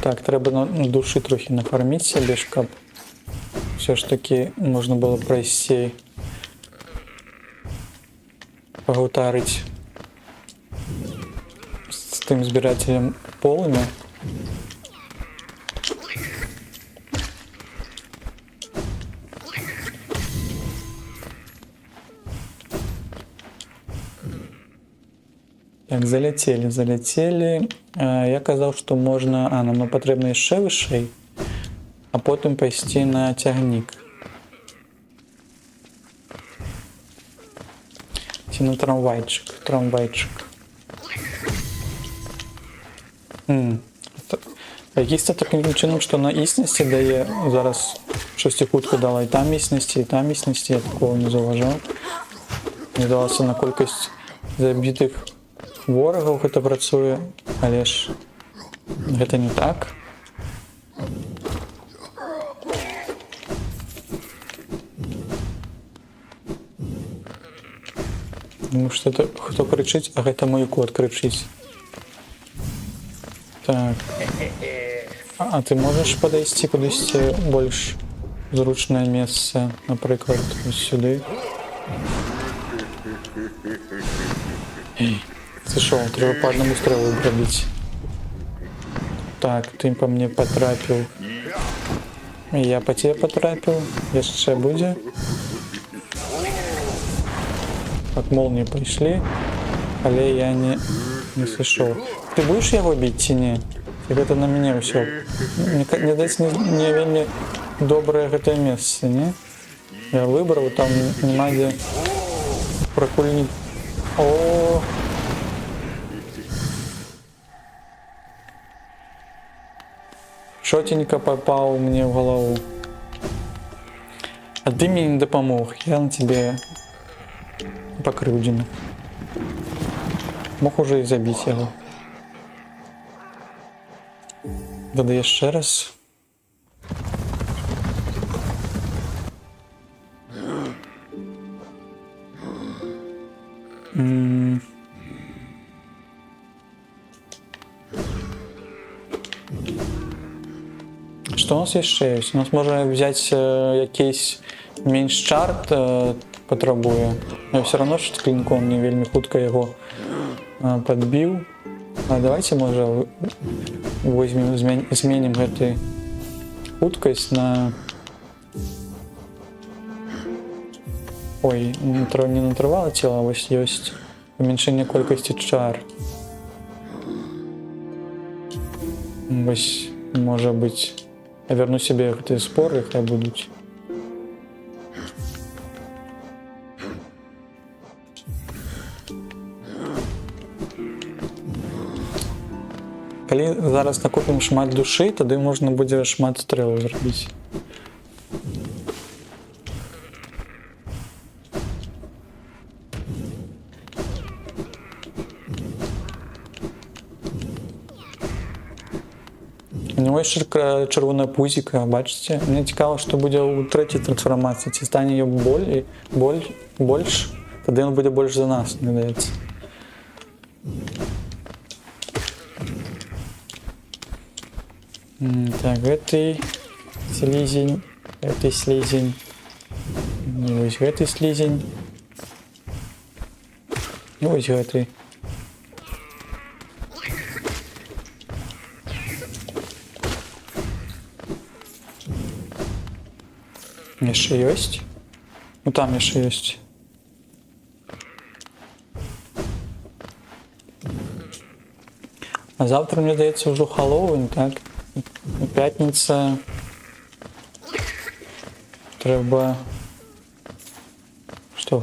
Так, треба на душі трохи нафармити себе, щоб все ж таки можна було пройти, погутарить з тим збирателем полымя. Так, залетели. Я казав, что можно... нам потрібно еще вышей, а потом пойти на тягник. Чи на трамвайчик. Якийсь це таким чином, що на існості дає зараз шестикутку дала і там міцності, я такого не зауважав. Мені здалося на кількість забитих ворогів це працює, але ж це не так. Ну что это, кто кричить? А это мой кот кричить. Так. А ты можешь подойти кудись больше зручное место, например, ось сюди? Це що, треба по одному стрелу пробить. Так, ты по мне потрапил. Я по тебе потрапил. Еще будет. От молнии пришли, але я не слышал. Ты будешь его бить чи не? Як это на меня все? Не дать не вельми доброе это место, не? Я выбрал, там нема где прокульнить. О, шотенько попал мне в голову. А ты мне не допомог, я на тебе покрывден. Мог уже и забить его. Тогда еще раз. Что у нас еще есть? У нас можно взять якийсь менш чарт потребує. Я все равно що клинком не вельми хутко його подбил. А давайте може возьмем, зменим эту хуткость на... Ой, не на тривале тіло, а ось есть уменьшение кількості чар. Ось, може бути, я верну себе эти споры, хай будуть. Коли зараз накопимо шмат душі, тоді можна буде шмат стрілу зробити. У нього ще червона пузіка, бачите? Мені цікаво, що буде у третій трансформації. Чи стане її більше, тоді він буде більше за нас, мені здається. Так, этой слизень, этой слизень, ось этой слизень, и ось этой. Еще есть? Ну там еще есть. А завтра, мне здається, уже Хэллоуін, так? П'ятниця. Треба... Що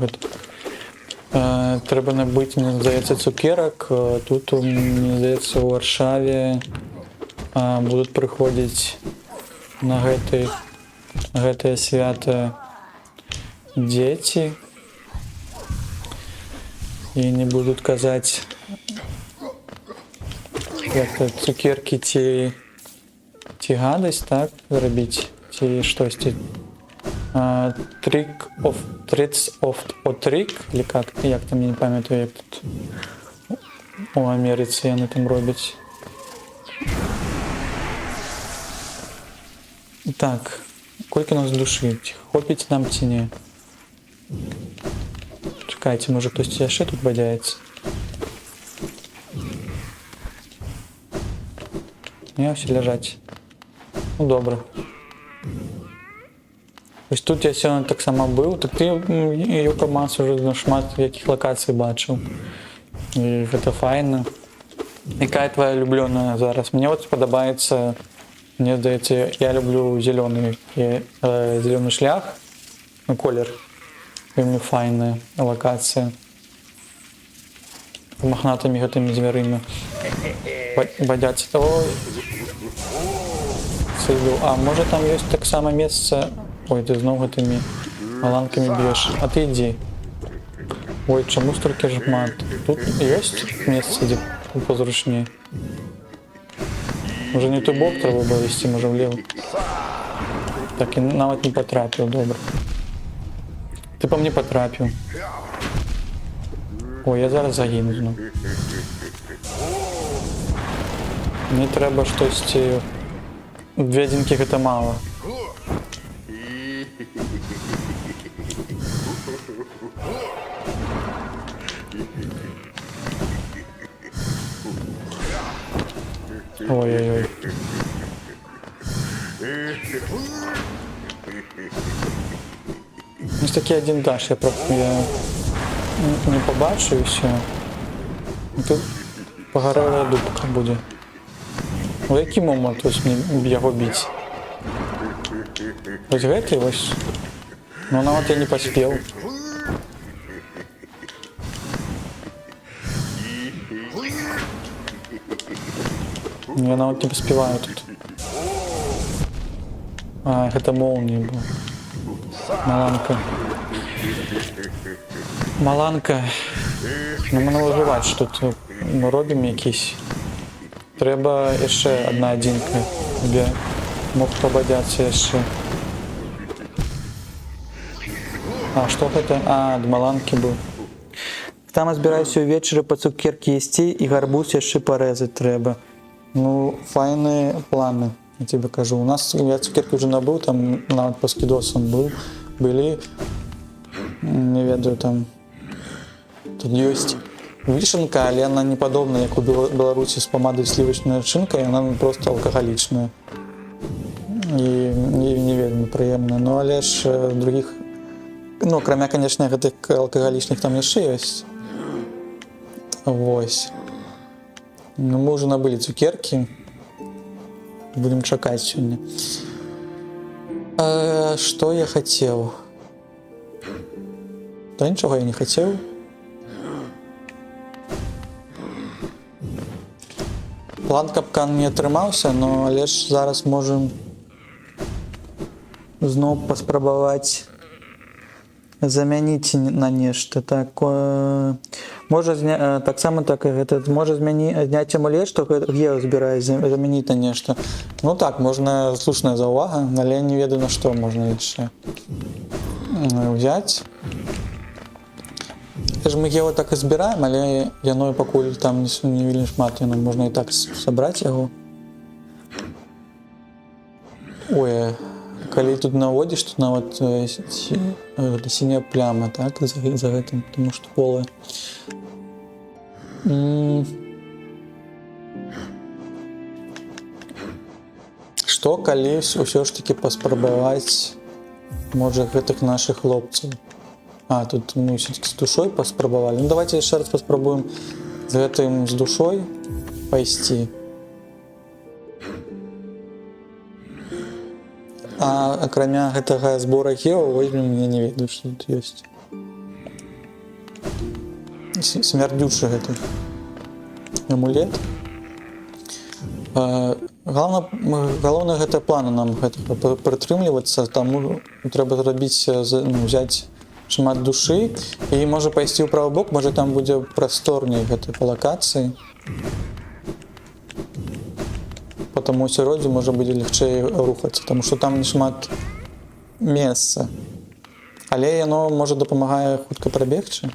це? Треба набити, мені здається, цукерок. Тут, мені здається, у Варшаві будуть приходити на гэта свято дети. І не будуть казати, як цукерки ті гадость, так, зробити, ті щось, tricks of trick, или як там, я не пам'ятаю, як тут у Америці вони там роблять. Так, скільки у нас душі? Хопить нам чи ні? Чекайте, може хтось ще тут валяється? Ні, всі лежать. Ну, добре. Ось тут я сьогодні так само був, так ти Юка Мас вже на шмат яких локацій бачив. І це файно. Яка твоя улюблена зараз? Мені от подобається, мені здається, я люблю зелений шлях, колір. Вельми файна локація. З мохнатими готовими звірами. Бодяться. Ой. сойду. А може там є так само місце. Ой, ти знову тими маланками б'єш. А ти йди. Ой, чому стільки жмат? Тут є місце, де позручніше? Може не той бок треба було вести, може вліво. Так, і навіть не потрапив, добре. Ти по мені потрапив. Ой, я зараз загину знову. Мені треба щось... Дві одинки це мало. Ой-ой-ой. Ось такий один даш, я не побачу і все. І тут погорела дубка буде. У який момент ось мені його бити? Ось гэтий ось. Ну от я не поспів. Я навіть не поспіваю тут. А, це молнія була. Маланка. Маланка. Ну мене виживати, що тут ми робимо якісь. Треба ще одна одинка, де мог пободятися ще. А, що це? А, до маланки був. Там збираюся увечері по цукерки їсти і гарбуз ще порезати треба. Ну, файні плани, я тебе кажу. У нас, я цукерки вже набув, там навіть по скидосам були. Не ведаю, там. Тут є вишенка, але вона не подобна, як у Білорусі з помадою сливочною начинкою, вона просто алкоголічна. І не вельми приємна. Ну, але ж других, ну, кроме, конечно, этих алкоголічних там ще є. Ось. Ну, мы уже набыли цукерки. Будем чекать сегодня. Что я хотел? Да ничего я не хотел. План капкан не отримався, но лишь зараз можем знову поспробувати замінити на нечто. Так, може так само, так і може зняти амулет, що я збираюсь замінити на нечто. Ну так, можна, слушна заувага, але я не ведаю, на що можна ще взяти. Ми його так і збираємо, але яно покуль там не вельми шмат, можна і так зібрати його. Ой, коли тут наводиш, тут навод синяя пляма, так, за гэтым, тому що поле. Што, калі ўсё ж таки паспрабаваць, можа, гэтых наших хлопцаў. А, тут мы все-таки с душой поспробовали. Ну, давайте еще раз поспробуем с гэтым с душой пойти. А кроме гэтага сбора гео возьмем, я не ведаю, что тут есть. Смердючий гэты амулет. Галоўнае гэта плана нам гэтага прытрымлівацца, таму трэба зрабіць, ну, взять шмат душы і можа пайсці ў правы бок, можа там будзе прасторней гэтай па лакацыі. По таму асяроддзю можа будзе лягчэй рухацца, таму што там не шмат месца. Але яно можа дапамагае хутка прабегчы.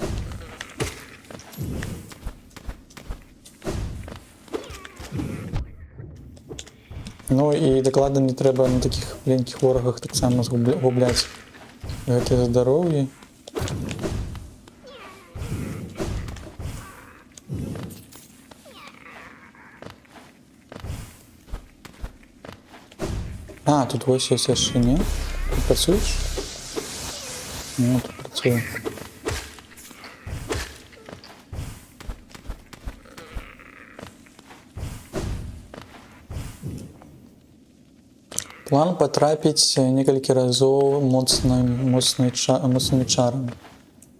Ну і дакладна не трэба на такіх маленькіх ворагах таксама згубляць гэтае здароўе. А, тут вось ёсць яшчэ, не? Ты працуеш? Не, тут працую. План потрапіць некалькі разоў моцнымі чарамі.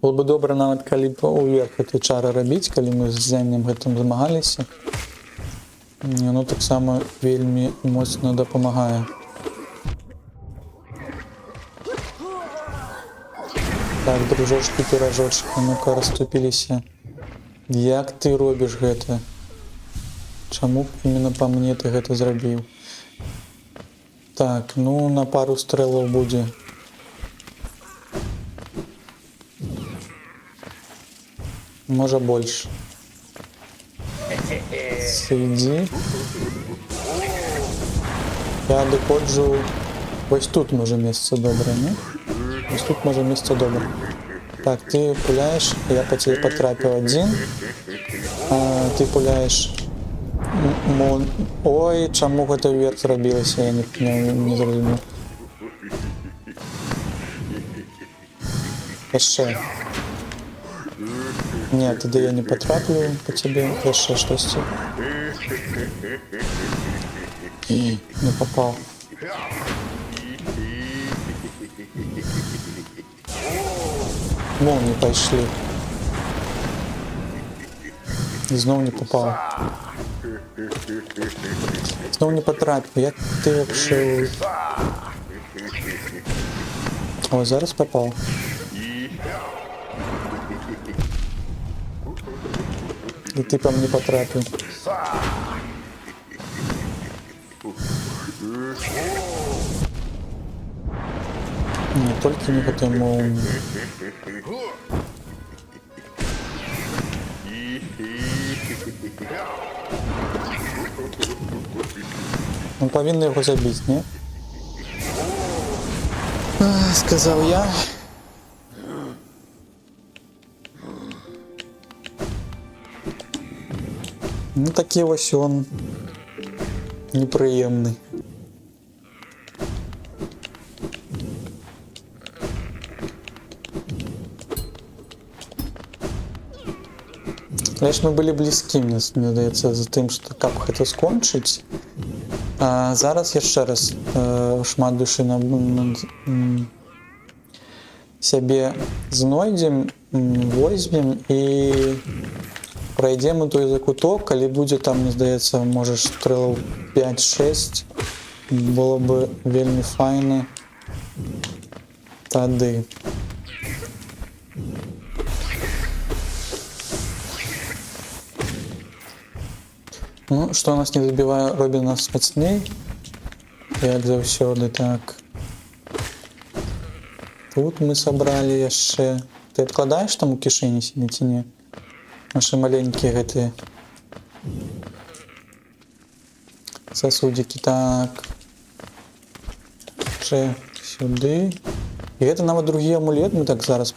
Было бы добра нават калі б уверх гэтай чары рабіць, калі мы з зямнем гэтым замагаліся. Яно таксама вельмі моцна дапамагае. Так, дружочки, піражочки, ну-ка, расступіліся. Як ты робіш гэта? Чаму именно по мне ты гэта зрабіў? Так, ну на пару стрэлаў будзе. Можа больш. Сиди. Я доходжу. Ось тут може место добре, не? Ось тут може место добре. Так, ты пуляешь, я по тебе потрапил один. А, ты пуляешь. Ой, чаму гэта вверх зрабілася, я не зразумеў. Яшчэ. Нет, тады я не потраплю по тебе. Яшчэ штосьці. Не попал. Молнии пошли. Знову не попал. Знову не потрапил. Як ти вообще... О, зараз попал. И ты по мне потрапил. Не, только не в этой молнии. Он повинен его забить, не? Сказал я. Ну такие ось он неприємний. Знаешь, мы были близки, мне здається, за тим, що як це скончить. А зараз я ще раз шмат душі себе знойдем, возьмем і пройдем той закуток, коли буде там, мне здається, може стрілів 5-6, було б вельми файно тоді. Ну, что нас не забиває, робить нас мацней, як завсёды, так. Тут мы собрали яшчэ. Ты откладаешь там у кишені сидіць ці не? Наши маленькие гэтыя сосудики, так. Ще сюды. І гэта нават другі амулет мы так зараз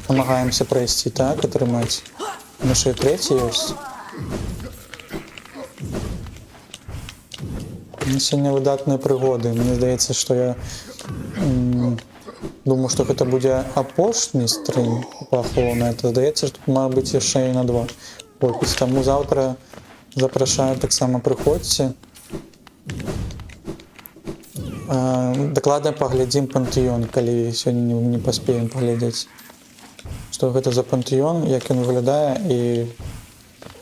намагаемся пройсці, так, атрымаць. Наша і третій ось. Сьогодні видатні пригоди. Мені здається, що я думаю, що це буде апошній стрім по охороні. Це здається, що тут має бути ще і на 2 опис. Тому завтра запрошую так само приходьте. Докладно поглядим пантеон, коли сьогодні не поспеем поглядеть. Что гэта за пантеон, як ён выглядае і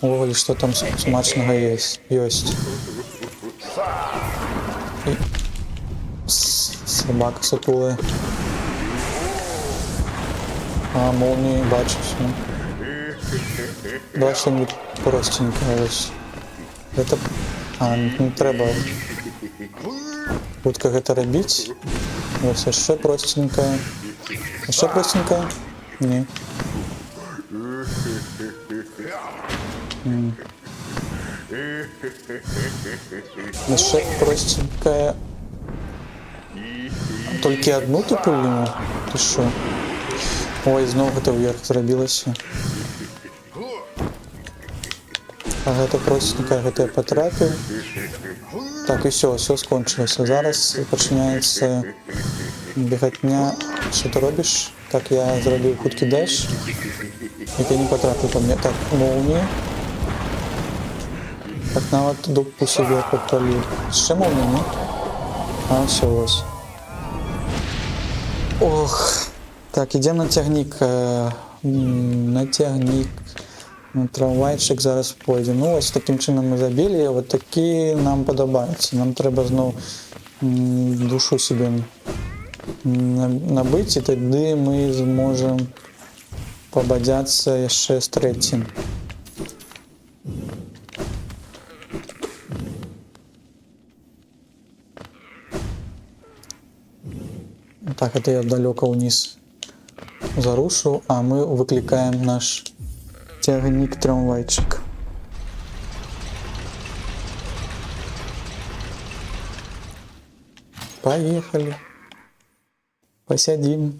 увогуле, што там смачнага ёсць. Собака сатулая. А, молнии бачу всё. Давай что-нибудь простенькое ось. Это... А, не трэба хутка гэта рабіць. Ось яшчэ простенькое. Яшчэ простенькое? Не. Яшчэ простенькая. Толькі одну ты пулю? Ты шо? Ой, зноў гэта вверх зрабілася. А гэта простенькая, гэта я потрапіў. Так, і все скончылася. Зараз пачынаецца бегатня. Што ты робіш? Так, я зрабіў хуткі дэш. І ты не потрапіў по мне. Так, молния. Так, нават дупу себе подпалил. Ще молния, не? А, все, ось. Ох. Так, идем на тягник. На тягник. На трамвайчик зараз пойдем. Ну, ось таким чином ми забили. Вот такі нам подобаються. Нам треба знову душу себе набыць, і тады мы зможам пабадзяцца яшчэ з трэцім. Так, это я далёка ўніз зарушу, а мы выклікаем наш цягнік-трамвайчык. Поехали. Посядим.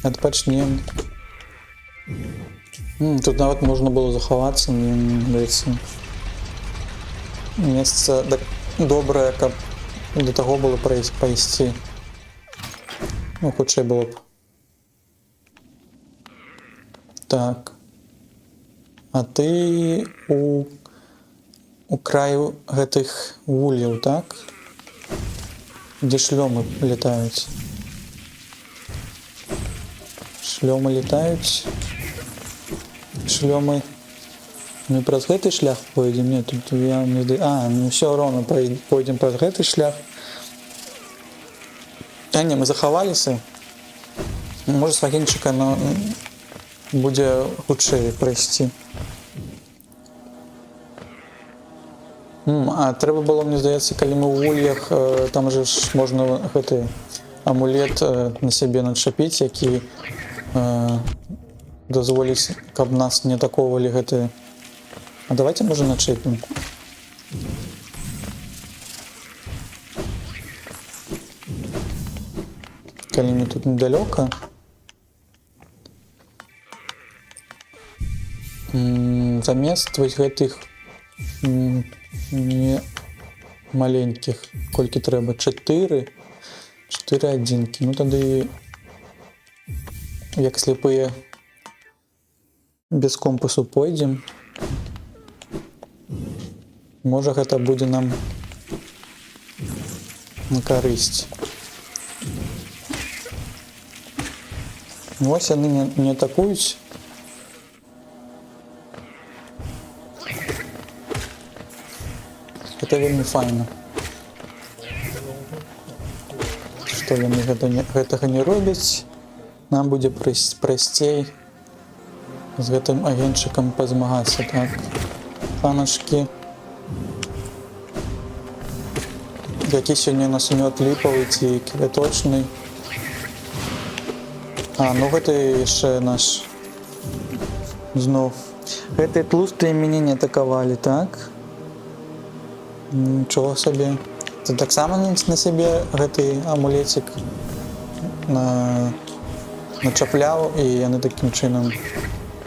Отпочнем. Тут нават можна было захавацца, мне здаецца. Месца добрае, каб до таго было пайсці. Ну, хутчэй было б. Так. А ты у краю гэтых вульяў, так? Дзе шлёмы летаюць? Шлёмы летаюць. Шлёмы мы праз гэты шлях пойдзем. Не, тут я не зда... ну ўсё роўна пойдзем праз гэты шлях. Не, мы захаваліся. Можа, з вагенчыка будзе хутчэй прайсці. А трэба было, мне здаецца, калі мы ў вульях, там же ж можна гэты амулет на сябе начапіць, які дазволіць, каб нас не атаковалі гэтыя. А давайте, можа, начэпім. Калі мы тут недалёка. Замест вось гэтых не маленькіх, колькі трэба, 4 адзінкі. Ну тады як слепыя без компасу пойдзем. Можа, гэта будзе нам на карысць. Вось яны не атакуюць. Это вельмі файна. Што яны гэтага не робяць. Нам будзе прасцей з гэтым агеньчыкам пазмагацца. Так, панашкі. Які сёння нас мёд ліпавы ці кветочны. Ну гэта яшчэ наш зноў. Гэтыя тлустыя мяне не атакавалі, так? Нічого сабе. Ты таксама на сябе гэты амулецік начапляў, і яны такім чынам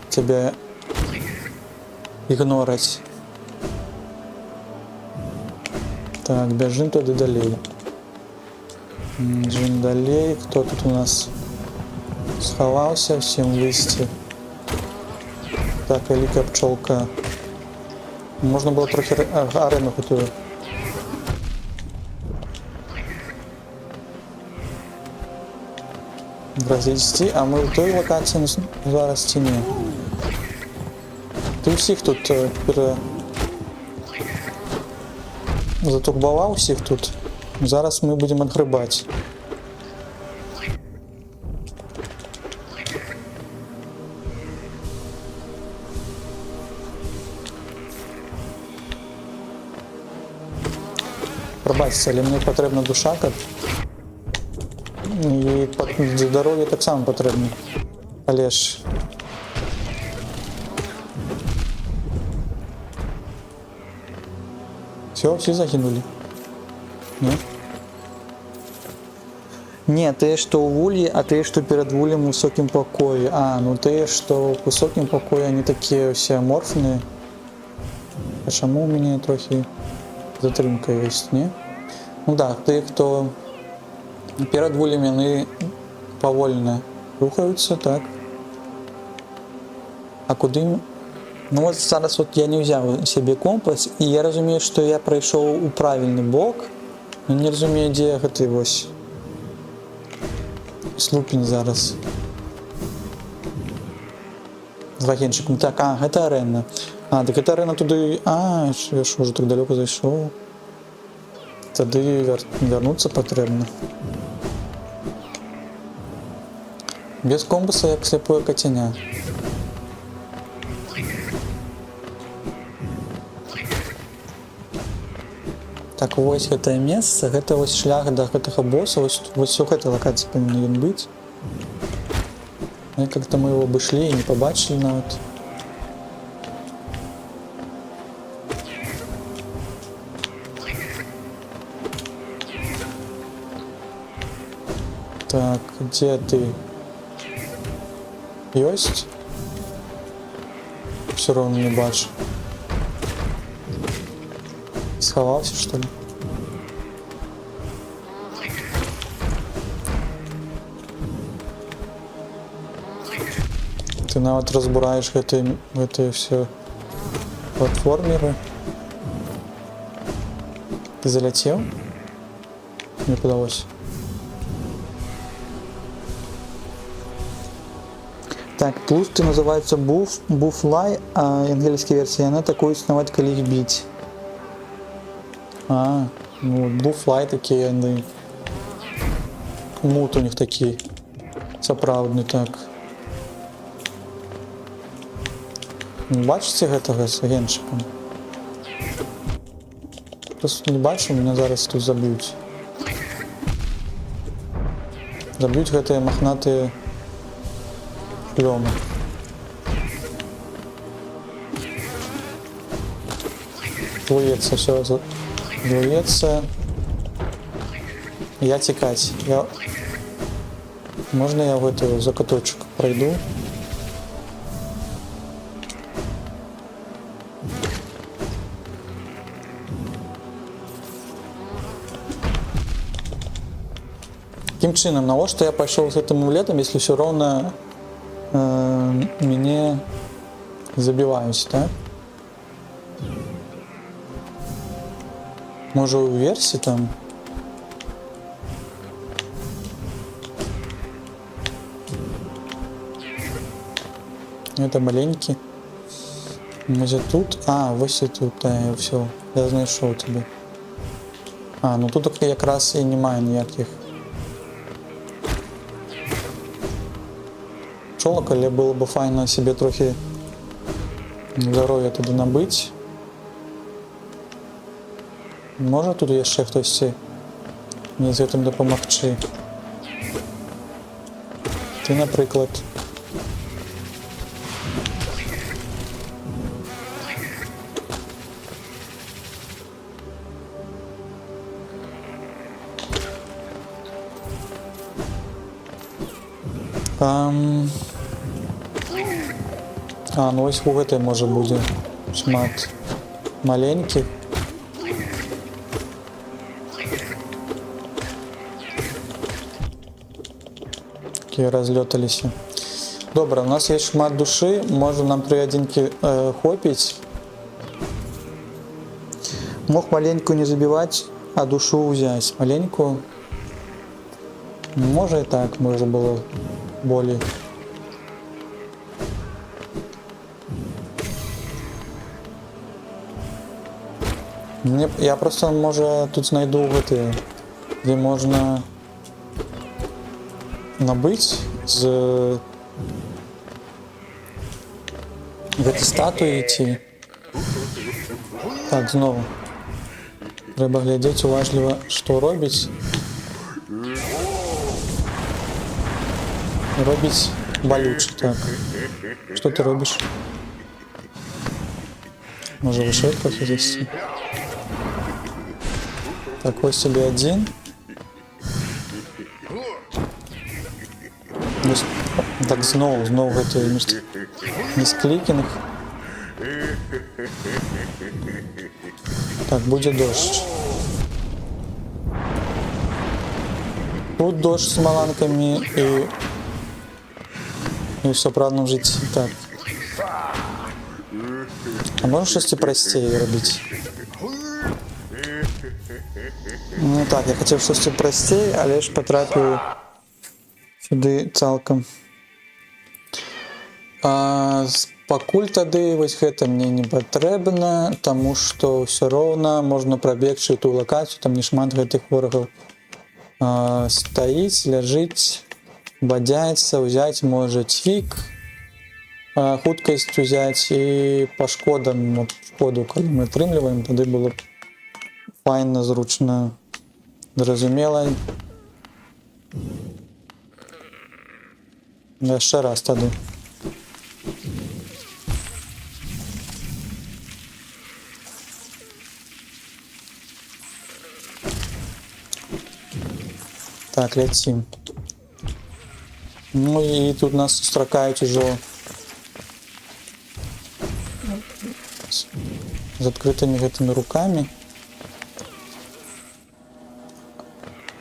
цябе ігнораць. Так, бяжым туды далей. Бяжым далей. Хто тут у нас схаваўся? Всім выйсці. Так, вялікая пчолка. Можна было трохи арену гэтую. Развесці, а мы ў той лакацыі зараз ці не. Ты ўсіх тут затурбаваў усіх тут. Зараз мы будзем адгрыбаць. Прабачце, але мне патрэбна душа, каб і здароўе таксама патрэбна. Але ж все загінулі. Не? Не, тыя, што ў вулі, а тыя, што перад вулем у высокім пакоі. Ну тыя, што ў высокім пакоі, они такія ўсе аморфныя. А чаму ў мяне трохі затрымка ёсць, не? Ну да, тыя, хто перад вулем, яны павольна рухаюцца, так? А куды? Ну вот зараз вот я не ўзяў сябе компас, і я разумею, што я прайшоў у правільны бок, но не разумею, дзе гэты вось слупень зараз. З вагенчыкам. Так, гэта арэна. Так гэта арэна туды... Я ж уже так далёка зайшоў. Тады вярнуцца патрэбна. Без компаса, як слепое котеня. Так, вось гэтае месца, гэта вось шлях да гэтага босса, вось у гэтай лакацыі павінен ён быць. Как-то мы его обошли и не побачили нават. Так, где ты? Есть? Все равно не бачу. Сховался, что ли? Ты нават разбураешь гэтые все платформеры. Ты залетел? Не удалось. Так, тлусты называются буфлай, а английская версия, она такую снавать, коли их бить. А, ну, буфлай такие, они... Мут у них такие. Сапраўдны, так. Бачите гэтага з агеншчыкам? Просто не бачу, меня зараз тут заб'юць. Заб'юць гэтыя махнатыя шлёмы. Плуецца, все плуецца. Я цікаць. Можна я в эту закаточек пройду? Таким чином, навошта я пошел с этим амулетом, если все равно мне забиваюсь, так? Может, у версии там? Это маленький. Может тут? А, вот и тут, да, все. Я знайшов тебе. А, ну тут якраз і немає ніяких пчолок, але було б файно себе трохи здоров'я туди набити. Може тут ще хтось мені з цим допомогти? Ти, наприклад. А, ну ось у гэтай може буде шмат маленьких. Такі разлёталіся. Добре, у нас є шмат душі, може нам 3 одинки хопить. Мог маленькую не забивать, а душу взять. Маленькую. Може і так, може було более. Я просто, може, тут знайду гэты, де можна набыть з гэтай статуї йти. Так, знову. Треба глядець уважливо, що робить. Робить болюче, так. Що ти робиш? Може вище трохи зайти? Так, ось собі один. Так, знову гэта місклікінг. Так, буде дощ. Тут дощ з маланками і в сапраўдным житті. Так. А можна щось простіше робити? Ну так, я хотів щось простіше, але ж потрапив сюди цалком. Пакуль тады вось гэта мне не патрэбна, таму што ўсё роўна можна прабегчы ту лакацыю, там не шмат гэтых ворагаў стаіць, ляжыць. бадзяецца, ўзяць можа цвік, хуткасць узяць і па шкодам, шкоду, калі мы атрымліваем, тады было б файна, зручна, зразумела. Яшчэ раз тады. Так, ляцім. Ну і тут нас сустракаюць ужо з адкрытымі гэтымі рукамі.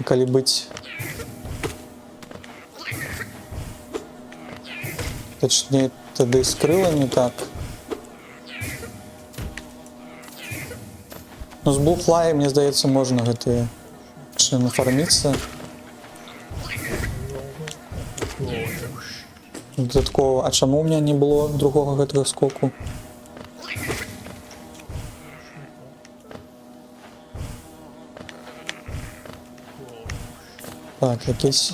Калі быць точнее тады з крыламі, так. Ну з буфлай, мне здаецца, можна гэтыя нафарміцца. Додаткова, а чаму у меня не было другого гэтага скоку? Так, якісь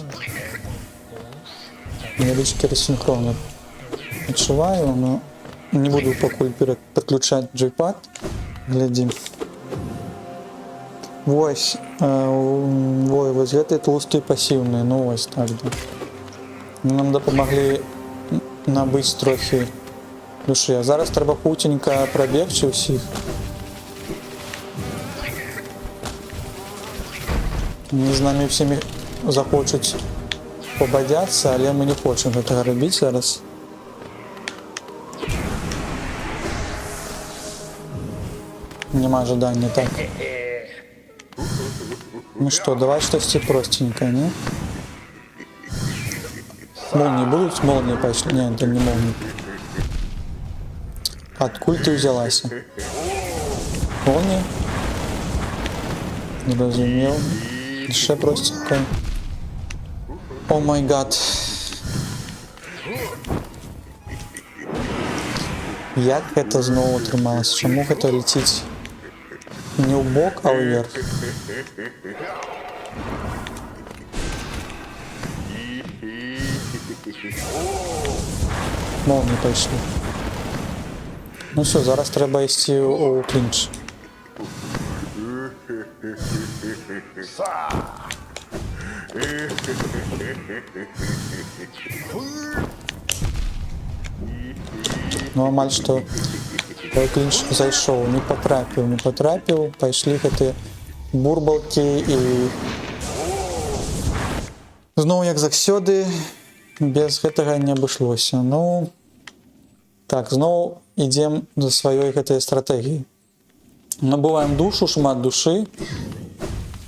невеличкі рассинхроны адчуваю, но не буду пакуль падключаць джойпад. Глядзім. Вось, вось гэтыя тлустыя пасіўныя, ну вось так, да. Нам дапамаглі набыць трохі душы. А зараз трэба хутенька прабегчы ўсіх. Не з намі всімі захочуць пабадзяцца, але мы не хочам гэтага рабіць зараз. Няма жадання, так. Ну што, давай штосьці простенькае, не? Молнии будут? Молнии пошли. Нет, это не молнии. Откуль ты взялась? Молния? Не разумел. Еще простенько. О май гад. Як это знову атрымалось? Чаму гэта летіць не ў бок, а ўверх? Молнии пайшлі. Ну все, зараз трэба ісці у клінч. Ну амаль што клінч зайшоў, не патрапіў, пайшлі гэтыя бурбалкі і зноў як заўсёды без гэтага не абышлося. Ну так, зноў ідзем за сваёй гэтай стратэгіяй. Набываем душу, шмат душы,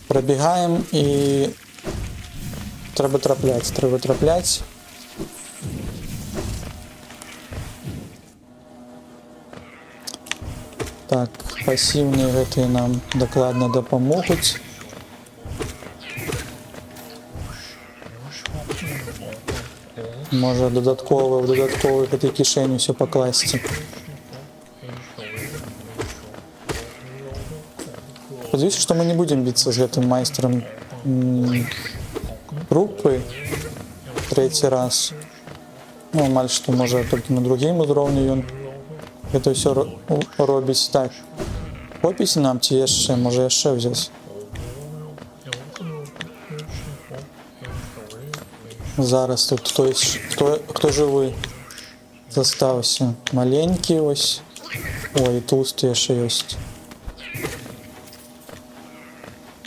прабегаем і трэба трапляць. Так, пасіўныя гэтыя нам дакладна дапамогуць. Можа дадатково в дадатковую гэтай кішэні ўсё пакласці. Спадзяюся, што мы не будзем біцца з гэтым майстрам групы трэці раз. Ну, амаль што можа толькі на другім узроўні ён гэта ўсё робіць. Так, хопіць нам ці яшчэ, можа яшчэ ўзяць. Зараз тут хто жывы застаўся. Маленькі ось. Ой, тлусты яшчэ ёсць.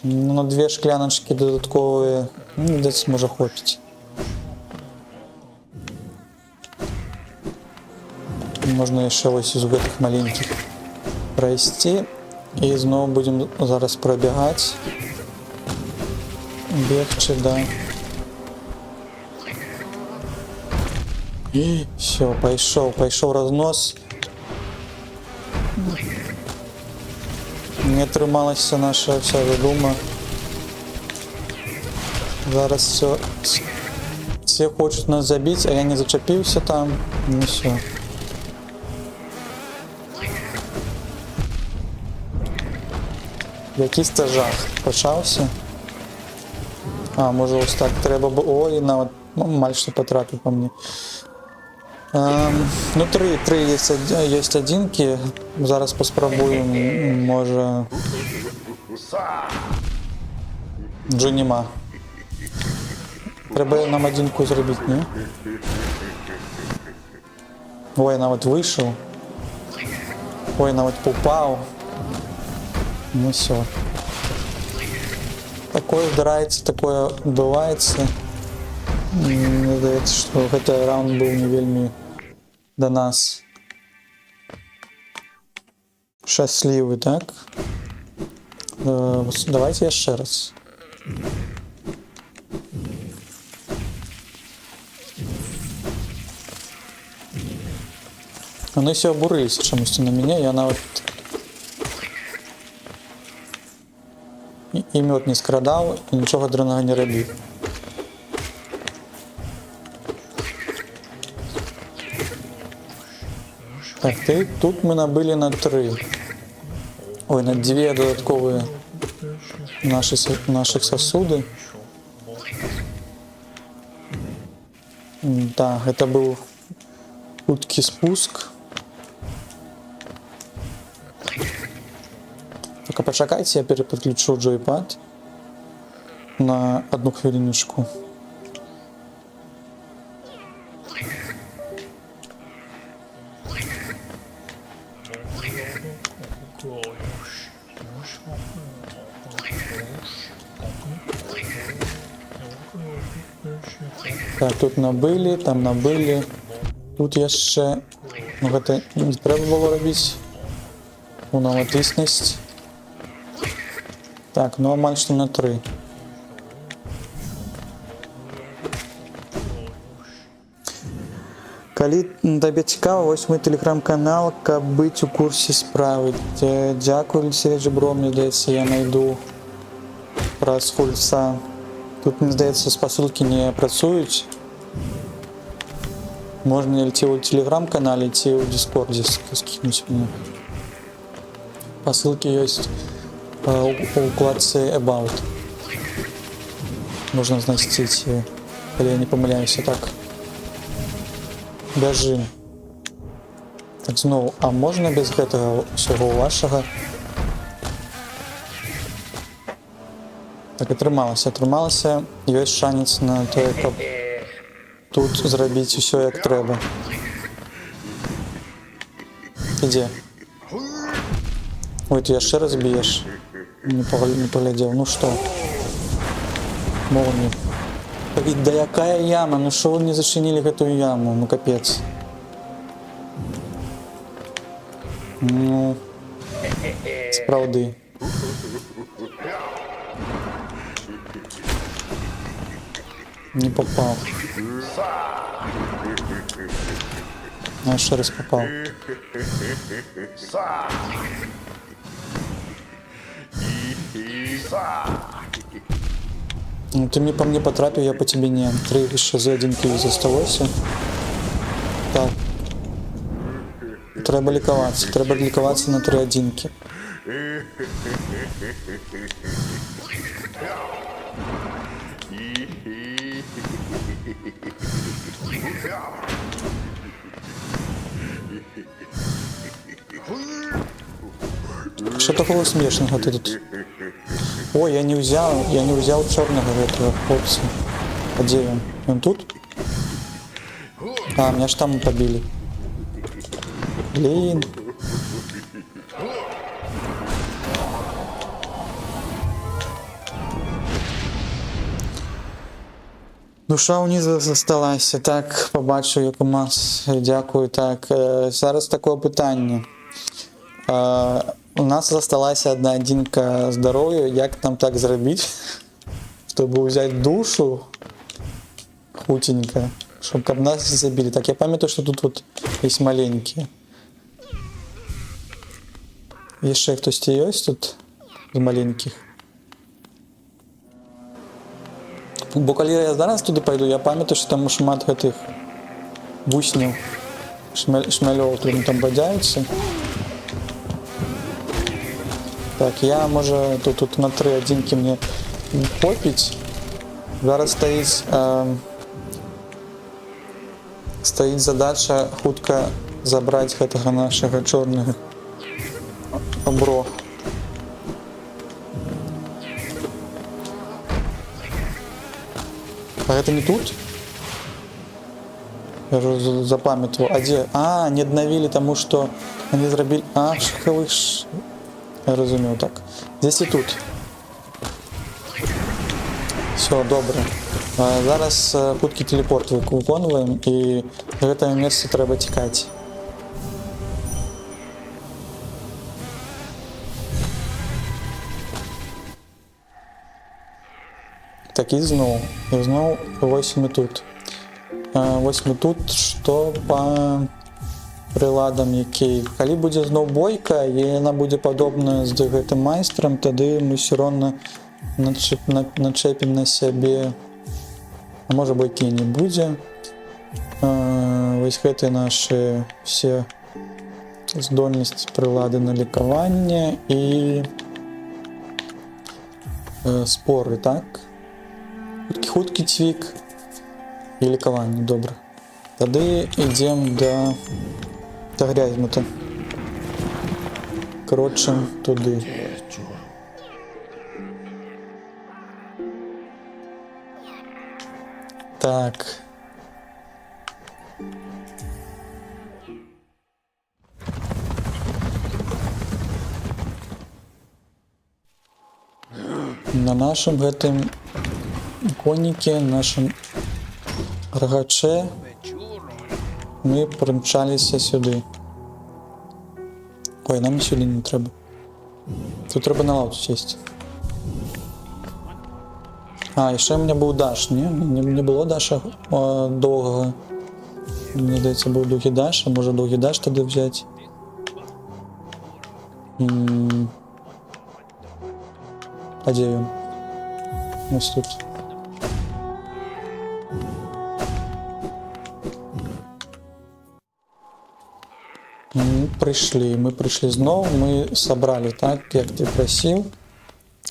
Ну, на 2 шкляначкі дадатковыя, ну, відаць, можа хопіць. Можна яшчэ вось з гэтых маленькіх прайсці. І зноў будзем зараз прабягаць. Бегчы, да. І все, пайшоў разнос. Не атрымалася наша вся задума. Зараз все хочуць нас забіць, а я не зачапіўся там. Ну все. Якийсь жах пачаўся. А, може ось так треба було. Ой, навіть майже потрапив по мені. Ну, три є одинки. Зараз поспробуємо, може... Вже нема. Треба нам одинку зробити, ні? Ой, навіть вийшов. Ой, навіть попав. Ну все. Такое вдирається, такое бывается. Мне здається, що этот раунд був не вельми до нас щасливий, так? Давайте я ще раз. Вони всі обурилися чомусь на мене, я навіть і мед не скрадав, і нічого дурного не робив. Так, тут ми набили на 3. Ой, на 2 додаткові наших сосуди. Так, это был уткий спуск. Только почекайте, я переподключу джойпад на 1 хвилиночку. Так, тут набили, там набили. Тут ще... Ну, це не треба було робити. Наватисність. Так, ну майже на 3. Коли тобі цікаво, ось мій телеграм-канал, як бути у курсі справи. Дякую, Сережа Бро, мені здається, я знайду про Фульса. Тут, мені здається, посилки не працюють. Можна йти у телеграм-каналі, йти у Дискорді, скинуть мені. Посилки є у вкладці About. Можна знайти, коли я не помиляюся. Так. Бежим. Так, знову, а можна без гэтага всього вашого? Так, атрымалася. Ёсць шанец на тое, каб тут зрабіць усё як трэба. Ідзе. Ой, ты яшчэ раз б'еш. Не поглядзеў. Ну што? Молния. Да якая яма? Ну што вы не зачынілі гэтую яму? Ну капец. Ну... Справды. Не попал. Я еще раз попал. Ну, ты мне по мне потрапил, я по тебе не. 3 еще за 1 килл заставайся. Так. Треба лікуватися на 3 одинки. Что такого смешного ты тут? Ой, я не взял черного этого хлопца. А где он? Он тут? А, меня ж там побили. Блин. Душа унизу засталася. Так, побачу, як у нас. Дякую. Так, зараз таке питання. У нас засталася одна одинка здоров'я. Як нам так зробити, щоб взяти душу худенько, щоб нас забили? Так, я пам'ятаю, що тут вот є маленькі. Є ще хтось є тут з маленьких? Бо коли я зараз туди пойду, я пам'ятаю, що там шмат гэтых вуснів, шмельов, які там бадяються. Так, я, може, тут на 3 одинки мне попить. Зараз стаіць задача хутка забраць гэтага нашага чорнага бро. А гэта не тут? Я уже запамятовал. А где? А, не обновили, тому что они зробили... А, шаховых... Я разумею, так. Здесь и тут. Все, добре. Зараз хуткі телепорт выконваем, і з гэтага месца трэба цікаць. Так, і зноў. І зноў вось мы тут. Вось мы тут, што па прыладам якій. Калі будзе зноў бойка, і яна будзе падобная з гэтым майстрам, тады мы ўсё роўна начэпім на сябе. А можа бойкі не будзе. Вось гэтыя нашы все здольнасці прылады на лекаванне і споры, так? Хуткі цвік і лекаванне, добра. Тады ідзем да грязьмута. Крочым туды. Так. На нашым гэтым коніке, нашым рагачэ мы прымчаліся сюды. Ой, нам сюды не трэба. Тут трэба на лаўцу сесці. А, яшчэ у меня быў даш, не? Не было даша доўгага. Мне здаецца, быў доўгі даш, а можа доўгі даш тады взяць. А дзе ён? Ось тут. Мы прыйшлі зноў, мы сабралі так, як ты прасіў.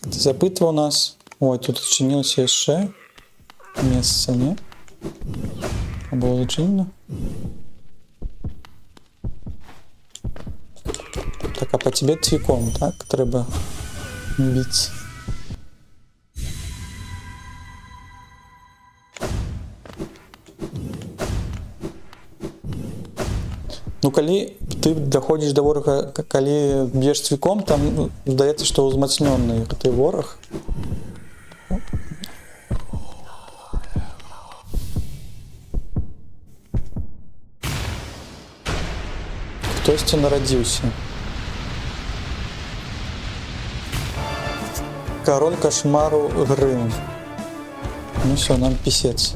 Ты запытваў нас. Ой, тут адчынілася яшчэ месца, не? А было зачынена? Так, а по тебе цвіком, так? Трэба біць. Ну, калі ты даходзіш да ворага, калі б'еш цвіком, там здаецца, што ўзмацнёны гэты вораг. Хтосьці нарадзіўся. Король кошмару Грым. Ну все, нам писец.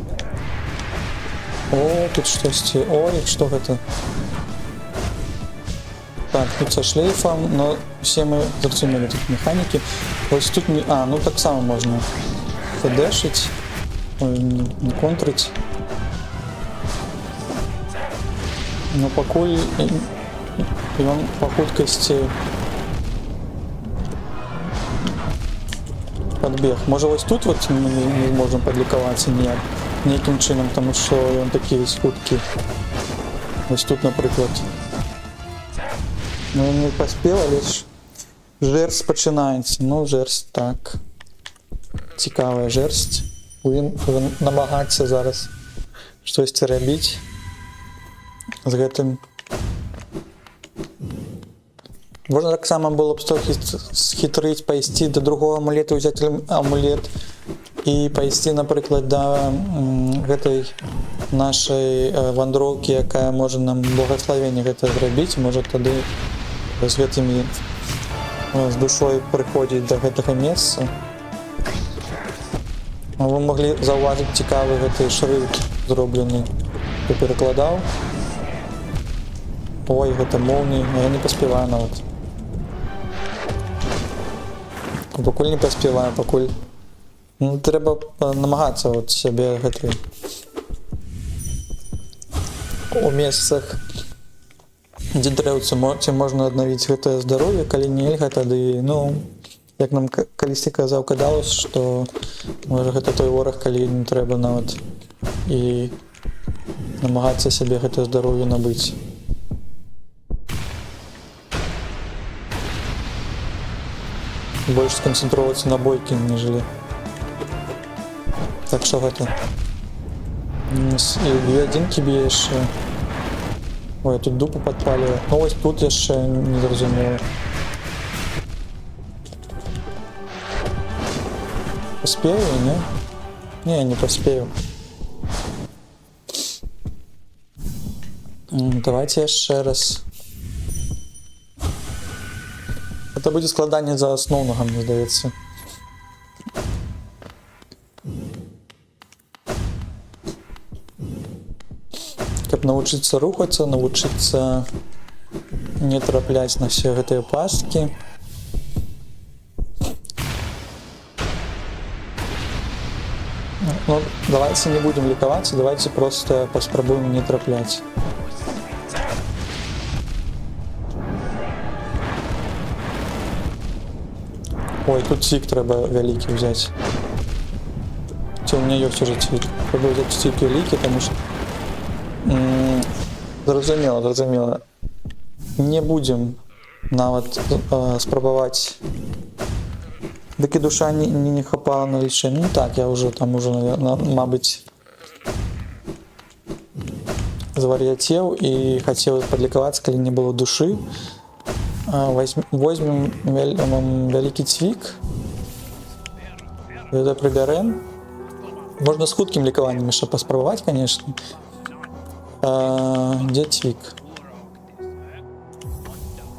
О, тут штосьці. Ой, што гэта? Так, тут со шлейфом, но все мы зразумелі тут механікі. Вось тут не... А, ну так само можна фдэшыць. Ой, не контрыць. Но пакуль ён па хуткасці подбег. Може ось тут вот мы не зможем подлікавацца ніякім чынам, тому що ён такі весь хуткі. Ось тут, напрыклад. Ну, не паспел, але ж жэрсць пачынаецца. Ну, жэрсць, так. Цікавая жэрсць. Будем намагацца зараз штосьці рабіць з гэтым. Можна таксама было б трохі схітрыць, пайсці да другого амулета, взяць амулет і пайсці, напрыклад, да гэтай нашай вандроўкі, якая можа нам благословенне гэта зрабіць, можа тады з гэтымі з душой прыходзіць да гэтага месца. Вы маглі заўважыць цікавы гэты шрыфт зроблены. Ты перакладаў? Ой, гэта молнии, я не паспяваю нават. Пакуль не паспяваю, пакуль... Ну, трэба намагацца от сябе гэтай... У месцах, дзе дрэўцы, ці можна аднавіць гэтае здароўе, калі нельга, тады, ну, Як нам калісьці казаў Кадалус, што можа гэта той вораг, калі не трэба нават і намагацца сябе гэта здароўе набыць. Больш сканцэнтроўвацца на бойкі, нежели. Так што гэта? І две адзінкі б'е яшчэ. Ой, тут дупу падпаліла. Ну вось тут яшчэ не зразумела. Паспею, не? Не, не паспею. Давайте яшчэ раз. Это будзе складанне за асноўнага, мне здаецца. Каб навучыцца рухацца, навучыцца не трапляць на все гэтыя пасткі. Ну, давайте не будем лікавацца, давайте просто паспрабуем не трапляць. Ой, тут цвік трэба вялікі ўзяць. Ці у меня ёсць уже цвік. Трэба ўзяць цвік вялікі, таму што... Зразумела. Не будем нават спрабаваць. Дык і душа не хапала на лічэнне. Ну так, я уже там уже, мабыць, звар'яцеў і хацеў падлікавацца, калі не было душы. Возьмем вялікі цвік. Это прыбярэм. Можна з хуткім лікаваннем яшчэ паспрабаваць, конечно. Дзе цвік?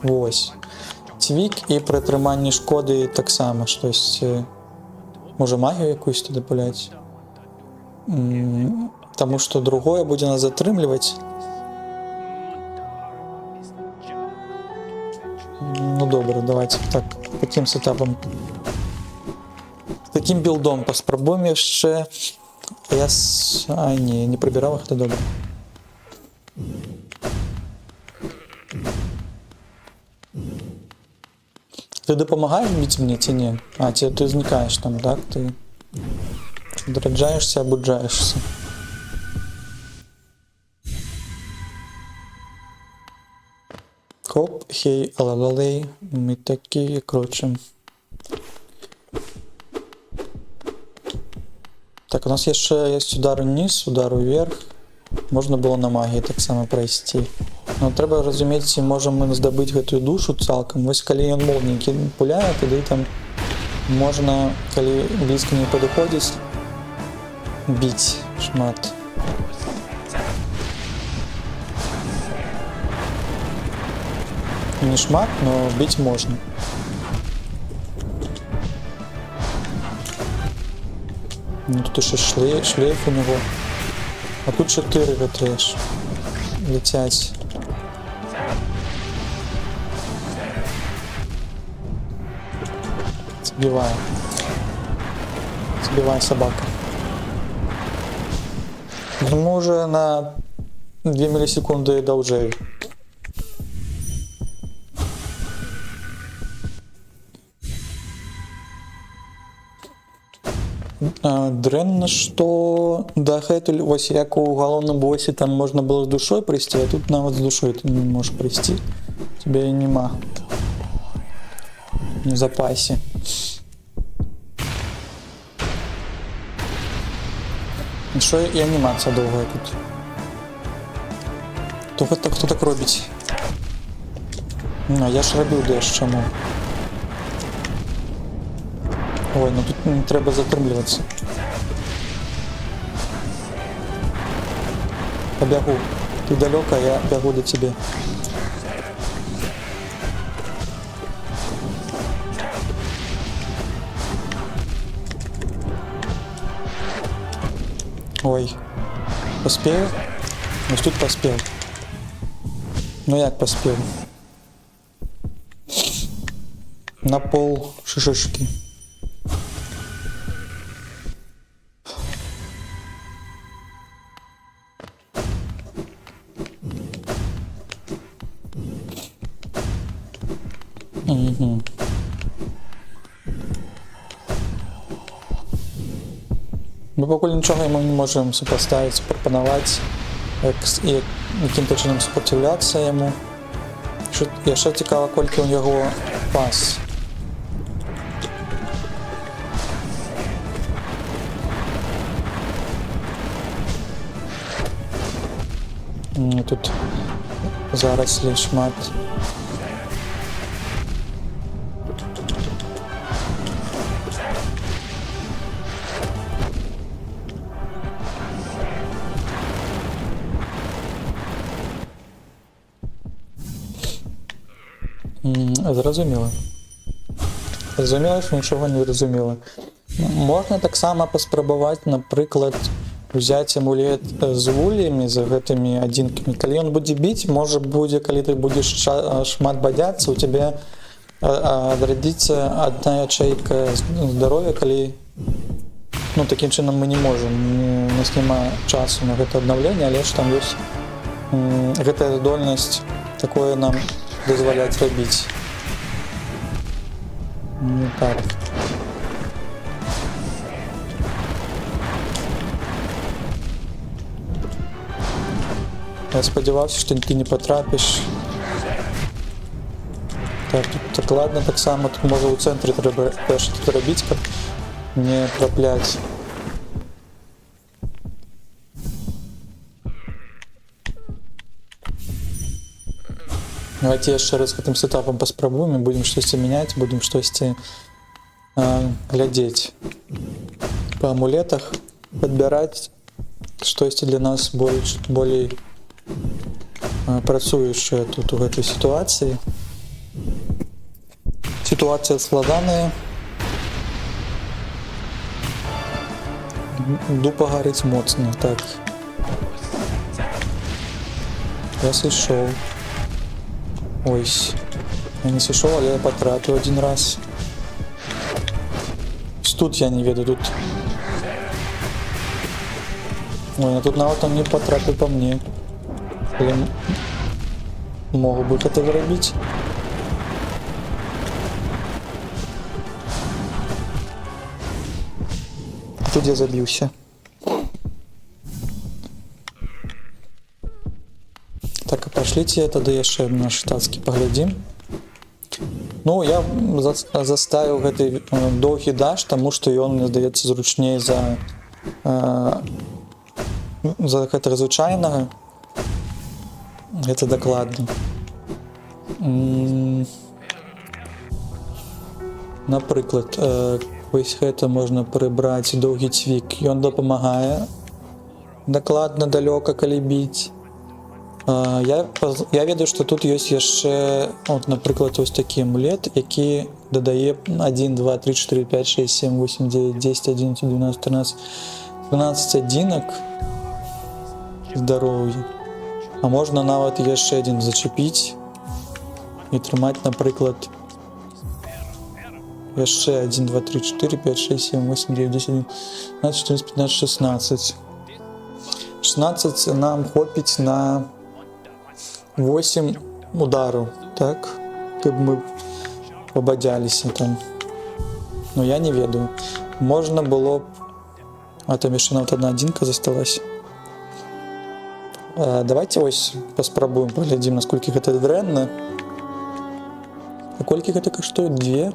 Вось. Цвік і пры атрыманні шкоды таксама штосьці. Можа магію якусь туды пуляць. Таму што другое будзе нас затрымліваць. Ну добра, давайте так, таким сетапом. Таким билдом паспрабуем яшчэ. Не прыбіраў іх, это добра. Ты дапамагаеш біць мне ці не? Ты знікаеш там, так? Ты адраджаешся, абуджаешся. Хоп, хей, алалалей, мы такие крочим. Так, у нас яшчэ есть удар униз, удар уверх. Можна было на магіі таксама прайсці. Но трэба разумець, ці можам мы здабыць гэтую душу цалкам. Вось калі ён молнікі пуляе, тады там можна, калі блізка не падыходзіць, біць шмат. Не шмат, но бить можно. Ну, тут еще шлейф у него. А тут 4 ветреш летять. Сбиваем. Сбиваем собака. Мы уже на 2 миллисекунды даўжэй. Дрэнна, што дагэтуль, вось як у галоўным босе там можна было з душой прыйсці, а тут нават з душой ты не можаш прыйсці. Тебе нема в запасе. Што і анімацыя доўгая тут. Хто так робіць? Я ж рабіў дэш чаму. Ой, ну тут не трэба затрымлівацца. Побягу. Ты далёка, я бягу до тебе. Ой. Поспею? Ось тут поспел. Ну як поспел? На пол шишечки. Угу. Ми пакуль нічого йому не можемо супоставити, пропонувати, яким-то чином сопротивлятися йому. Ще цікаво, кольки у нього пас. Тут зараз шмат. Зрозуміло. Зрозуміло, що нічого не зрозуміло. Можна так само паспрабаваць, напрыклад, взять амулет з вулямі, з гэтымі адзінкамі. Калі ён будзе біць, можа будзе, калі ты будзеш шмат бадзяцца, у цябе адрадзіцца адна ячэйка здароўя, калі... Ну, такім чынам мы не можам. У нас няма часу на гэта аднаўленне, але ж там ёсць гэтая здольнасць такое нам дазваляць рабіць. Так. Я спадзяваўся, што ты не патрапіш. Так, ладно, так само. Тут можа ў цэнтры трэба перш рабіць, каб не трапляць. Давайте яшчэ раз гэтым сетапам паспрабуем і будзем штосьці мяняць, будзем штосьці глядзець па амулетах, падбіраць штосьці для нас болей працуючае тут у гэтай сітуацыі. Сітуацыя складаная. Дупа гарыць моцна, так. Я сышоў. Ось. Я не сышоў, але я патрапіў один раз. Тут я не ведаю, тут... Ой, а тут нават он не потрапіў по мне. Я могу бы гэта зрабіць. Тут я забіўся. Так, а пошлите тады яшчэ наш штатскі паглядзім. Ну, я заставіў гэты доўгі даш, таму што ён, мне здаецца, зручней за гэтага звычайнага. Гэта дакладна. Напрыклад, вось гэта можна прыбраць доўгі цвік. Ён дапамагае дакладна далёка, калі біць. Я ведаю, што тут ёсць яшчэ, от, напрыклад, ось такі амулет, які дадае 1, 2, 3, 4, 5, 6, 7, 8, 9, 10, 11, 12, 13, 12 адзінак здароўя. А можна нават яшчэ адзін зачепіць і трымаць, напрыклад, яшчэ 1, 2, 3, 4, 5, 6, 7, 8, 9, 10, 11, 14, 15, 16. 16 нам хопіць на 8 удараў, так? Каб мы побадзяліся там. Но я не ведаю. Можна было б... А там яшчэ нават одна адзінка засталась. Давайте ось паспрабуем, паглядзім, насколькі гэта дрэнна. А колькі гэта каштуе? 2?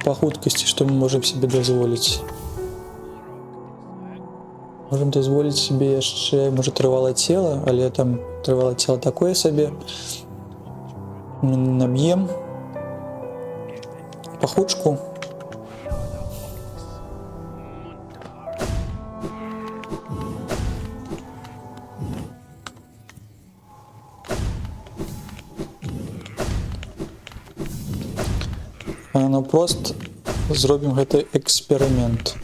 По хуткасці, што мы можам себе дазволіць? Можем дазволіць себе яшчэ, можа, трывалае цела, але там трывалае цела такое сабе. Наб'ем пахучку. Наўпрост зробім гэты эксперымент.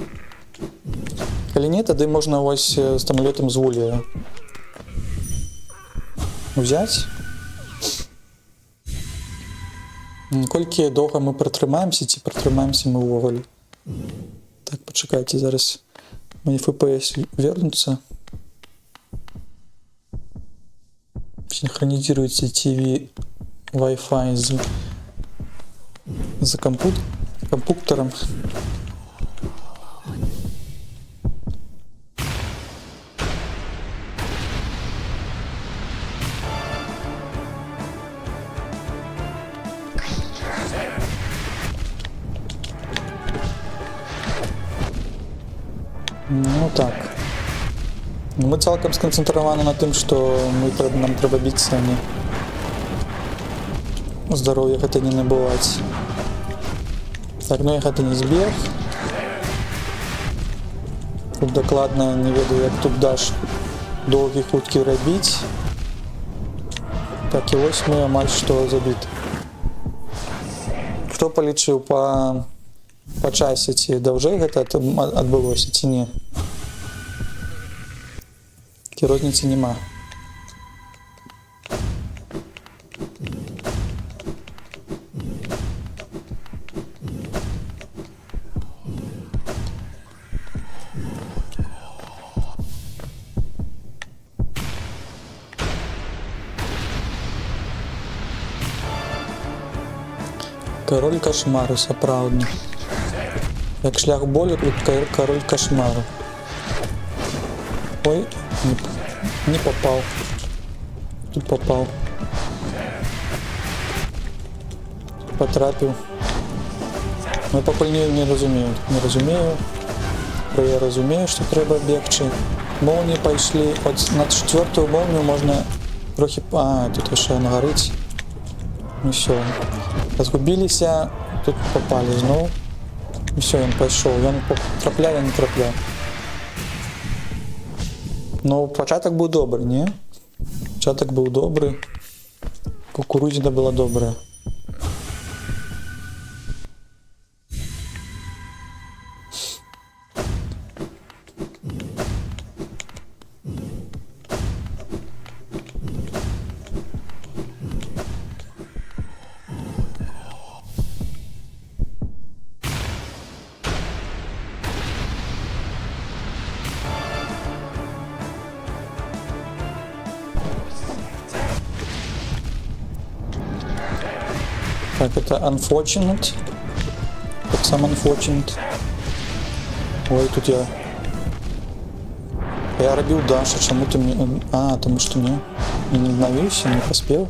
Калі не, тады можна вось з амулетам з вулія взяць. Колькі доўга мы пратрымаемся, ці пратрымаемся мы ўвогуле. Так, пачакайце, зараз мне FPS вернуцца. Синхронизируется TV Wi-Fi с за компьютером. Ну так. Ми цілком сконцентровані на тим, що нам треба битися, а не здоров'я гэта не набываць. Так, ну я гэта не збег. Тут дакладна не ведаю, як тут даш доўгі хуткі рабіць. Так, і вось мы амаль што забіты. Хто палічыў па часе, ці даўжэй гэта адбылося, ці не? Розніцы няма. Король кошмару, сапраўдны. Як шлях болю, тут король кошмару. Ой, не попал. Тут попал. Потрапил. Но пакуль не разумею. Не разумею. Бо я разумею, что трэба бегчы. Молнии пайшлі. От на 4-ю молнию можно трохи... А, тут яшчэ яна гарыць. Ну все. Разгубіліся. Тут попали зноў. І все, ён пайшоў. Ён трапляў, я не трапляў. Ну, пачатак быў добры, не? Пачатак быў добры. Кукурузіна была добрая. Так, это unfortunate. Так сам unfortunate. Ой, тут я робил Даша, чему ты мне... А, потому что не обновился, не поспел.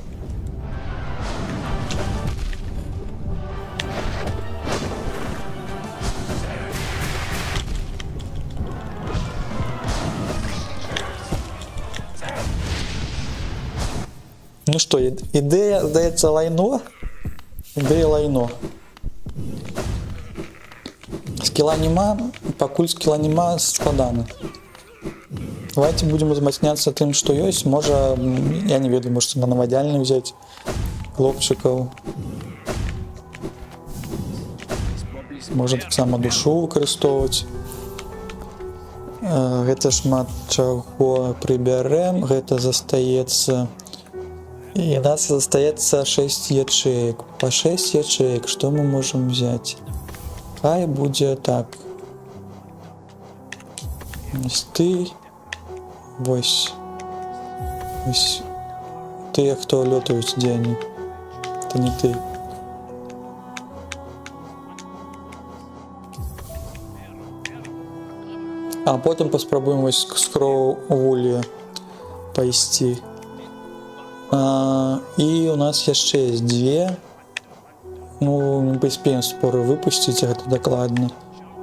Ну что, идея, здається, лайно. Ідея лайно. Скіла нема, пакуль скіла нема, складана. Давайте будем узмацняться тым, что есть. Можа, я не ведаю, может на наводяльный взять хлопчиков. Можа таксама душу выкарыстоўваць. Гэта шмат чаго прыбярэм, гэта застаецца. И у нас остается 6 ячеек. По 6 ячеек. Что мы можем взять? Хай будет так. Ты. Вось. Вось. Ты, кто летают, где они? Это не ты. А потом поспробуем вось с Кроу-Вулі пайсці. И у нас яшчэ есть 2. Ну, не паспеем споры выпусціць, гэта дакладна.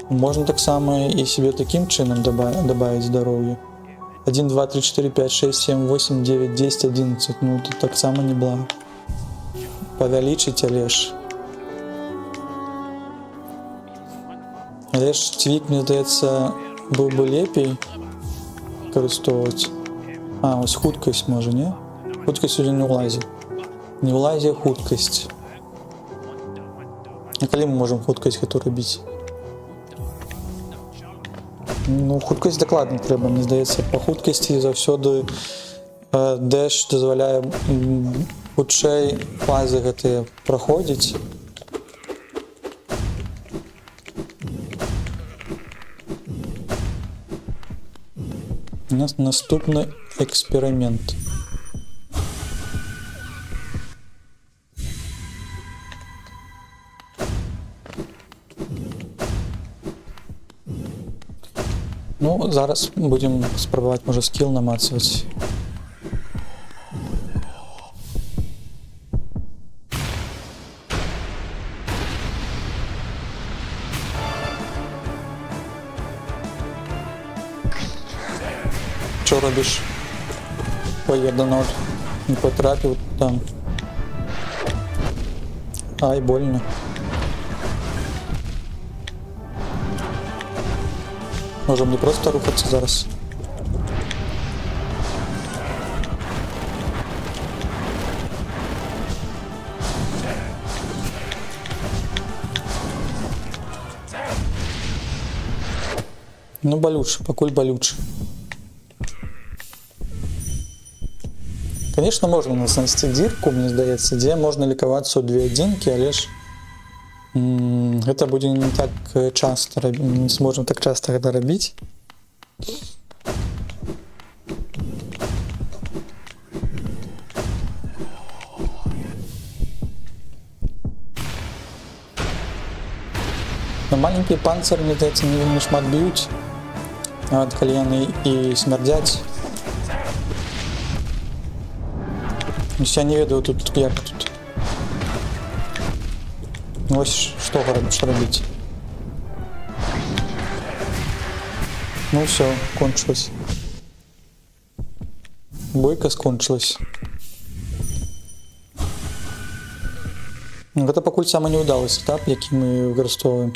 Можно таксама и себе таким чынам добавить здоровье. 1, 2, 3, 4, 5, 6, 7, 8, 9, 10, 11. Ну, тут таксама не блага. Павялічыць, але ж. Але ж цвік, мне здаецца, быў бы лепей выкарыстоўваць. А, вось хуткасць можа, не? Хуткасць уже не ўлазі. Не ўлазі, а хуткасць. А калі мы можам хуткасць гэту рабіць? Ну, хуткасць дакладна трэба, мне здаецца, па хуткасці заўсёды дэш дазваляе хутчэй фазы гэтыя праходзіць. У нас наступны эксперимент. Ну, зараз будем спрабаваць, можа, скилл намацаваць. Що робиш? Ой, 1-0. Не потрапив там. Ай, больно. Можем не просто рухаться зараз. Ну, болюче, покуль болюче. Конечно, можна знайсці дзірку, мне здаецца, дзе можна лікавацца ў 2 адзінкі, але ж гэта будзе не так часто, не сможем так часто гэта рабіць. Но маленькие панциры, мне здаецца, не вельмі шмат б'юць, а калі яны і смярдзяць. Я не ведаю тут як тут. Ну ось што рабіць. Ну все, кончилось. Бойка скончилась. Гэта пакуль самы няўдалы сетап, які мы выкарыстоўваем.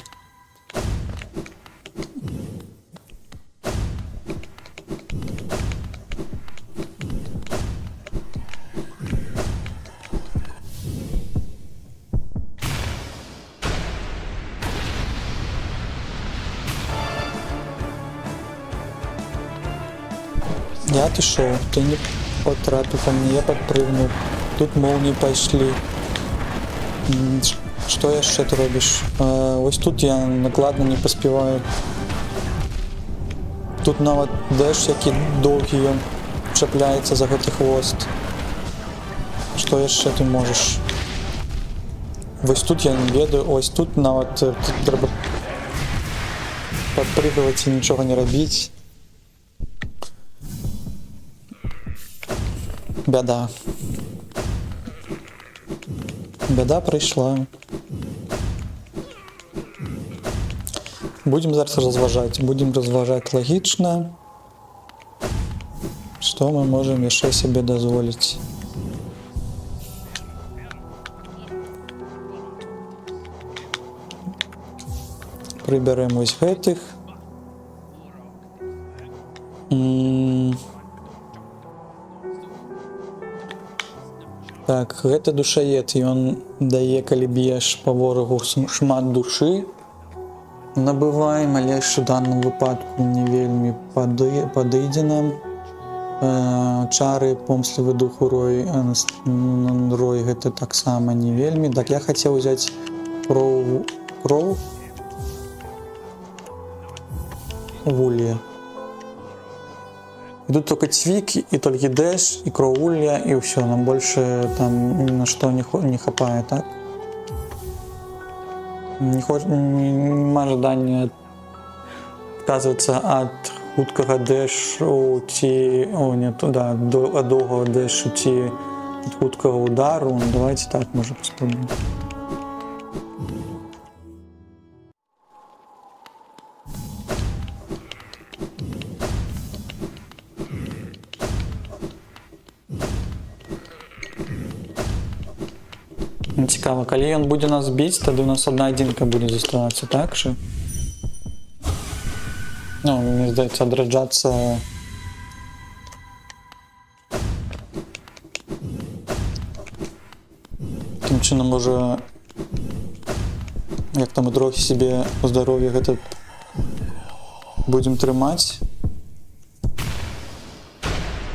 Я отошел, ты не потрапил по мне, я подпрыгнул. Тут молнии пошли. Что яшчэ ты робишь? Ось тут я накладно не поспеваю. Тут нават дэш, які доўгі, ён чапляецца за гэты хвост. Что яшчэ ты можешь? Вось тут я не ведаю, ось тут нават тут трэба падпрыгваць і нічога не рабіць. Бяда. Бяда прыйшла. Будем зараз разважаць. Будем разважаць лагічна. Што мы можем яшчэ сабе дазволіць. Прыбярэм вось гэтых. Так, гэта душаед, ён дае, калі б'еш па ворагу шмат душы. Набываем, але ж у данным выпадку не вельмі падыдзе нам. Чары, помслівы дух урой, рой гэта таксама не вельмі. Так, я хацеў узяць кроў вулле. И тут только цвик, и только дэш, и кроулья, и все. Нам больше там ни на что не хапает, так? Нема жадання отказываться от хуткага дэшу ці... О, нет, да, от доўгого дэшу ці от хуткага удару. Давайте так, може, поспробуем. Цікаво, калі ён будзе нас біць, тады у нас одна адзінка будзе заставацца, так же? Ну, мне здаецца, адраджацца... Таким чынам, можа, як там і трохі себе здароўе гэта будзем трымаць.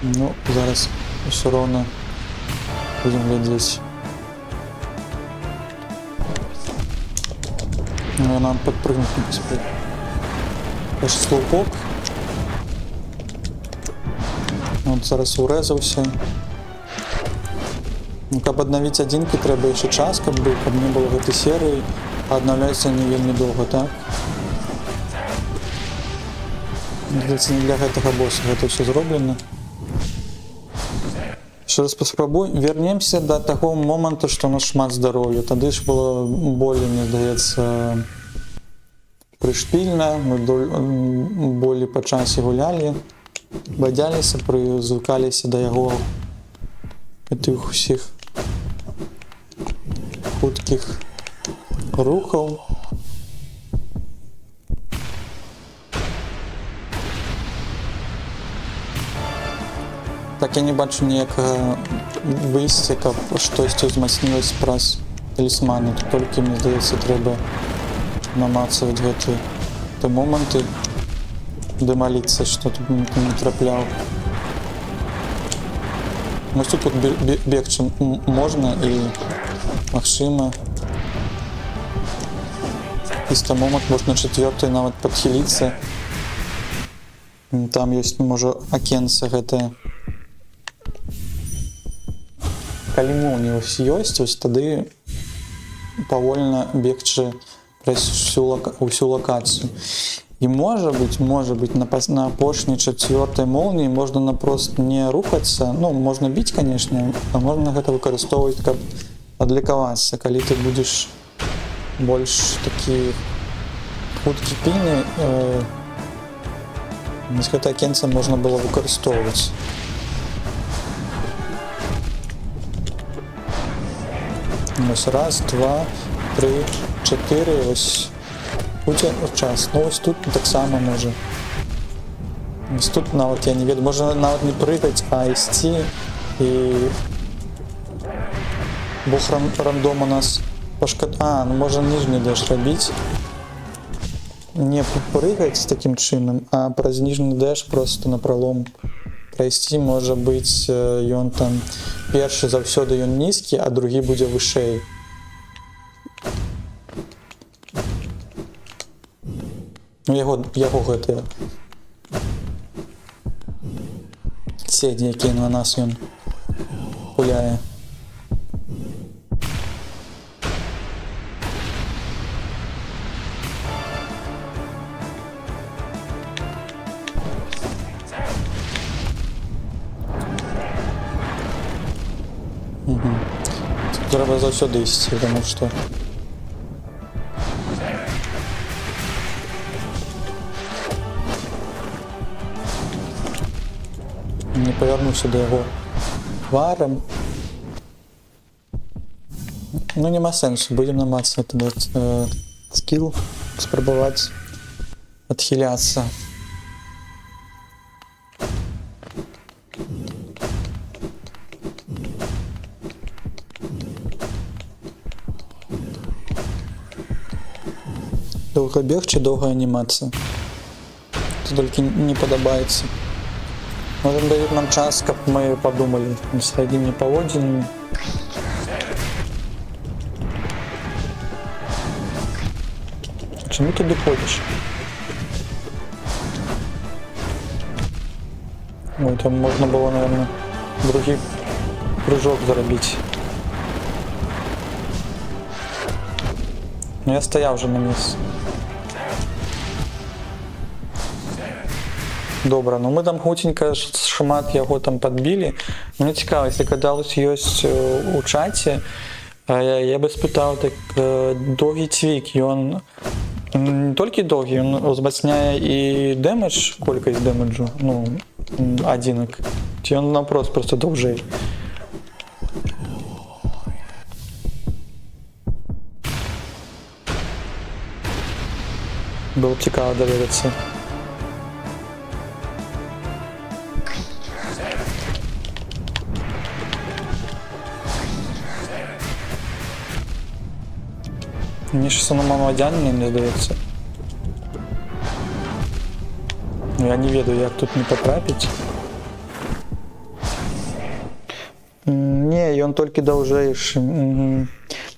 Ну, зараз ўсё роўна будзем глядзець. Ну, нам подпрыгнуть не поспеет. Дальше слоупок. Вот зараз урезался. Ну, каб аднавіць адзінкі, трэба яшчэ час, каб не было гэтай серыі, а аднаўляецца не вельмі доўга, так? Здаецца, не для гэтага боса гэта ўсё зроблена. Ще раз паспрабуем. Вернемся до таго моманту, што у нас шмат здароўя. Тады ж было болей, мне здаецца, прышпільна, мы болей па часе гулялі, бадзяліся, прызвыкаліся да яго гэтых усіх хуткіх рухаў. Так я не бачу ніякага выйсця, каб штосьці ўзмацнілася праз талісманы. Тут толькі, мне здаецца, трэба намацаваць гэтыя моманты, ды маліцца, што тут не трапляў. Вось тут бегчы можна і магчыма. І з там момант можна чацвёртай нават падхіліцца. Там ёсць, можа, акенца гэтае. Калі молнія ёсць, ось тады павольна бегчы праз усю лакацыю. І можа быць, на апошняй чацвёртай молніі можна напрост не рухацца, ну, можна біць, канешне, а можна гэта выкарыстоўваць, каб адлікавацца. Калі ты будзеш больш такі хуткі пільны, з гэта акенца можна было выкарыстоўваць. Ось раз, два, три, чотири, ось час. Ну ось тут таксама може. Ось тут навіть я не веду, можна навіть не прыгаць, а ісці і бог рандом у нас ну можна ніжні дэш рабіць. Не прыгаць такім чынам, а праз ніжні дэш просто напралом прайсці, можа быць, ён там першы заўсёды ён нізкі, а другі будзе вышэй. Ну, яго гэтыя седзі, якія на нас ён гуляе. Трэба заўсёды ісці, таму што не павярнуўся да яго тварам. Ну, няма сэнсу, будзем намацаць скіл, спрабаваць адхіляцца. Доўга бег ці доўгая анімацыя? Це толькі не падабаецца. Може, даюць нам час, каб мы падумалі над сваімі паводзінамі. Чаму туды ходзіш? Ой, там можна было, наверное, другі прыжок зарабіць. Но я стаяў вже на месцы. Добра, ну мы там хуценька шмат яго там падбілі. Мне цікава, если кадалось ёсць у чаце, я бы спытаў, так доўгі цвік, ён не толькі доўгі, ён узмацняе і дэмэдж, колькасць дэмэджу, ну, адзінак, ці ён напрост просто даўжэй. Было б цікава даведацца. Мне ж самомоводянне, мне здаецца. Я не ведаю, як тут не потрапіць. Не, ён толькі даўжэйшы.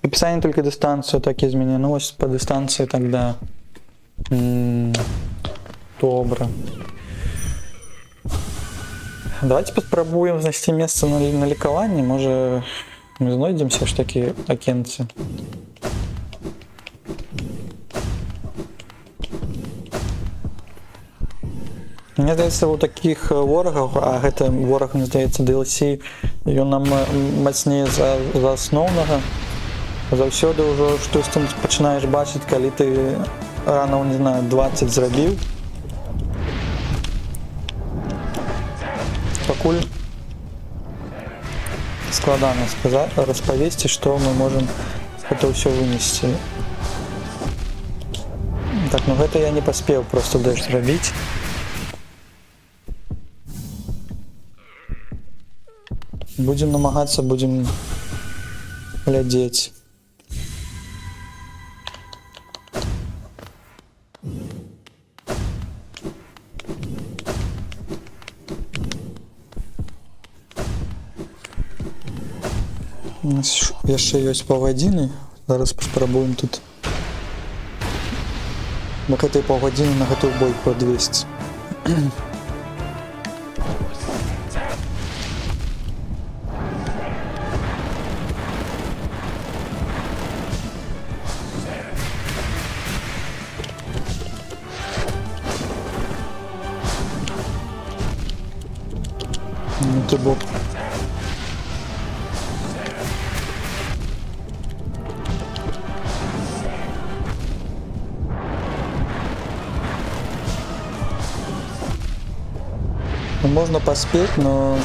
Опісанне толькі дыстанцыю так і змяняе. Ну вось па дыстанцыі тогда. Добра. Давайте паспрабуем знайсці месца на лікаванне. Можа, мы знойдзем все ж такі акенцы. Мне здаецца, у такіх ворагаў, а гэта вораг, мне здаецца, DLC, ён нам мацнее за асноўнага. Заўсёды ўжо штось там пачынаеш бачыць, калі ты рано, не знаю, 20 зрабіў. Пакуль складана распавесці, што мы можам гэта ўсё вынесці. Так, ну гэта я не паспеў просто дэш зрабіць. Будзем намагацца, будзем глядзець. У нас яшчэ ёсць паўгадзіны. Зараз паспрабуем тут на гэтай паўгадзіны на гэтую бойку адвесці. Ну ты бок. Можно поспеть, но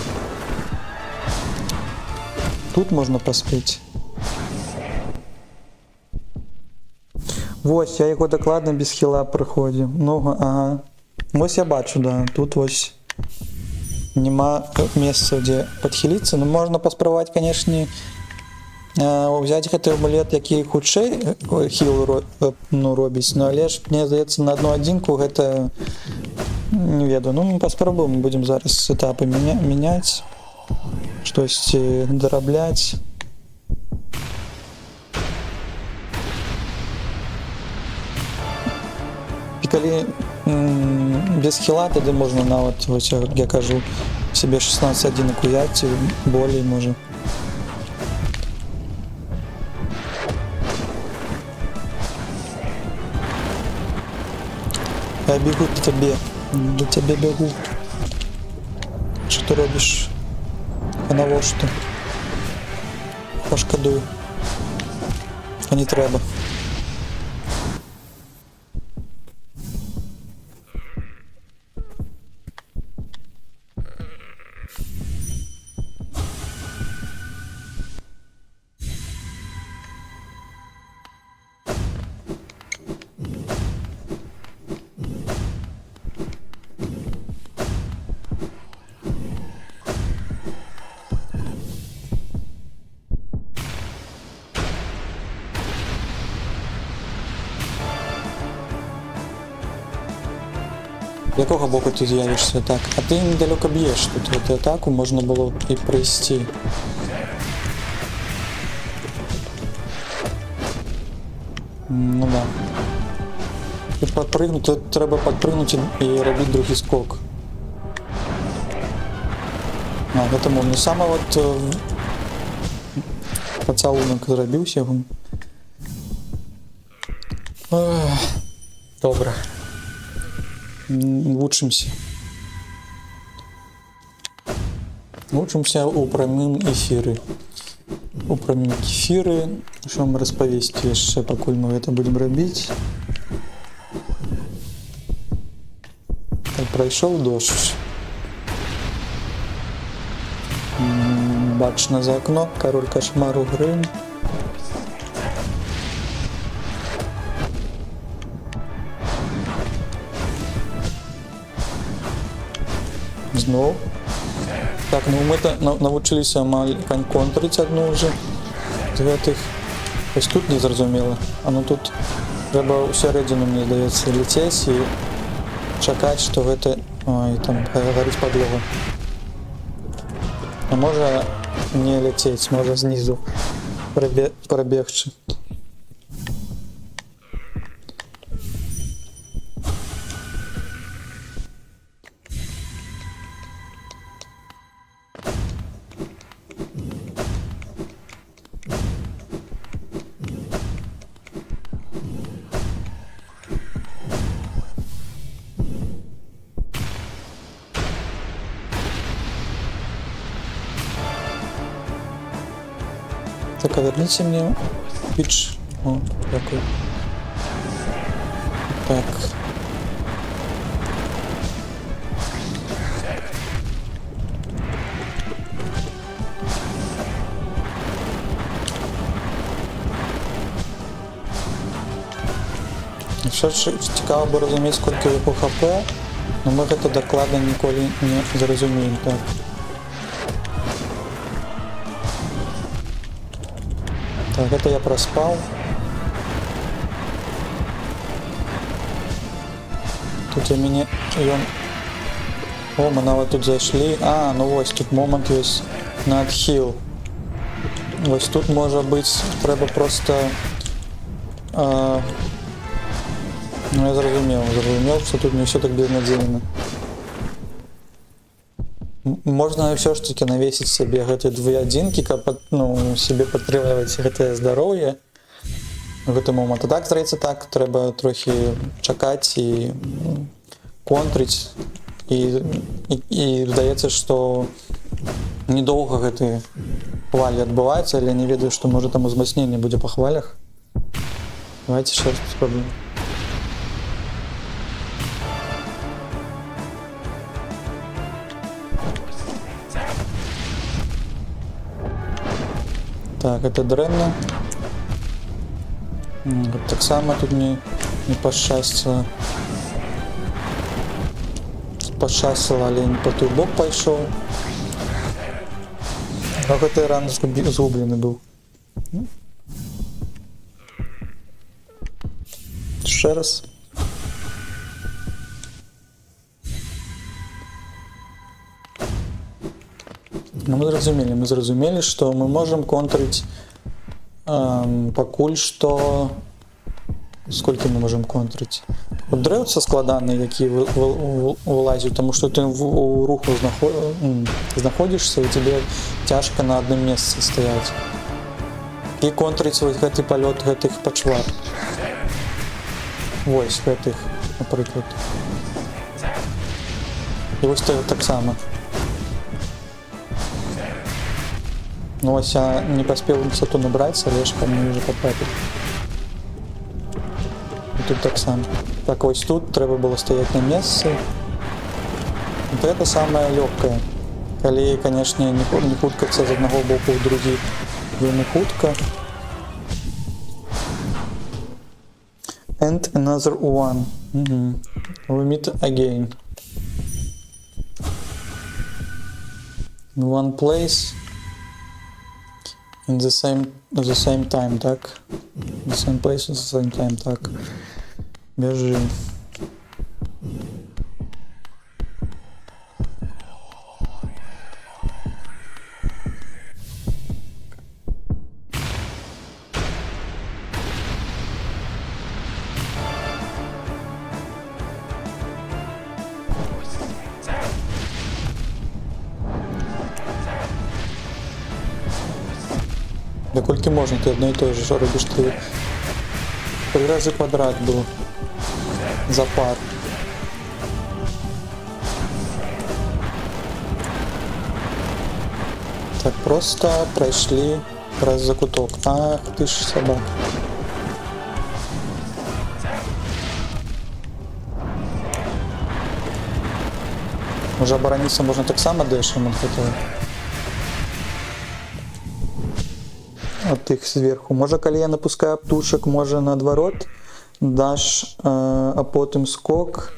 тут можно поспеть. Вось, я його докладно без хіла проходив. Ну, ага. Ось я бачу, да. Тут ось нема месца, где подхилиться. Ну, можно паспрабаваць, конечно, взять гэты амулет, які хутчэй хіл робіць, но але ж, мне здаецца, на одну адзінку гэта не ведаю. Ну, мы паспрабуем, будем зараз этапы мяняць, штосьці дарабляць. І калі без хіла, тады можна нават, вось, як я кажу, себе 16 адзінак узяць, болей можа. Я бегу до тебе. До тебя бегу. Что ты робишь? А на что? Пошкодую. А не треба. Якого боку ти з'явишся? Так, а ти недалеко б'єш тут. Эту атаку можна було і пройти. Ну да. Тут подпрыгнути, треба подпрыгнути і робити другий скок. А, гэта можна. Саме от поцілунок зробився його. Добре. Учимся. Учимся у прамым эфіры. У прамым эфіры. Що вам распавесці яшчэ, пакуль мы гэта будем рабіць. Так, прайшоў дождж. Бачна за окно, король кошмару Грым. Зноў. Так, ну мы-то навучыліся амаль контрыць одну уже з гэтых. Ось тут не зразумела. А ну тут трэба ў сярэдзіну, мне здаецца, лецець і чакаць, што гэта... Ой, там гарыць падлога. А можа не ляцець, можа знізу прабегчы. Так, а верните мне пич. О, дякую. Так. Ще ж цікаво би розуміти, скільки його ХП, але ми це докладно ніколи не зрозуміємо. Так. Так, это я проспал. Тут я мені... О, ми навіть тут зайшли. А, ну ось тут момент есть на отхил. Ось тут може бути, треба просто... Ну я зрозумів, що тут не все так безнадійно. Можно все ж таки навесить себе эти две одинки, ну, себе підтримувати это здоров'я. В этом момент. А так, здається, так, треба трохи чекати і контрити. І здається, що недовго гэты хвалі відбуваються, але я не ведаю, що може там узмацнення буде по хвалях. Давайте ще раз спробуємо. Так, это дренно. Вот так само тут не пощастило. Пощастило, олень по той бок пошел. Как это рано згубленный был. Еще раз. Ну, мы зразумели, что мы можем контрить покуль что... Сколько мы можем контрить? От дрэўца складаныя, які вылазят, потому что ты у руху знаходишься, и тебе тяжко на одном месте стоять. И контрить вот гэты полет гэтых пачвар. Вось гэтых, напрыклад. И вось так само. Ну, ось я не поспел высоту набрать, Олежка мне уже потрапил. И тут так само. Так, ось тут треба было стоять на месте. Вот это самое легкое. Коли, конечно, не хуткаться з одного боку в другий. Вельми хутка. And another one. We meet again. In one place. In the same time, так? The same place at the same time, так? Бежим. Да кольки можно, ты одно и то же робишь, ты 3 раза подряд был за пар. Так, просто пройшли раз закуток. Ах ты ж собака. Уже оборониться можно так само дэшем от этого. От их сверху. Може, коли я напускаю птушек, може наоборот даш, а потім скок.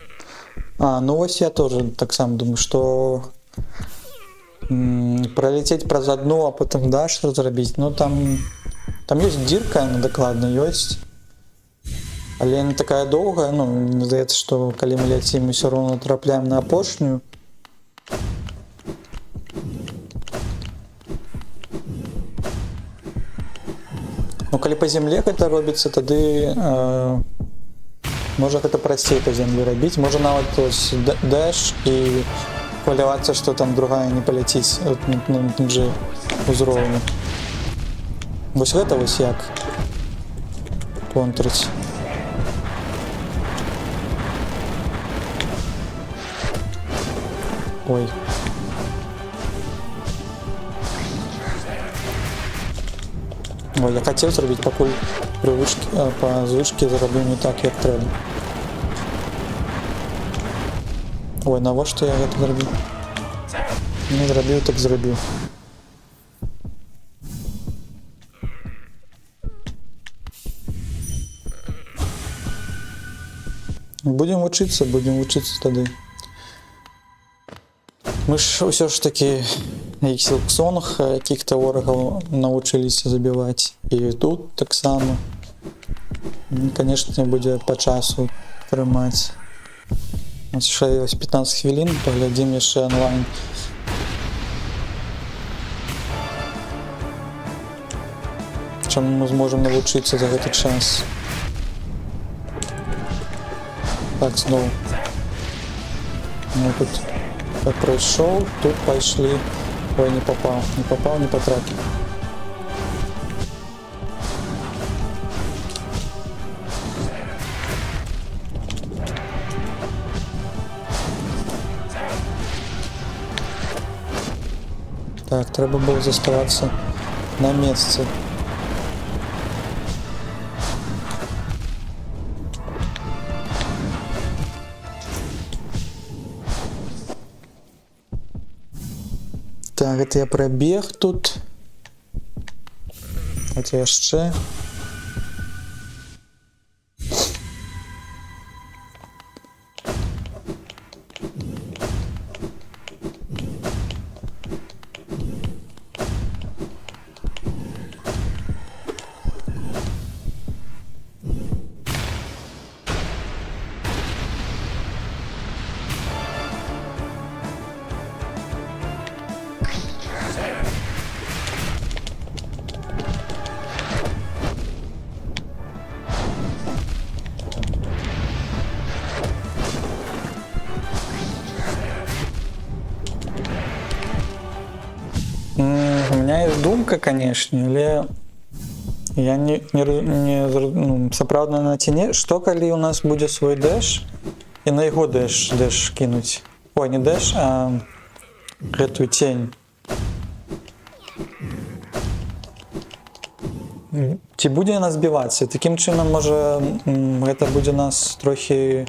А, ну ось я тоже так само думаю, что пролететь праз одну, а потом даш разробить. Ну там есть дірка, она докладно есть. Але она такая долгая, ну, мне здається, что коли мы летим, мы все равно трапляем на опошнюю. Ну, калі по земле гэта робіцца, тады можа гэта прасцей по земле рабіць. Можа нават дэш і хвалявацца, што там другая не паляціць на тым же узроўні. Вось гэта вось як контрыць. Ой. Ой, я хацеў зрабіць, пакуль прывычкі, па звычкі зрабіў не так, як трэба. Ой, навошта я гэта зрабіў? Не зрабіў, так зрабіў. Будем вучыцца тады. Мы ж ўсё ж такі на Іксілксонах якіх-то ворагаў навучыліся забіваць. І тут таксама. Канешне, будзе па часу трымаць. У нас яшчэ ёсць 15 хвілін, паглядзім яшчэ онлайн. Чаму мы зможам навучыцца за гэты час? Так, зноў. Ну тут так пройшоў, тут пайшлі. Ой, не попал, не потрапіў. Так, трэба было заставацца на месцы. Так, гэта я прабег тут. Хаця яшчэ. У меня есть думка, конечно, але я не сапраўдна на ціне, што калі у нас будзе свой дэш і на яго дэш кінуць. Ой, не дэш, а гэтую цень. Ці будзе яна збівацца? Такім чынам, можа, гэта будзе нас трохі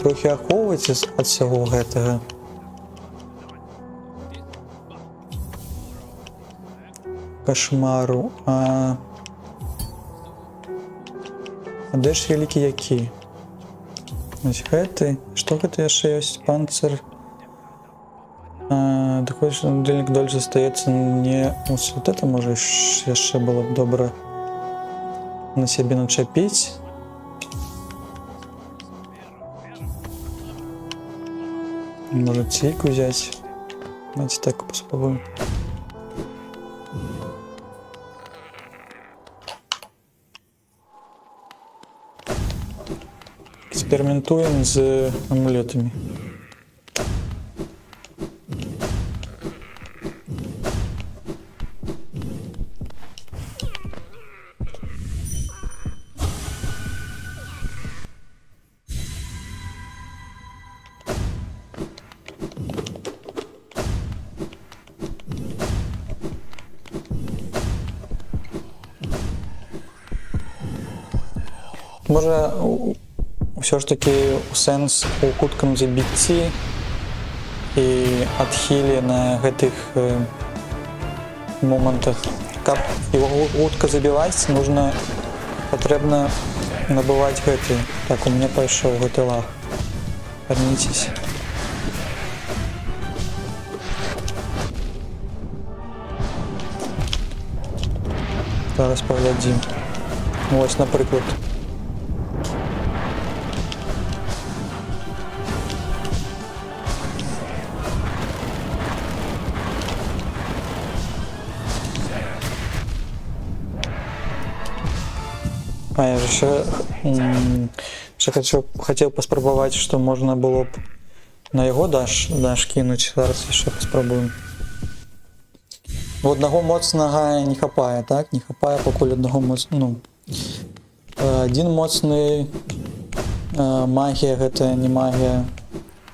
ахоўваць ад всяго гэтага. Кошмару. А де ж вялікі які? Ось гэты. Што гэта яшчэ ёсць? Панцыр. Такой ж удельник доль застаецца не... Ось вот это можа яшчэ было б добра на сябе начапіць. Можа цейку взять. Давайте так поспробуем. Экспериментуем з амулетами. Можа, ўсё ж такі сэнс у хуткам забіцці і адхілі на гэтых момантах. Каб его хутка забіваць, патрэбна набываць гэты. Так, у мяне пайшоў гэты лаг. Верніцеся. Зараз паглядзім. Вось, напрыклад. А я же хотел паспрабаваць, што можна было б на яго даш кінуць. Зараз яшчэ паспрабуем. Аднаго моцнага не хапае, так? Не хапае пакуль аднаго моцнага. Адзін моцны магія, гэта не магія,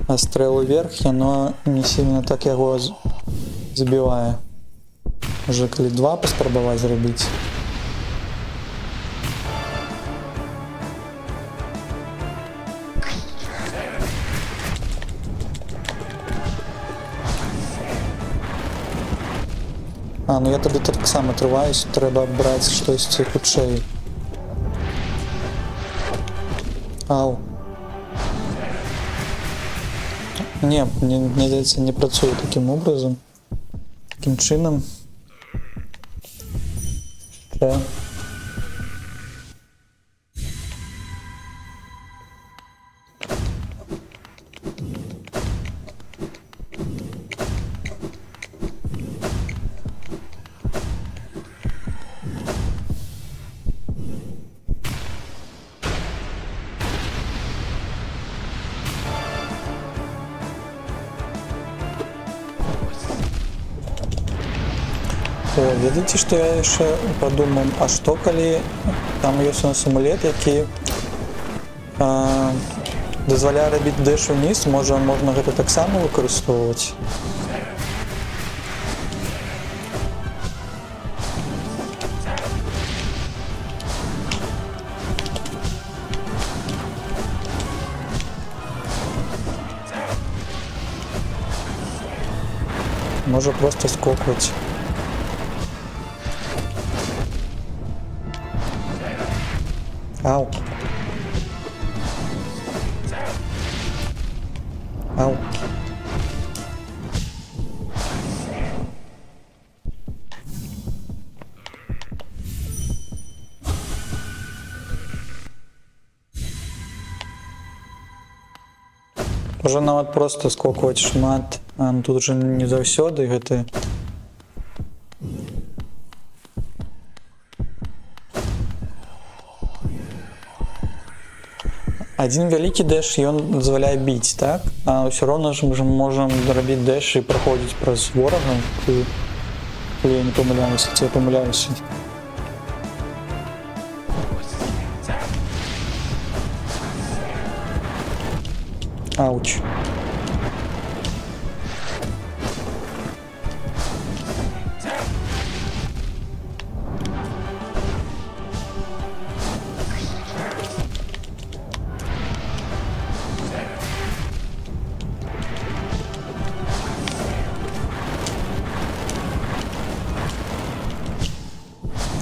а стрэл уверх, яно не сильно так яго забівае. Може коли 2 поспробувати зробити. А, ну я тоді так само триваюсь, треба брати щось худшее. Ау. Ні, мені здається, не працює таким образом. Таким чином. Ще. О, видите, что я еще подумал, а что коли там є амулет, який дозволяє робити деш вниз, може можна гэта так само використовувати? Може просто скокувати. Ау. Ау. Може нават просто скокувати шмат, а ну тут уже не заўсёды гэта. Один вялікі дэш, ён дазваляе біць, так? А ўсё роўна ж мы можам рабіць дэш і праходзіць праз ворага, калі я не памыляюся, ці я памыляюся. Ауч.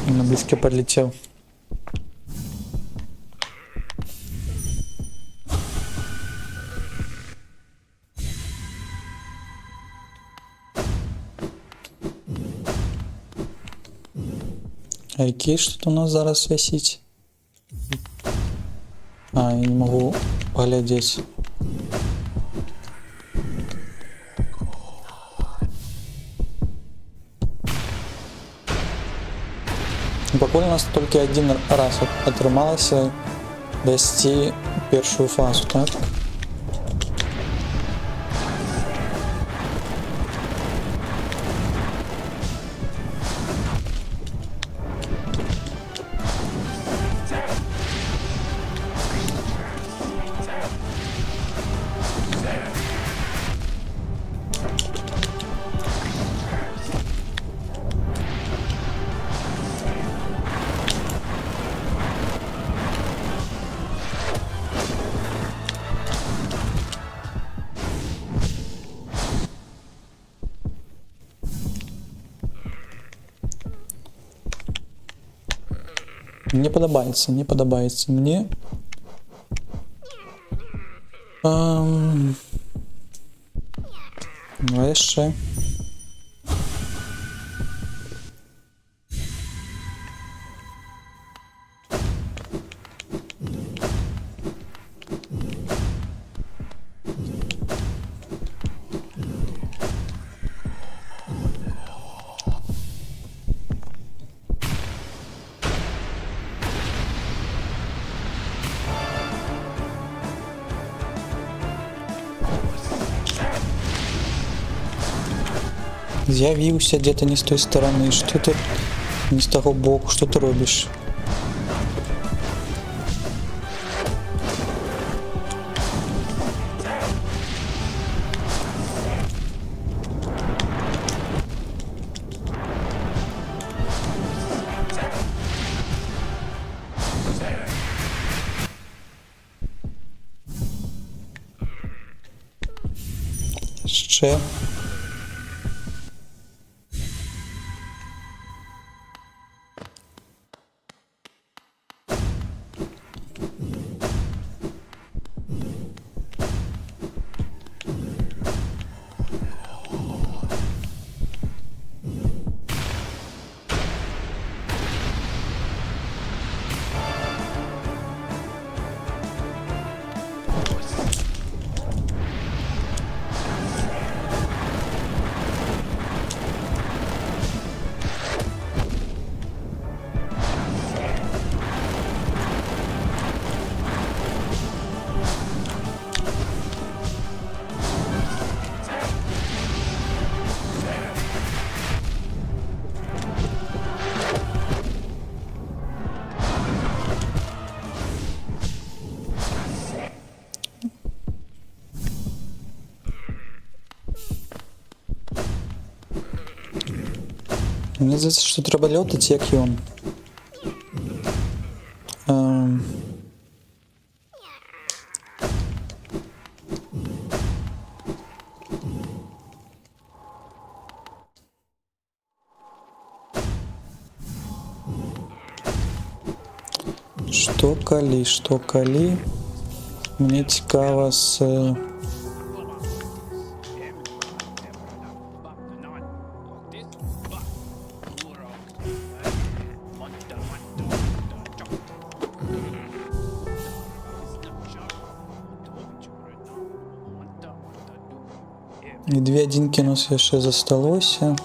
На близко подлетел. А який ж тут у нас зараз висить? А, я не могу поглядеть. Пакуль у нас толькі один раз атрымалася дайсці першую фазу, так? Не подобається мені. Ну, ще. З'явився где-то не з той сторони, що ти не з того боку, що ти робиш? яшчэ. Мне здається, що треба льотати, як і он. Што калі. Мне цікава з... І 2 адзінкі у нас яшчэ засталося.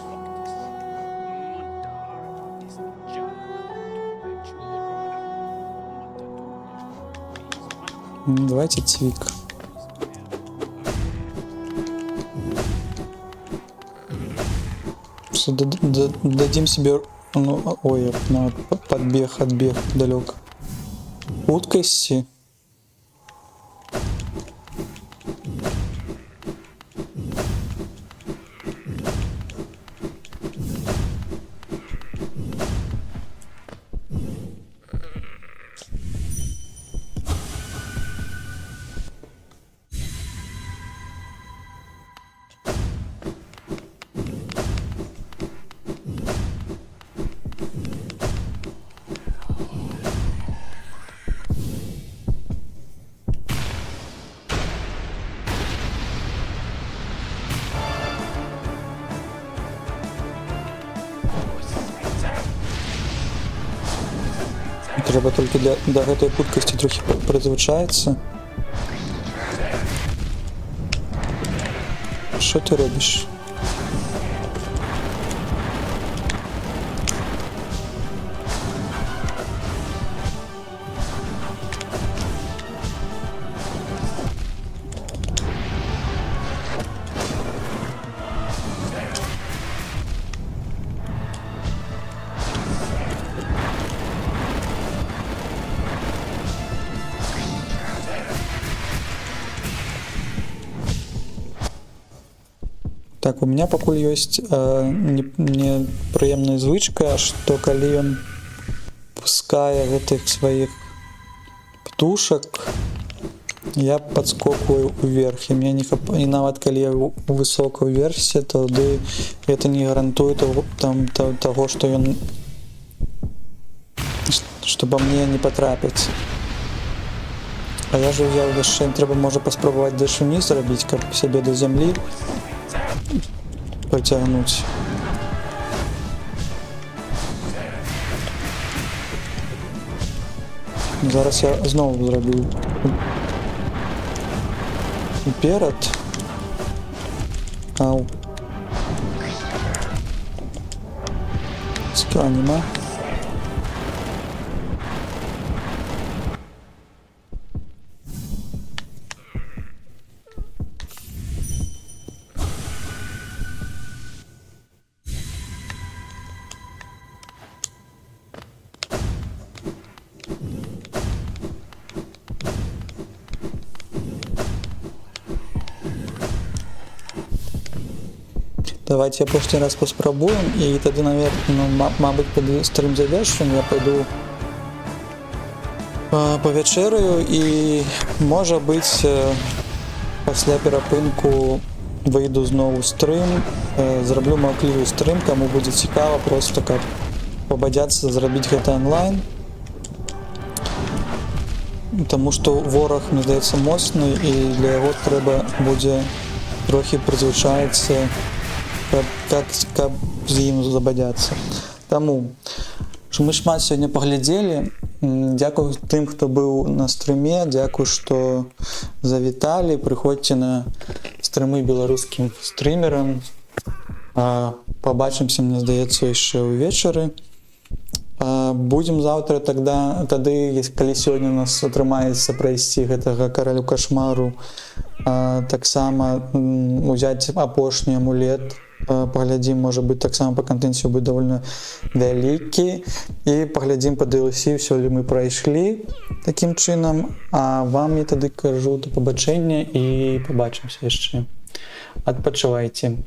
Давайте цвік. Дадим себе, ну, ой, на подбег, отбег далек. Уткости. Треба тільки до гэтай хуткасці трохи прызвычаіцца. Що ти робиш? Так, у меня пакуль ёсць непрыемная звычка, што калі ён пускае гэтых сваіх птушак, я падскокваю ўверх. І мне не хапае, і нават калі я высока ўверсе, тады гэта не гарантуе таго, што ён, што па мне не патрапіць. А я ж узяў яшчэ, трэба можа паспрабаваць дэш уніз зрабіць, каб сябе да зямлі потягнуть. Зараз я знову зроблю уперед. Ау. Сканима. Давайте апошні раз паспрабуем, і тады, наверное, мабыць, тады стрым завершым, я пойду павячэраю, і, можа быць, пасля перапынку выйду зноў у стрым, зраблю маўклівы стрым, каму будзе цікава, просто каб пабадзяцца зрабіць гэта онлайн. Таму што вораг, мне здаецца, моцны, і для яго трэба будзе трохі прызвычаіцца, каб з ім забадзяцца. Таму мы шмат сёння паглядзелі. Дзякую тым, хто быў на стрыме, дзякую, што завіталі. Прыходзьце на стрымы беларускім стрымерам. Пабачымся, мне здаецца, яшчэ ўвечары. Будзем заўтра тады, калі сёння у нас атрымаецца прайсці гэтага каралю кашмару, таксама узяць апошні амулет, паглядзім, можа быць, таксама па кантэнце будзе давольна вялікі, і паглядзім па DLC, ўсё ли мы прайшлі такім чынам. А вам я тады кажу да пабачэння і пабачымся яшчэ. Адпачывайце.